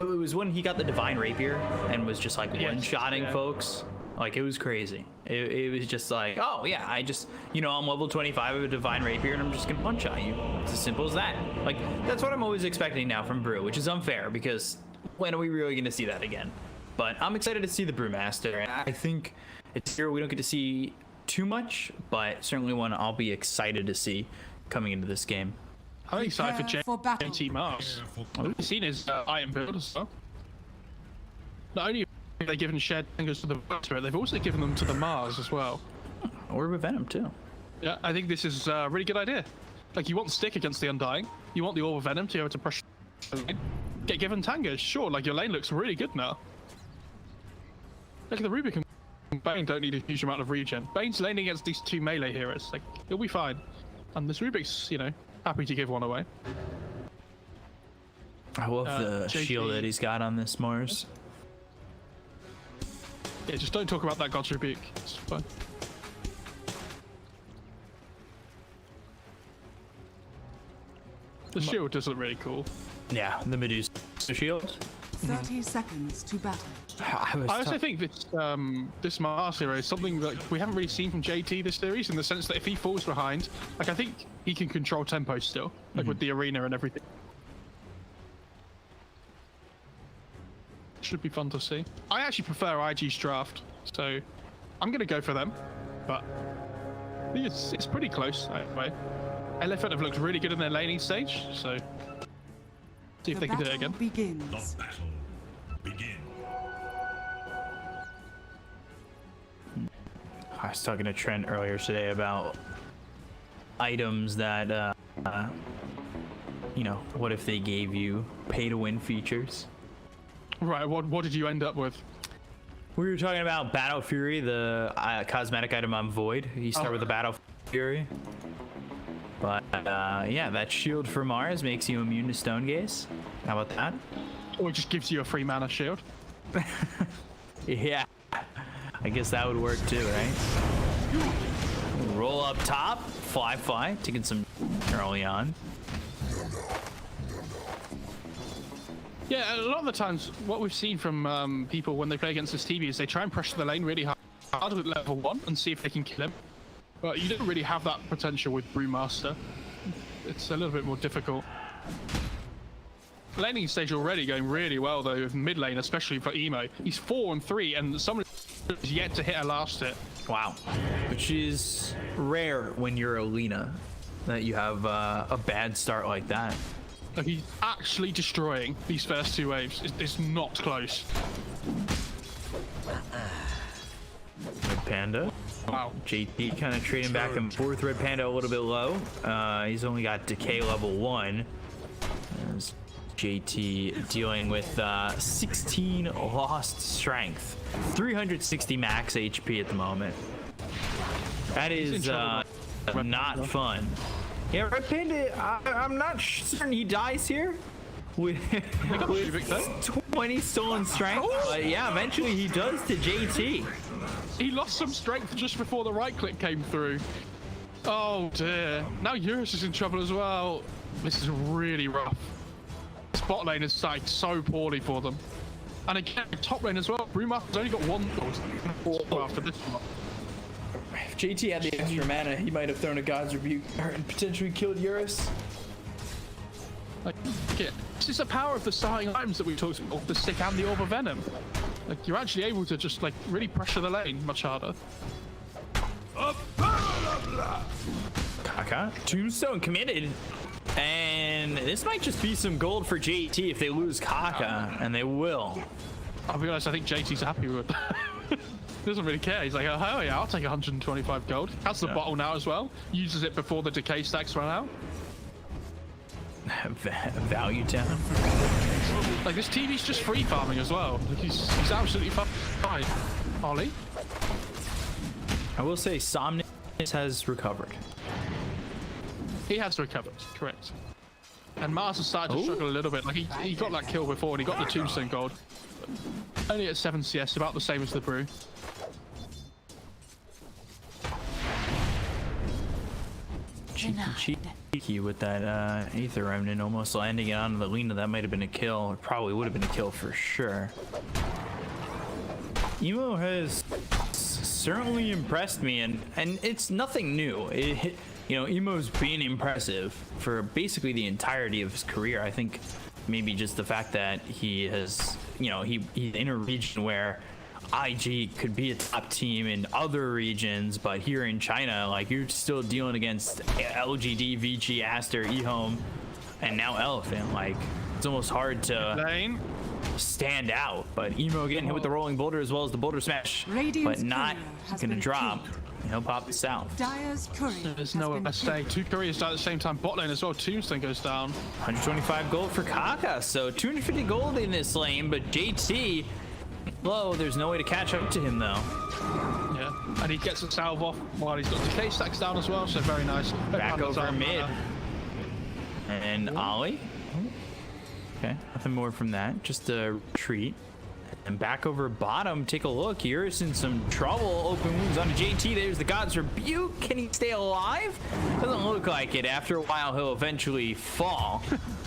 S2: it was when he got the Divine Rapier and was just like one-shotting folks. Like, it was crazy. It was just like, oh yeah, I'm level 25 of a Divine Rapier and I'm just gonna one-shot you. It's as simple as that. Like, that's what I'm always expecting now from Brew, which is unfair because when are we really going to see that again? But I'm excited to see the Brewmaster, and I think it's here we don't get to see too much, but certainly one I'll be excited to see coming into this game.
S5: I'm excited for JT Mars. What we've seen is item build as well. Not only have they given shared fingers to the Spirit, they've also given them to the Mars as well.
S2: Or with Venom too.
S5: Yeah, I think this is a really good idea. Like, you want Stick against the Undying, you want the Orb of Venom to be able to pressure the lane. Get given Tangers, sure, like your lane looks really good now. Like the Rubik and Bane don't need a huge amount of regen. Bane's laning against these 2 melee heroes, like he'll be fine. And this Rubik's, happy to give one away.
S2: I love the shield that he's got on this Mars.
S5: Yeah, just don't talk about that God's Rebuke. It's fine. The shield does look really cool.
S2: Yeah, the Medusa shield.
S1: 30 seconds to battle.
S5: I also think this Mars hero is something that we haven't really seen from JT this series, in the sense that if he falls behind, like, I think he can control tempo still, like with the arena and everything. Should be fun to see. I actually prefer IG's draft, so I'm gonna go for them, but I think it's pretty close anyway. Elephant have looked really good in their laning stage, so see if they can do it again.
S1: Begins.
S9: The battle begin.
S2: I was talking to Trent earlier today about items that, you know, what if they gave you pay-to-win features?
S5: Right, what did you end up with?
S2: We were talking about Battle Fury, the cosmetic item on Void. You start with the Battle Fury. But, yeah, that shield for Mars makes you immune to Stone Gaze. How about that?
S5: Or it just gives you a free mana shield?
S2: Yeah. I guess that would work too, right? Roll up top, fly, taking some early on.
S5: Yeah, a lot of the times, what we've seen from people when they play against this TV is they try and pressure the lane really hard at level 1 and see if they can kill him. But you don't really have that potential with Brewmaster. It's a little bit more difficult. Laning stage already going really well though, with mid lane, especially for Emo. He's 4-3 and someone is yet to hit a last hit.
S2: Wow. Which is rare when you're a Lina, that you have a bad start like that.
S5: Like he's actually destroying these first 2 waves. It's not close.
S2: Red Panda.
S5: Wow.
S2: JT kind of trading back and forth. Red Panda a little bit low. He's only got decay level 1. As JT dealing with 16 lost strength, 360 max HP at the moment. That is not fun. Yeah, Red Panda, I'm not certain he dies here with 20 stolen strength, but yeah, eventually he does to JT.
S5: He lost some strength just before the right click came through. Oh dear. Now Eurus is in trouble as well. This is really rough. Bot lane is starting so poorly for them. And again, top lane as well. Brewmaster's only got 1 goal after this one.
S6: If JT had the extra mana, he might have thrown a God's Rebuke and potentially killed Eurus.
S5: Like, yeah, this is the power of the starting items that we talked about, the Stick and the Orb of Venom. Like, you're actually able to just, like, really pressure the lane much harder.
S2: Kaka, Tombstone committed. And this might just be some gold for JT if they lose Kaka, and they will.
S5: I'll be honest, I think JT's happy with that. He doesn't really care. He's like, oh hell yeah, I'll take 125 gold. Has the bottle now as well. Uses it before the decay stacks run out.
S2: Value down.
S5: Like this TV's just free farming as well. Like he's absolutely fine. Ollie.
S2: I will say Somnus has recovered.
S5: He has recovered, correct. And Mars has started to struggle a little bit. Like he got that kill before and he got the Tombstone gold. Only at 7 CS, about the same as the Brew.
S2: Cheeky with that Aether Remnant almost landing it onto the Lina. That might have been a kill. It probably would have been a kill for sure. Emo has certainly impressed me, and it's nothing new. You know, Emo's been impressive for basically the entirety of his career. I think maybe just the fact that he has, you know, he's in a region where IG could be a top team in other regions, but here in China, like, you're still dealing against LGD, VG, Aster, eHome, and now Elephant. Like, it's almost hard to stand out. But Emo getting hit with the rolling boulder as well as the boulder smash, but not gonna drop. He'll pop this out.
S1: Dire's courier
S5: There's nowhere to stay. 2 couriers down at the same time. Bot lane as well. Tombstone goes down.
S2: 125 gold for Kaka, so 250 gold in this lane, but JT, low, there's no way to catch up to him though.
S5: Yeah, and he gets a salve off while he's got decay stacks down as well, so very nice.
S2: Back over mid. And Ollie. Okay, nothing more from that, just a retreat. And back over bottom, take a look. Eurus in some trouble. Open wounds onto JT. There's the God's Rebuke. Can he stay alive? Doesn't look like it. After a while, he'll eventually fall.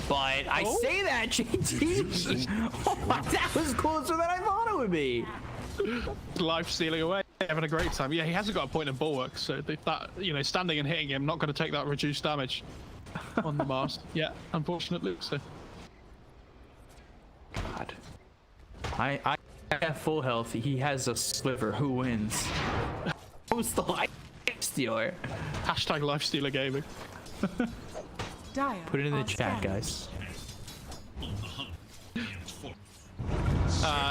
S2: But I say that, JT. Oh, that was closer than I thought it would be.
S5: Life stealing away, having a great time. Yeah, he hasn't got a point in bulwark, so that, you know, standing and hitting him, not going to take that reduced damage on the mast. Yeah, unfortunately. So.
S2: God. I have full health. He has a sliver. Who wins? Who's the life stealer?
S5: Hashtag life stealer gaming.
S1: Dire
S2: Put it in the
S1: are
S2: chat,
S1: scanning.
S2: guys.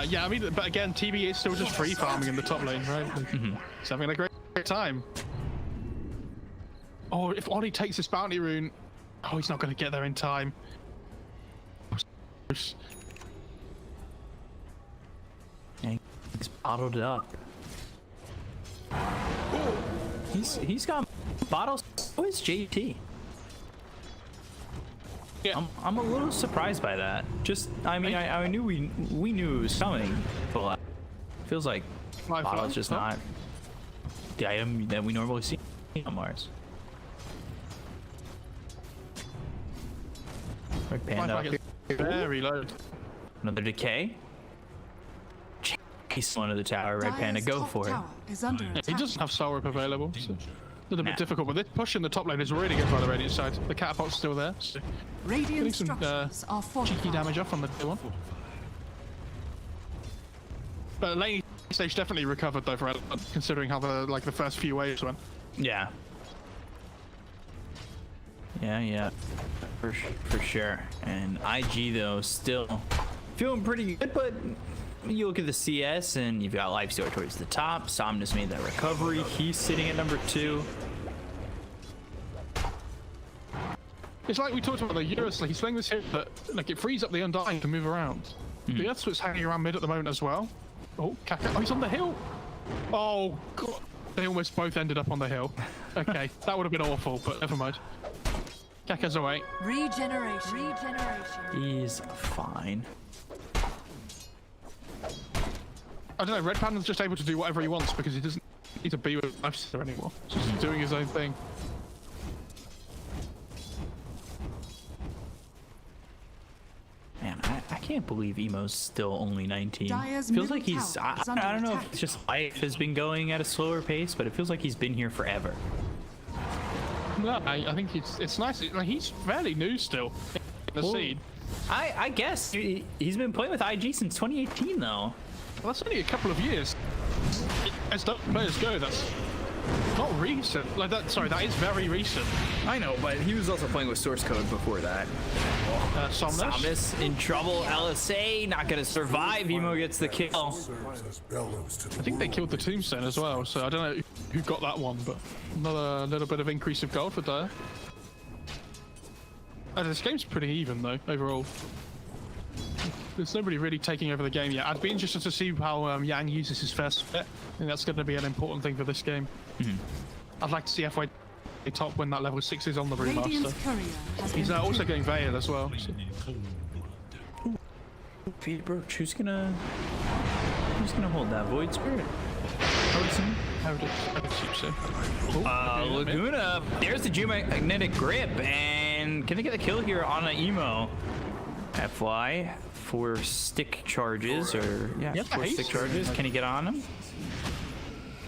S5: Yeah, I mean, but again, TB is still just free farming in the top lane, right? Like, he's having a great time. Oh, if Ollie takes this bounty rune, oh, he's not going to get there in time.
S2: Yeah, he's bottled it up. He's got bottles. Oh, it's JT.
S5: Yeah.
S2: I'm a little surprised by that. Just, I mean, I knew we knew it was coming, but feels like bottle's just not the item that we normally see on Mars. Red Panda.
S5: Very low.
S2: Another decay. Chase one of the tower. Red Panda, go for it.
S1: Is under
S5: Yeah, he
S1: attack.
S5: doesn't have soul whip available, so a little bit difficult. But this push in the top lane is really good by the Radiant side. The catapult's still there. So
S1: Radiant
S5: getting some
S1: structures are
S5: cheeky
S1: fortified.
S5: damage off on the one. But lane stage definitely recovered though, for considering how the first few waves went.
S2: Yeah. Yeah. For sure. And IG though still feeling pretty good, but you look at the CS and you've got Lifestealer towards the top. Somnus made that recovery. He's sitting at number 2.
S5: It's like we talked about the Eurus, like he's playing this hit that like it frees up the Undying to move around. The Earthsplit's hanging around mid at the moment as well. Oh, Kaka, oh, he's on the hill. Oh god, they almost both ended up on the hill. Okay, that would have been awful, but never mind. Kaka's away.
S1: Regeneration.
S2: He's fine.
S5: I don't know, Red Panda's just able to do whatever he wants because he doesn't need to be with Lifestealer anymore. He's just doing his own thing.
S2: Man, I can't believe Emo's still only 19.
S1: Dyer's
S2: Feels
S1: middle
S2: like he's,
S1: tower
S2: I
S1: is under
S2: don't know
S1: attack.
S2: if it's just life has been going at a slower pace, but it feels like he's been here forever.
S5: No, I think it's nice. Like, he's fairly new still in the scene.
S2: I guess he's been playing with IG since 2018 though.
S5: Well, that's only a couple of years. As players go, that's not recent. Like that. Sorry, that is very recent.
S6: I know, but he was also playing with source code before that.
S5: Somnus.
S2: In trouble. LSA not gonna survive. Emo gets the kill.
S5: I think they killed the tombstone as well, so I don't know who got that one, but another little bit of increase of gold for Dire. This game's pretty even though overall. There's nobody really taking over the game yet. I'd be interested to see how Yang uses his first fit. I think that's going to be an important thing for this game. I'd like to see FY top when that level 6 is on the
S1: Radiant's
S5: remaster.
S1: courier has
S5: He's
S1: been
S5: also getting Veil as well. So.
S2: Feed Broach, who's gonna hold that Void Spirit?
S5: I would assume so.
S2: Laguna, there's the geomagnetic grip, and can they get the kill here on an Emo? FY, 4 stick charges, or yeah, 4 stick charges. Can he get on him?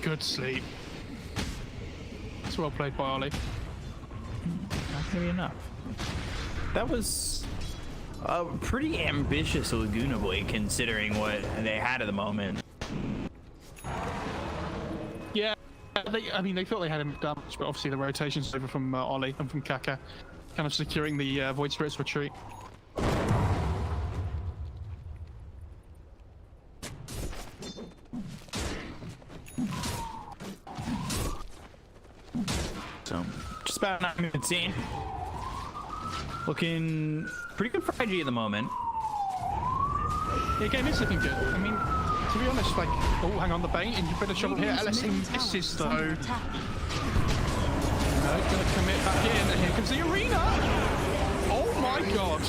S5: Good sleep. That's well played by Ollie.
S2: Not gonna be enough. That was a pretty ambitious Laguna Blade considering what they had at the moment.
S5: Yeah, they thought they had him damaged, but obviously the rotation's over from Ollie and from Kaka, kind of securing the Void Spirit's retreat.
S2: So, just about 9 minutes in. Looking pretty good for IG at the moment.
S5: Yeah, game is looking good. I mean, to be honest, like, oh, hang on, the bait, and you better shot here. LSA misses though. No, gonna commit back in, and here comes the arena. Oh my god.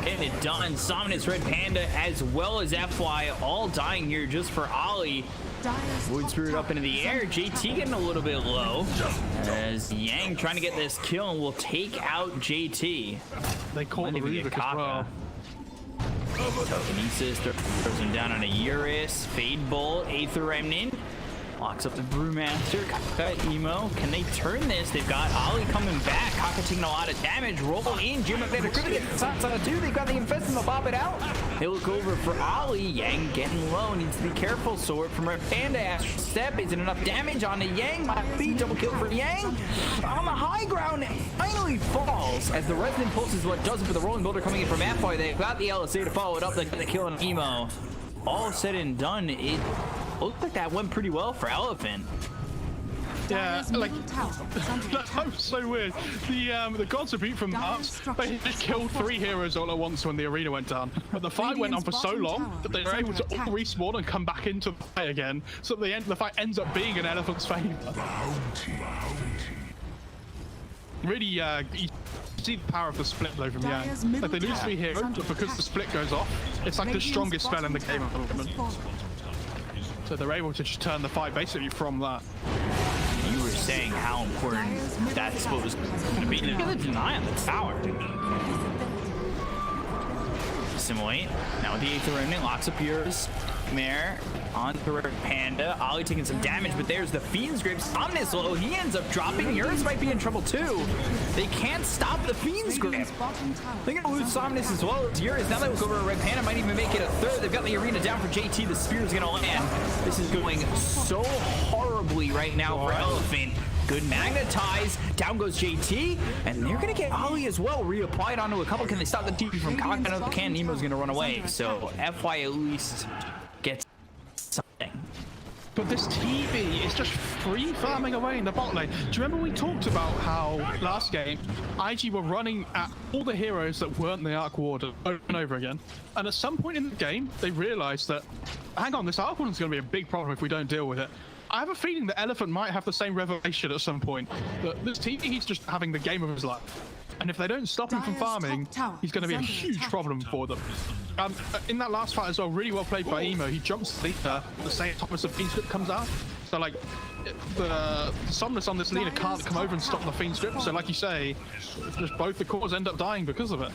S2: Getting it done. Somnus, Red Panda, as well as FY, all dying here just for Ollie. Void Spirit up into the air. JT getting a little bit low. As Yang trying to get this kill and will take out JT.
S5: They caught the Rubik as well.
S2: Telekinesis throws him down on a Eurus. Fade Bolt, Aether Remnant.
S6: Locks up the Brewmaster. Kaka, Emo. Can they turn this? They've got Ollie coming back. Kaka taking a lot of damage. Roll in. Jim McNair could get the shots on it too. They've got the Infestum to pop it out. They look over for Ollie. Yang getting low. Needs to be careful. Sword from Red Panda. Astral Step. Isn't enough damage on the Yang. Might be double kill for Yang. On the high ground, finally falls as the Resonant Pulse is what does it for the Rolling Boulder coming in from Atfire. They've got the LSA to follow it up. They're gonna kill an Emo. All said and done, it looked like that went pretty well for Elephant.
S5: Yeah, like that was so weird. The gods of beat from Mars, they just killed 3 heroes all at once when the arena went down. But the fight went on for so long that they were able to all respawn and come back into the fight again. So the fight ends up being in Elephant's favor. Really, you see the power of the split though from Yang. Like they lose 3 heroes, but because the split goes off, it's like the strongest spell in the game at the moment. So they're able to just turn the fight basically from that.
S6: You were saying how important that split was going to be. They're going to deny on the tower. Assimilate. Now with the 8th Remnant, locks up yours. Mare on the Red Panda. Ollie taking some damage, but there's the Fiend's Grip. Somnus low. He ends up dropping. Eurus might be in trouble too. They can't stop the Fiend's Grip. They're going to lose Somnus as well as Eurus. Now they look over at Red Panda. Might even make it a 3rd. They've got the arena down for JT. The spear is going to land. This is going so horribly right now for Elephant. Good magnetize. Down goes JT. And they're going to get Ollie as well. Reapplied onto a couple. Can they stop the TP from Kaka? I know they can. Nemo's going to run away. So FY at least gets something.
S5: But this TV is just free farming away in the bot lane. Do you remember we talked about how last game IG were running at all the heroes that weren't the Arc Warden over and over again? And at some point in the game, they realized that, hang on, this Arc Warden's going to be a big problem if we don't deal with it. I have a feeling that Elephant might have the same revelation at some point. That this TV, he's just having the game of his life. And if they don't stop him from farming, he's going to be a huge problem for them. In that last fight as well, really well played by Emo. He jumps Lina at the same time as the Fiend Script comes out. So like, the Somnus on this Lina can't come over and stop the Fiend Script. So like you say, just both the cores end up dying because of it.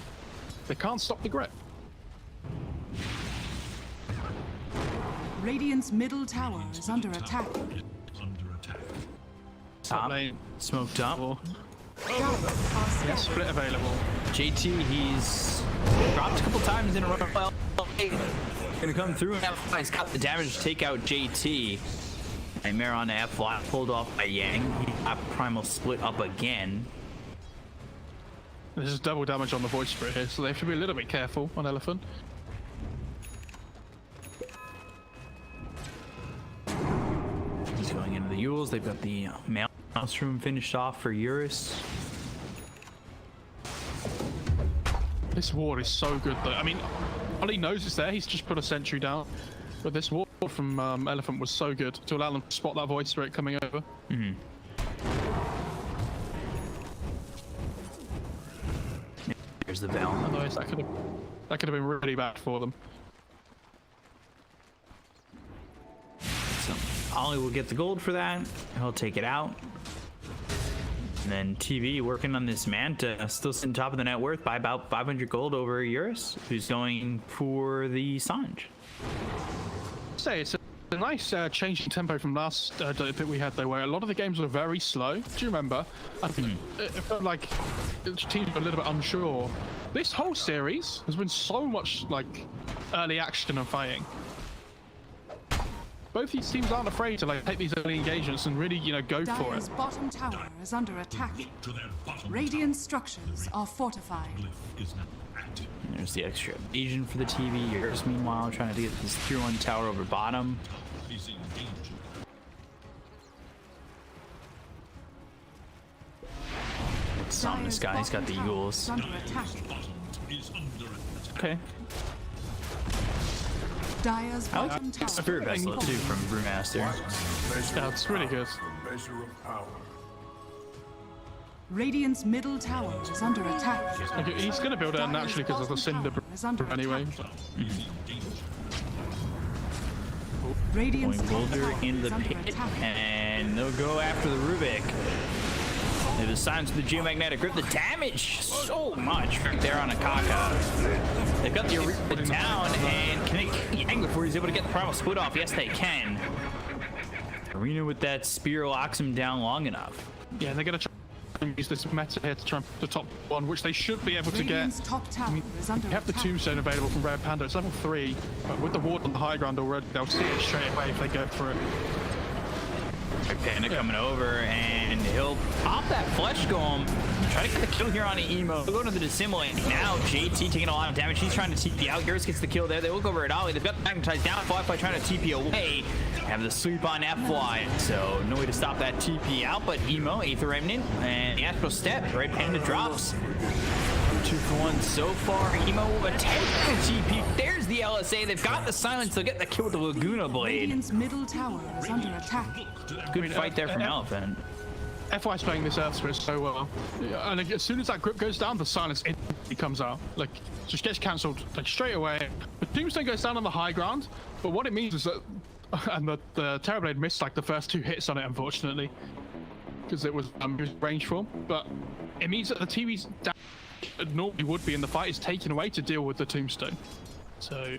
S5: They can't stop the grip.
S1: Radiant's middle tower is under attack.
S6: Top lane smoked up.
S5: Yeah, split available.
S6: JT, he's dropped a couple times in a row. Gonna come through and he's got the damage to take out JT. Nightmare on F, pulled off by Yang. He got Primal split up again.
S5: This is double damage on the Void Spirit here, so they have to be a little bit careful on Elephant.
S6: He's going into the Yules. They've got the Maelstrom finished off for Eurus.
S5: This ward is so good though. I mean, Ollie knows it's there. He's just put a sentry down. But this ward from Elephant was so good to allow them to spot that Void Spirit coming over.
S6: Mm-hmm. There's the Veil.
S5: Otherwise, that could have been really bad for them.
S6: So Ollie will get the gold for that. He'll take it out. And then TV working on this Manta, still sitting top of the net worth by about 500 gold over Eurus, who's going for the Sanj.
S5: Say it's a nice change in tempo from last Dota PIT we had though, where a lot of the games were very slow. Do you remember? I think it felt like teams were a little bit unsure. This whole series has been so much like early action and fighting. Both these teams aren't afraid to like take these early engagements and really, you know, go for it.
S1: Dire's bottom tower is under attack. Radiant structures are fortified.
S6: There's the extra evasion for the TV. Yours, meanwhile, trying to get this tier 1 tower over bottom. Somnus guy, he's got the Eagles. Okay.
S1: Dire's
S6: I
S1: bottom
S6: like
S1: tower.
S6: Spirit Vessel too from Brewmaster.
S5: Yeah, it's really good.
S1: Radiant's middle tower is under attack.
S5: Okay, he's going to build it naturally because of the Cinder anyway.
S1: Radiant's
S6: Going Boulder in the pit, and they'll go after the Rubik. There's the signs of the Geomagnetic Grip. The damage so much right there on Akaka. They've got the arena down, and can they kill Yang before he's able to get the Primal split off? Yes, they can.
S2: Arena with that spear locks him down long enough.
S5: Yeah, they're gonna try and use this meta here to try and put the top one, which they should be able to get.
S1: Radiant's top tower is under
S5: You have the
S1: attack.
S5: tombstone available from Red Panda. It's level 3, but with the ward on the high ground already, they'll see it straight away if they go for it.
S2: Panda coming over, and he'll pop that flesh golem. Try to get the kill here on the emo. They'll go to the dissimilate. Now JT taking a lot of damage. He's trying to TP out. Garrus gets the kill there. They look over at Ollie. They've got the magnetized down. Fly trying to TP away. Have the sweep on FY. So no way to stop that TP out, but emo, Aether Remnant, and the Astral Step. Red Panda drops. 2 for 1 so far. Emo will attempt the TP. There's the LSA. They've got the silence. They'll get the kill with the Laguna Blade.
S1: Radiant's middle tower is under attack.
S2: Good fight there from Elephant.
S5: FY's playing this Earth Spirit so well. And as soon as that grip goes down, the silence instantly comes out. Like, just gets cancelled like straight away. The Tombstone goes down on the high ground, but what it means is that, and the Terrorblade missed like the first 2 hits on it, unfortunately, because it was range form. But it means that the TV's down normally would be in the fight is taken away to deal with the Tombstone. So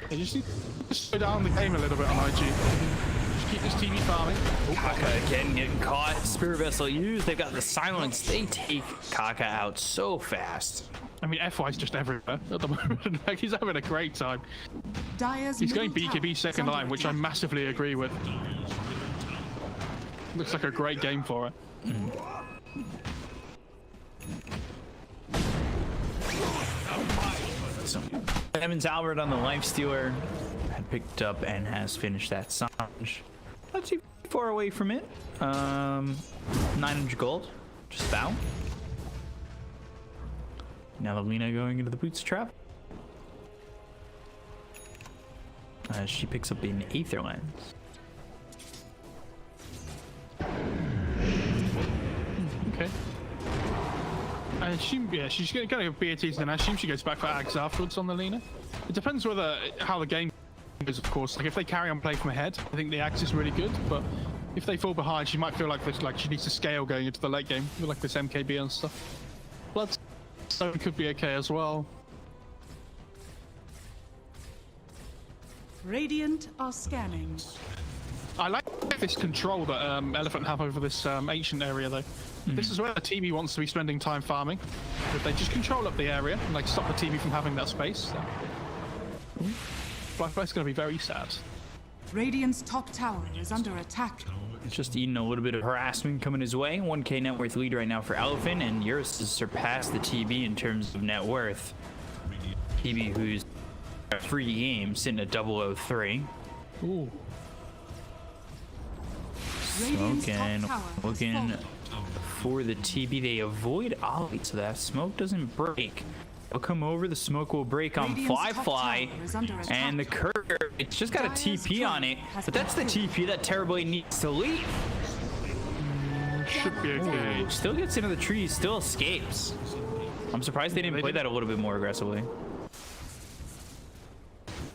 S5: they just need to slow down the game a little bit on IG. Just keep this TV farming.
S2: Kaka again getting caught. Spirit Vessel used. They've got the silence. They take Kaka out so fast.
S5: I mean, FY's just everywhere at the moment. Like, he's having a great time.
S1: Dire's
S5: He's going
S1: middle tower
S5: BKB
S1: is
S5: second
S1: under
S5: line, which I
S1: attack.
S5: massively agree with. Looks like a great game for it.
S2: So, Evans Albert on the Lifestealer had picked up and has finished that Sanj. Not too far away from it. 900 gold, just about. Now Lena going into the boots trap. As she picks up an Aether Lens.
S5: Okay. I assume, yeah, she's going to go BOTs, and I assume she goes back for Ags afterwards on the Lena. It depends how the game goes, of course. Like, if they carry on play from ahead, I think the Ags is really good, but if they fall behind, she might feel like this, like she needs to scale going into the late game with like this MKB and stuff. Bloodstone could be okay as well.
S1: Radiant are scanning.
S5: I like this control that Elephant have over this ancient area, though. This is where the TV wants to be spending time farming. If they just control up the area and like stop the TV from having that space, Blacklight's going to be very sad.
S1: Radiant's top tower is under attack.
S2: Just eating a little bit of harassment coming his way. 1k net worth lead right now for Elephant, and Eurus has surpassed the TB in terms of net worth. TB, who's a free game, sitting at 003.
S5: Ooh.
S1: Radiant's top
S2: Smoking,
S1: tower has
S2: looking
S1: fallen.
S2: for the TB. They avoid Ollie, so that smoke doesn't break. They'll come over, the smoke will break on
S1: Radiant's top
S2: Fly,
S1: tower is under
S2: and the
S1: attack.
S2: curve, it's just got a
S1: Dire's
S2: TP on
S1: turret
S2: it,
S1: has
S2: but
S1: been
S2: that's the
S1: killed.
S2: TP that Terrorblade needs to leave.
S5: Should be okay.
S2: Ooh, still gets into the trees, still escapes. I'm surprised they didn't play that a little bit more aggressively.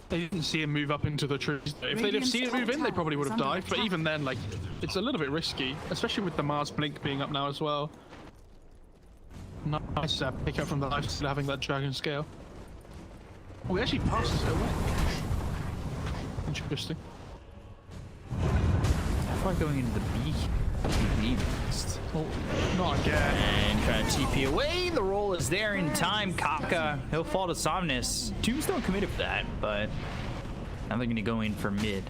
S5: They didn't see him move up into the trees. If they'd have seen him move in, they probably would have died. But even then, like, it's a little bit risky, especially with the Mars Blink being up now as well. Nice pick up from the life instead of having that dragon scale. Oh, he actually passes it away. Interesting.
S2: Fly going into the B next.
S5: Oh, not again.
S2: And trying to TP away. The roll is there in time. Kaka, he'll fall to Somnus. Tombstone committed for that, but now they're going to go in for mid.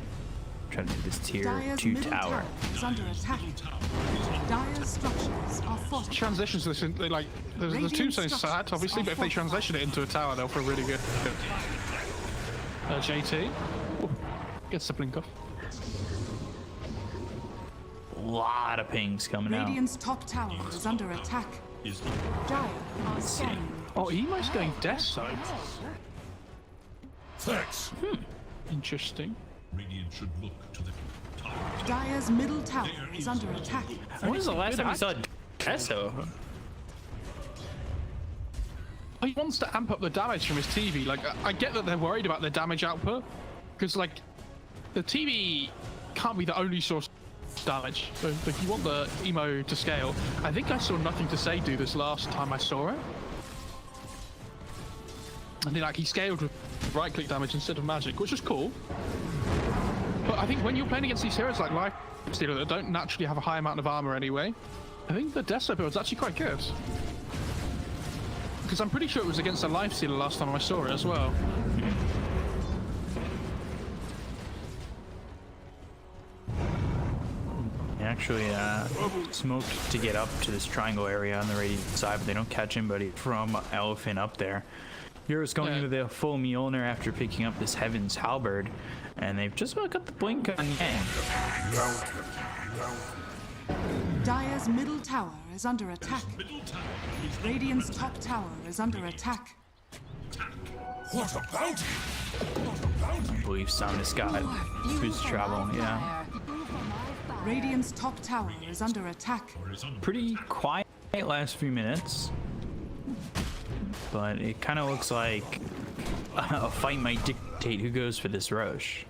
S2: Trying to do this tier
S1: Dire's
S2: 2
S1: middle
S2: tower.
S1: tower is under attack. Dire's structures are fortified.
S5: Transitions to this, they like, the tombstone's sad, obviously, but if they transition it into a tower, they'll feel really good. JT. Oh, gets the blink off.
S2: Lot of pings coming out.
S1: Radiant's top tower is under attack. Dire are scanning.
S5: Oh, Emo's going Death Zone.
S7: Thanks.
S5: Interesting.
S9: Radiant should look to the top.
S1: Dire's middle tower is under attack.
S2: When was the last time we saw Tesso?
S5: He wants to amp up the damage from his TV. Like, I get that they're worried about the damage output, because like, the TV can't be the only source of damage. So, like, you want the Emo to scale. I think I saw Nothing to Say do this last time I saw it. And then, like, he scaled with right-click damage instead of magic, which is cool. But I think when you're playing against these heroes like Life Stealer that don't naturally have a high amount of armor anyway, I think the Deso build's actually quite good. Because I'm pretty sure it was against a Life Stealer last time I saw it as well.
S2: Actually smoked to get up to this triangle area on the Radiant side, but they don't catch anybody from Elephant up there. Hero's going into the full Mjolnir after picking up this Heaven's Halberd, and they've just about got the blink on Yang.
S1: Dire's middle tower is under attack. Radiant's top tower is under attack.
S7: What a bounty!
S2: I believe Samus got who's travel, yeah.
S1: Radiant's top tower is under attack.
S2: Pretty quiet last few minutes, but it kind of looks like a fight might dictate who goes for this Roche.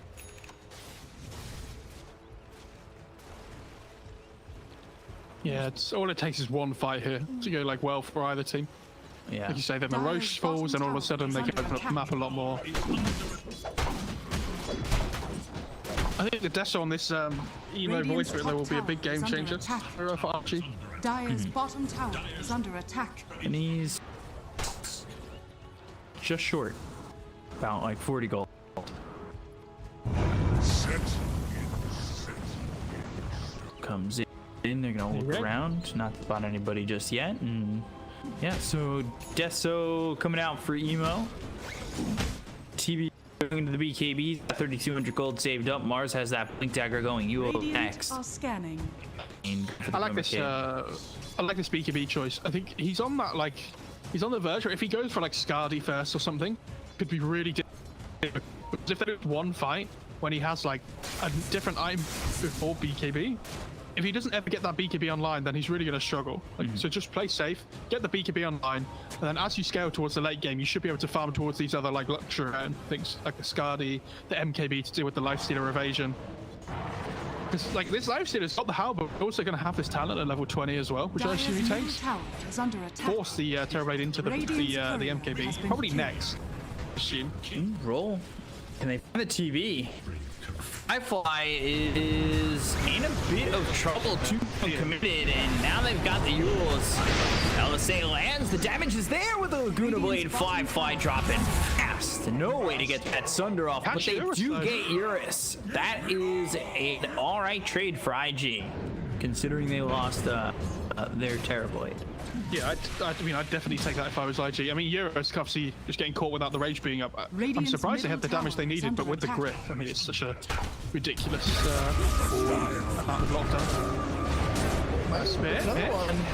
S5: Yeah, it's all it takes is one fight here to go like well for either team.
S2: Yeah.
S5: Like you say, then the Roche falls, and all of a sudden they can open up the map a lot more. I think the Deso on this emo voice there will be a big game changer for Archie.
S1: Dire's bottom tower is under attack.
S2: And he's just short, about like 40 gold. Comes in, they're gonna look around, not spot anybody just yet, and yeah, so Deso coming out for emo. TV going to the BKB, 3,200 gold saved up. Mars has that blink dagger going. You will next.
S1: Are scanning.
S5: I like this. I like this BKB choice. I think he's on that he's on the verge. Or if he goes for like Scardy first or something, could be really difficult. If there is one fight when he has like a different item before BKB, if he doesn't ever get that BKB online, then he's really going to struggle. So just play safe, get the BKB online, and then as you scale towards the late game, you should be able to farm towards these other like luxury things like the Scardy, the MKB to deal with the Lifestealer evasion. Because like this Lifestealer's got the Halberd, but also going to have this talent at level 20 as well, which I assume he takes. Force the Terrorblade into the MKB, probably next. Assume.
S2: Roll. Can they find the TV? Firefly is in a bit of trouble, too committed, and now they've got the Yules. LSA lands, the damage is there with the Laguna Blade. Firefly dropping fast. No way to get that Sunder off, but they do get Eurus. That is an alright trade for IG, considering they lost their Terrorblade.
S5: Yeah, I mean, I'd definitely take that if I was IG. I mean, Eurus obviously just getting caught without the rage being up. I'm surprised they had the damage they needed, but with the grip, I mean, it's such a ridiculous amount of lockdown.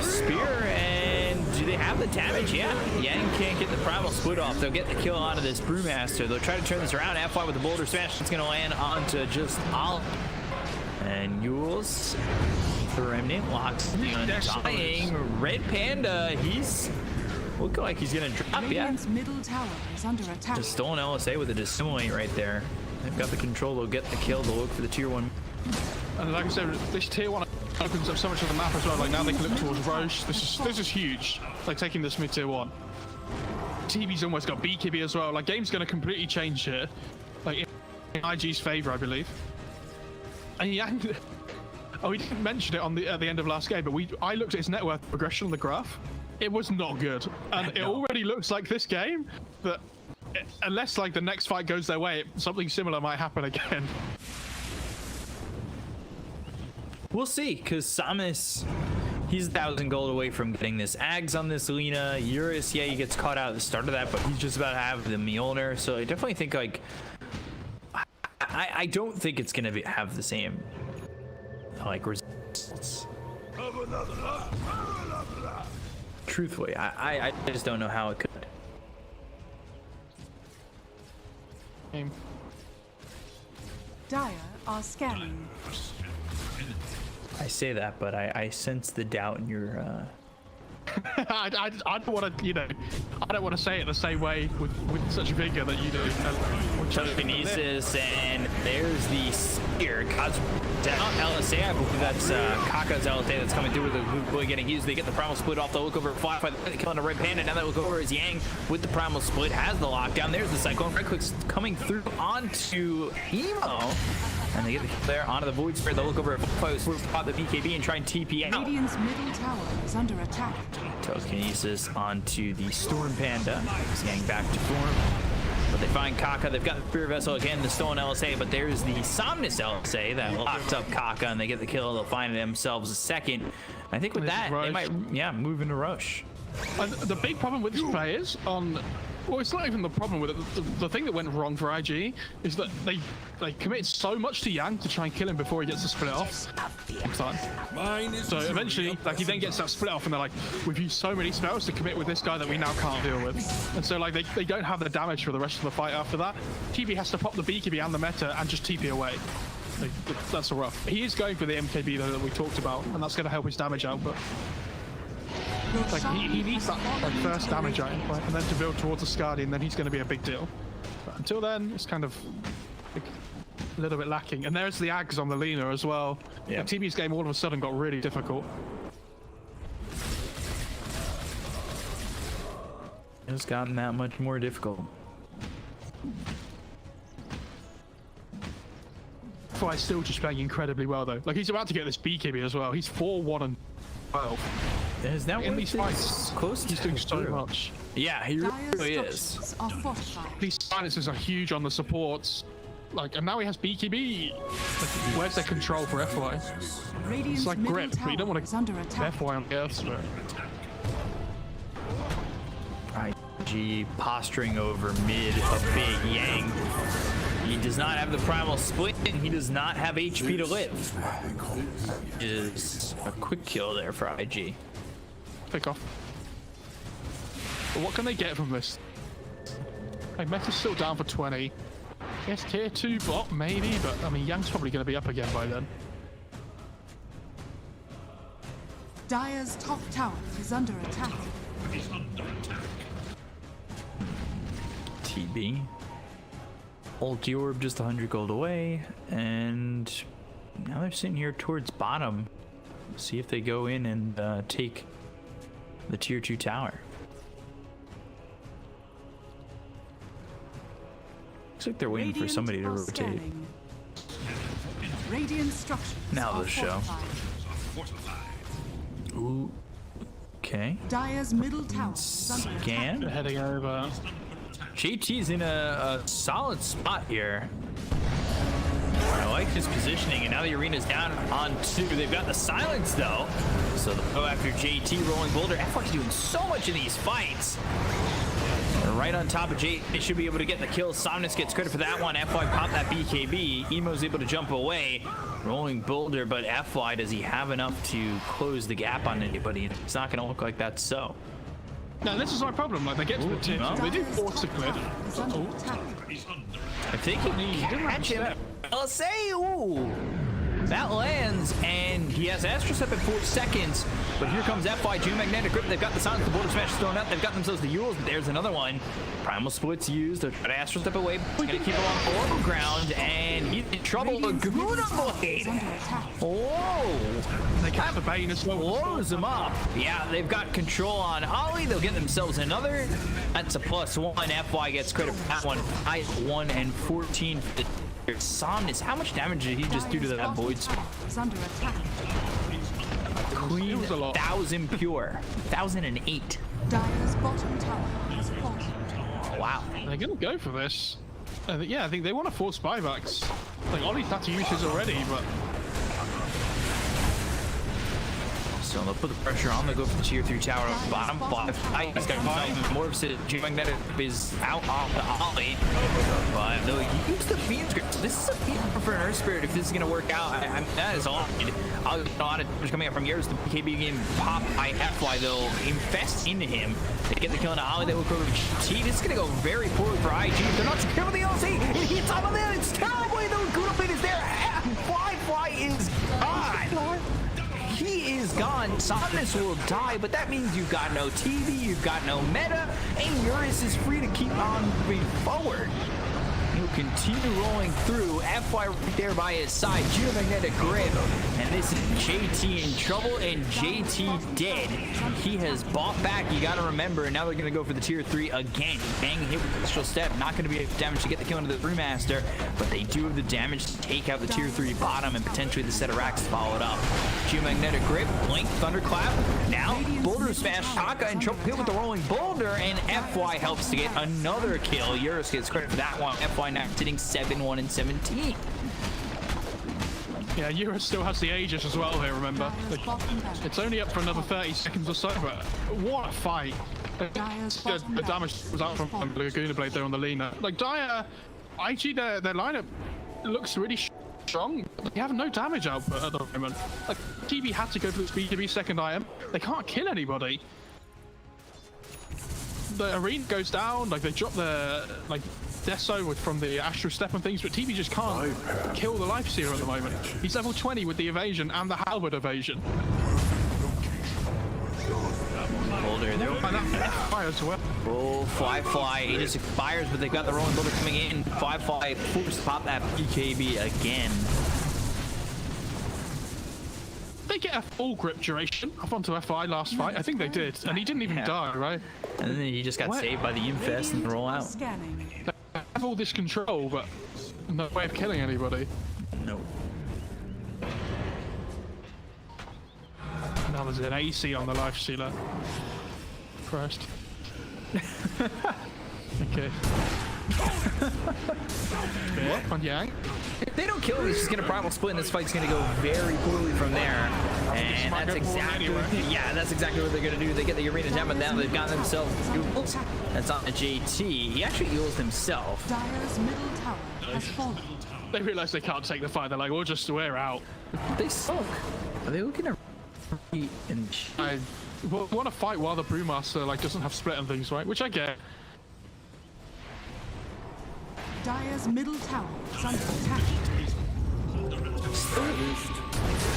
S2: Spear, and do they have the damage? Yeah. Yang can't get the primal split off. They'll get the kill onto this Brewmaster. They'll try to turn this around. FY with the boulder smash. It's going to land onto just Olive. And Yules. The Remnant locks dying. Red Panda, he's looking like he's gonna drop.
S1: Radiant's middle tower is under attack.
S2: Just stolen LSA with a dissimulate right there. They've got the control, they'll get the kill, they'll look for the tier 1.
S5: And like I said, this tier 1 opens up so much of the map as well. Like now they can look towards Roche. This is huge. Like taking this mid tier 1. TV's almost got BKB as well. Like game's gonna completely change here. Like in IG's favor, I believe. And Yang. Oh, we didn't mention it at the end of last game, but I looked at his net worth progression on the graph. It was not good, and it already looks like this game that unless like the next fight goes their way, something similar might happen again.
S2: We'll see, because Samus, he's 1,000 gold away from getting this Ags on this Lina. Eurus, yeah, he gets caught out at the start of that, but he's just about to have the Mjolnir, so I definitely think like I don't think it's gonna have the same like results. Truthfully, I just don't know how it could.
S1: Dire are scanning.
S2: I say that, but I sense the doubt in your
S5: I don't want to, I don't want to say it the same way with such vigor that you do.
S2: Telekinesis, and there's the spear. God's down LSA. I believe that's Kaka's LSA that's coming through with the Blue getting used. They get the primal split off. They'll look over at Firefly, killing a Red Panda. Now they look over as Yang with the primal split has the lockdown. There's the Cyclone. Right click's coming through onto Emo. And they get the kill there onto the Void Spirit. They'll look over at post, spot the BKB and try and TP out.
S1: Radiant's middle tower is under attack.
S2: Telekinesis onto the Storm Panda. He's getting back to form. But they find Kaka. They've got the Spirit Vessel again, the stolen LSA, but there's the Somnus LSA that locks up Kaka, and they get the kill. They'll find themselves a second. I think with that, they might, move into Roche.
S5: And the big problem with these players well, it's not even the problem with it. The thing that went wrong for IG is that they committed so much to Yang to try and kill him before he gets the split off. So eventually, like, he then gets that split off, and they're like, we've used so many spells to commit with this guy that we now can't deal with. And so, like, they don't have the damage for the rest of the fight after that. TB has to pop the BKB and the meta and just TP away. Like, that's rough. He is going for the MKB though that we talked about, and that's going to help his damage out, but like, he needs that first damage out, and then to build towards the Scardian, then he's going to be a big deal. But until then, it's kind of like, a little bit lacking. And there's the Ags on the Lina as well. Yeah. Like, TB's game all of a sudden got really difficult.
S2: It's gotten that much more difficult.
S5: Fly's still just playing incredibly well though. Like, he's about to get this BKB as well. He's 4-1-12.
S2: Is that
S5: in these fights?
S2: Close.
S5: He's doing so much.
S2: Yeah, he really is.
S5: These silences are huge on the supports. Like, and now he has BKB. Like, where's their control for FY? It's like grip, but you don't want to FY on the Earth Spirit.
S2: IG posturing over mid a big Yang. He does not have the primal split, and he does not have HP to live. Is a quick kill there for IG.
S5: Pick off. But what can they get from this? Like, Meta's still down for 20. Yes, tier 2 bot, maybe, but I mean, Yang's probably going to be up again by then.
S1: Dire's top tower is under attack.
S2: TB. Ulti Orb just 100 gold away, and now they're sitting here towards bottom. See if they go in and take the tier 2 tower. Looks like they're waiting for somebody to rotate.
S1: Radiant structures
S2: Now they'll show. Ooh. Okay.
S1: Dire's middle tower is under
S2: Scan.
S1: attack.
S5: Heading over.
S2: JT's in a solid spot here. I like his positioning, and now the arena's down on 2. They've got the silence though, so they'll go after JT. Rolling Boulder. FY's doing so much in these fights. They're right on top of JT. They should be able to get the kill. Somnus gets credit for that one. FY popped that BKB. Emo's able to jump away. Rolling Boulder, but FY, does he have enough to close the gap on anybody? It's not going to look like that's so.
S5: No, this is my problem. Like, they get to the tier 2, they do force the clip.
S2: If they can catch him, I'll say, ooh, that lands, and he has Astro Step at 4 seconds. But here comes FY, Geomagnetic Grip. They've got the Silence, the Border Smash is thrown up. They've got themselves the Yules, but there's another one. Primal Split's used. They're trying to Astro Step away. He's going to keep him on ground, and he's in trouble. Laguna Blade. Whoa.
S5: They catch the Bane as well.
S2: Blows him up. Yeah, they've got control on Ollie. They'll get themselves another. That's a +1. FY gets credit for that one. I 1 and 14 for the Somnus. How much damage did he just do to that Void Spirit?
S1: Under attack.
S2: Clean 1,000 pure. 1,008.
S1: Dire's bottom tower is falling.
S2: Oh, wow.
S5: They're going to go for this. Yeah, I think they want to force buybacks. Like, Ollie's had to use his already, but...
S2: So they'll put the pressure on. They'll go for the tier 3 tower on the bottom. He's got Morphs. Geomagnetic is out off the Ollie. But they'll use the Fiend Script. This is a Fiend for an Earth Spirit if this is going to work out. I mean, that is all. A lot of damage coming out from yours. The BKB game pop by FY. They'll infest into him. They get the kill on Ollie. They will go to GT. This is going to go very poorly for IG. They're not secure with the LC. It hits on there. It's terrible. The Laguna Blade is there. Fly is gone. He is gone. Somnus will die, but that means you've got no TV, you've got no meta, and Eurus is free to keep on moving forward.
S6: continue rolling through. FY right there by his side. Geomagnetic grip. And this is JT in trouble and JT dead. He has bought back. You got to remember. Now they're going to go for the tier 3 again. Bang hit with the initial step. Not going to be enough damage to get the kill into the Brewmaster. But they do have the damage to take out the tier 3 bottom and potentially the set of racks to follow it up. Geomagnetic grip. Blink. Thunderclap. Now Boulder Smash. Taka in trouble here with the rolling boulder. And FY helps to get another kill. Eurus gets credit for that one. FY now sitting 7-1 and 17.
S5: Yeah, Eurus still has the Aegis as well here, remember? Like, it's only up for another 30 seconds or so, but what a fight. The damage was out from Laguna Blade there on the leaner. Like, Dire, IG, their lineup looks really strong. They have no damage output at the moment. Like, TB had to go for the speed to be second IM. They can't kill anybody. The arena goes down, like, they drop their, like, Deso from the Astral Step and things, but TB just can't kill the Life Stealer at the moment. He's level 20 with the evasion and the halberd evasion.
S6: Boulder, they're
S5: fire as well.
S6: Oh, Fly. He just expires, but they've got the rolling boulder coming in. Fly forced to pop that BKB again.
S5: They get a full grip duration up onto FI last fight. I think they did, and he didn't even die, right?
S6: And then he just got saved by the Infest and the rollout.
S5: They have all this control, but no way of killing anybody.
S6: No.
S5: Now there's an AC on the Life Stealer. Christ. Okay. What? On Yang.
S6: If they don't kill him, he's just gonna primal split, and this fight's gonna go very poorly from there. And that's exactly that's exactly what they're gonna do. They get the arena gem, and now they've got themselves Eels. That's on the JT. He actually Eels himself.
S1: Dyer's middle tower has fallen.
S5: They realize they can't take the fight. They're like, we'll just wear out.
S6: They suck. Are they looking at and
S5: I want to fight while the Brewmaster like doesn't have split and things, right? Which I get.
S1: Dyer's middle tower is under attack.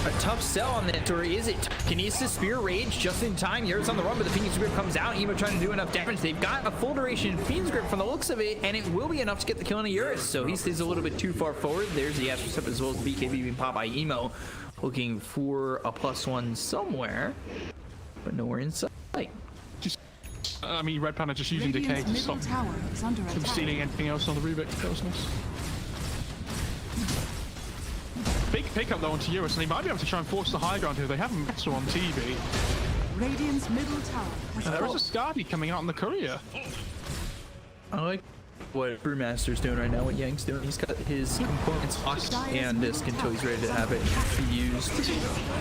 S6: A tough sell on that, or is it? Kinesis, Spear, Rage, just in time. Yours on the run, but the Fiend's Grip comes out. Emo trying to do enough damage. They've got a full duration Fiend's Grip from the looks of it, and it will be enough to get the kill on a Eurus. So he stays a little bit too far forward. There's the Astral Step as well as the BKB being popped by Emo. Looking for a +1 somewhere, but nowhere in sight.
S5: I mean, Red Panda just using Decay to stop from stealing anything else on the Rubik. That was nice. Big pickup though onto Eurus, and he might be able to try and force the high ground here. They have Metal on TV.
S1: Radiant's middle tower has
S5: There is a Scardy coming out on the courier.
S6: I like what Brewmaster's doing right now, what Yang's doing. He's got his components locked and disc until he's ready to have it used.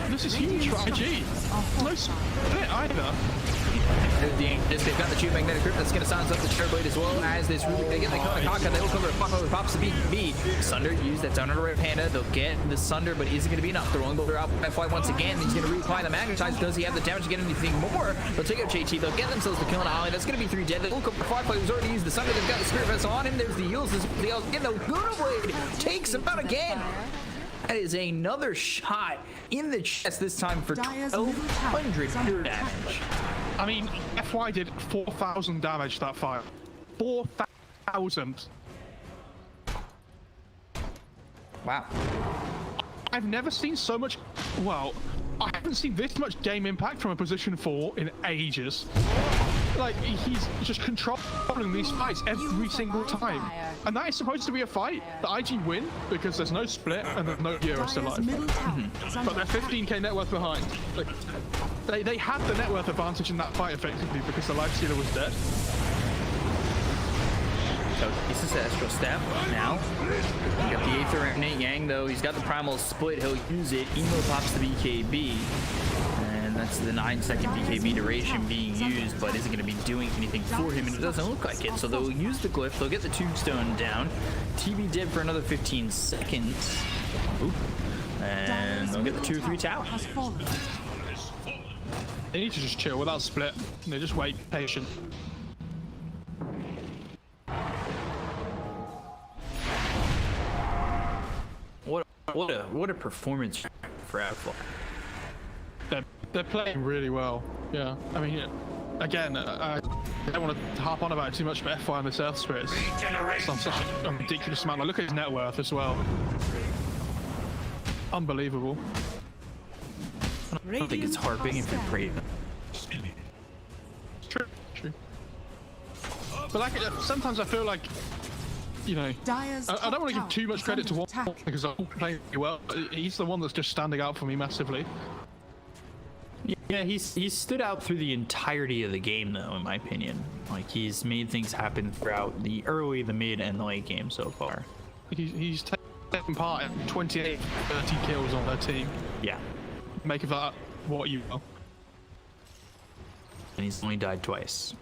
S5: This is huge for IG. No split either.
S6: They've got the Geomagnetic Grip that's going to silence up the Cherblade as well as this Rubik. They get the Kaka, they will cover it. Pops the BB. Sunder used, that's under the Red Panda. They'll get the Sunder, but is it going to be enough? The rolling boulder out by FY once again. He's going to reapply the Magnetize. Does he have the damage to get anything more? They'll take out JT. They'll get themselves the kill on Ollie. That's going to be 3 dead. They will cover Firefly, who's already used the Sunder. They've got the Spirit Vessel on him. There's the Eels. The Eels again. The Laguna Blade takes him out again. That is another shot in the chest, this time for 1,200 pure damage.
S5: I mean, FY did 4,000 damage that fight. 4,000.
S6: Wow.
S5: I've never seen so much. Well, I haven't seen this much game impact from a position 4 in ages. Like, he's just controlling these fights every single time. And that is supposed to be a fight that IG win because there's no split and there's no Eurus alive. But they're 15k net worth behind. Like, they had the net worth advantage in that fight effectively because the Life Stealer was dead.
S6: So this is Astral Step now. You got the Aether Emanate Yang though. He's got the Primal Split. He'll use it. Emo pops the BKB. And that's the 9-second BKB duration being used, but isn't going to be doing anything for him, and it doesn't look like it. So they'll use the Glyph. They'll get the Tombstone down. TB dead for another 15 seconds. Oop. And they'll get the 2-3 tower.
S5: They need to just chill without split. They just wait, patient.
S6: What a performance for Outflow.
S5: They're playing really well. Yeah, I mean, again, I don't want to harp on about it too much, but FY on this Earth Spirit is such a ridiculous amount. Like, look at his net worth as well. Unbelievable.
S2: I don't think it's harping if you're praying.
S5: True. But like, sometimes I feel like, you know, I don't want to give too much credit to one because I'm playing well. He's the one that's just standing out for me massively.
S2: Yeah, he's stood out through the entirety of the game, though, in my opinion. Like, he's made things happen throughout the early, the mid, and the late game so far.
S5: He's taken part in 28, 30 kills on their team.
S2: Yeah.
S5: Make of that what you will.
S2: And he's only died twice.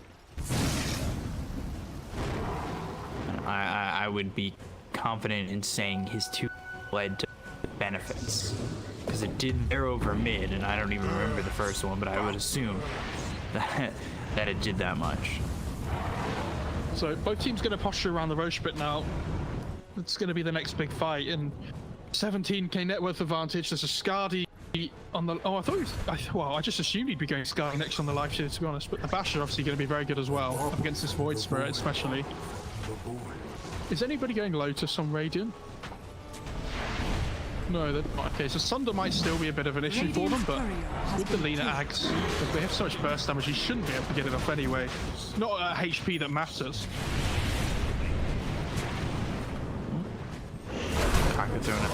S2: I would be confident in saying his 2 led to benefits. Because it did there over mid, and I don't even remember the first one, but I would assume that it did that much.
S5: So both teams going to posture around the Roche bit now. It's going to be the next big fight, and 17k net worth advantage. There's a Scardy on the... Oh, I just assumed he'd be going Scardy next on the live shoot, to be honest, but the Basher obviously going to be very good as well, up against this Void Spirit especially. Is anybody going Lotus on Radiant? No, they're not. Okay, so Sunder might still be a bit of an issue for them, but with the Lina Ags, if they have so much burst damage, he shouldn't be able to get it off anyway. Not a HP that matters.
S2: Kaka throwing it.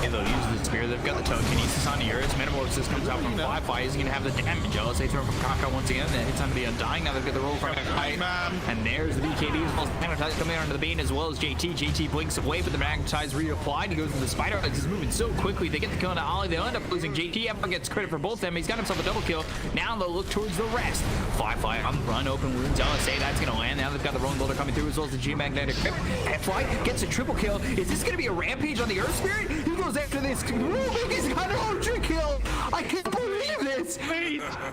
S2: Hey, they'll use the spear. They've got the telekinesis on Eurus. Metamorphosis comes out from Fly. He's going to have the damage. Jealous. They throw from Kaka once again. Then hits onto the Undying. Now they've got the roll from and there's the BKB as well as Magnetize coming onto the Bane as well as JT. JT blinks away, but the Magnetize reapplied. He goes to the Spider. He's moving so quickly. They get the kill into Ollie. They'll end up losing JT. Everyone gets credit for both of them. He's got himself a double kill. Now they'll look towards the rest. Fly on the run. Open wounds. Jealous. That's going to land. Now they've got the Rolling Boulder coming through as well as the G-Magnetic Grip. Fly gets a triple kill. Is this going to be a rampage on the Earth Spirit? He goes after this. He's got an ultra kill. I can't believe this.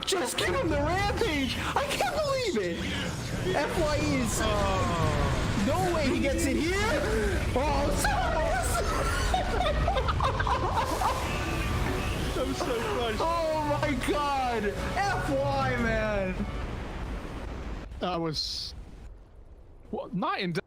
S2: Just give him the rampage. I can't believe it. FYE is... no way he gets it here. Oh,
S5: That was so close.
S6: Oh my god. FY, man.
S5: That was... what? Night and day.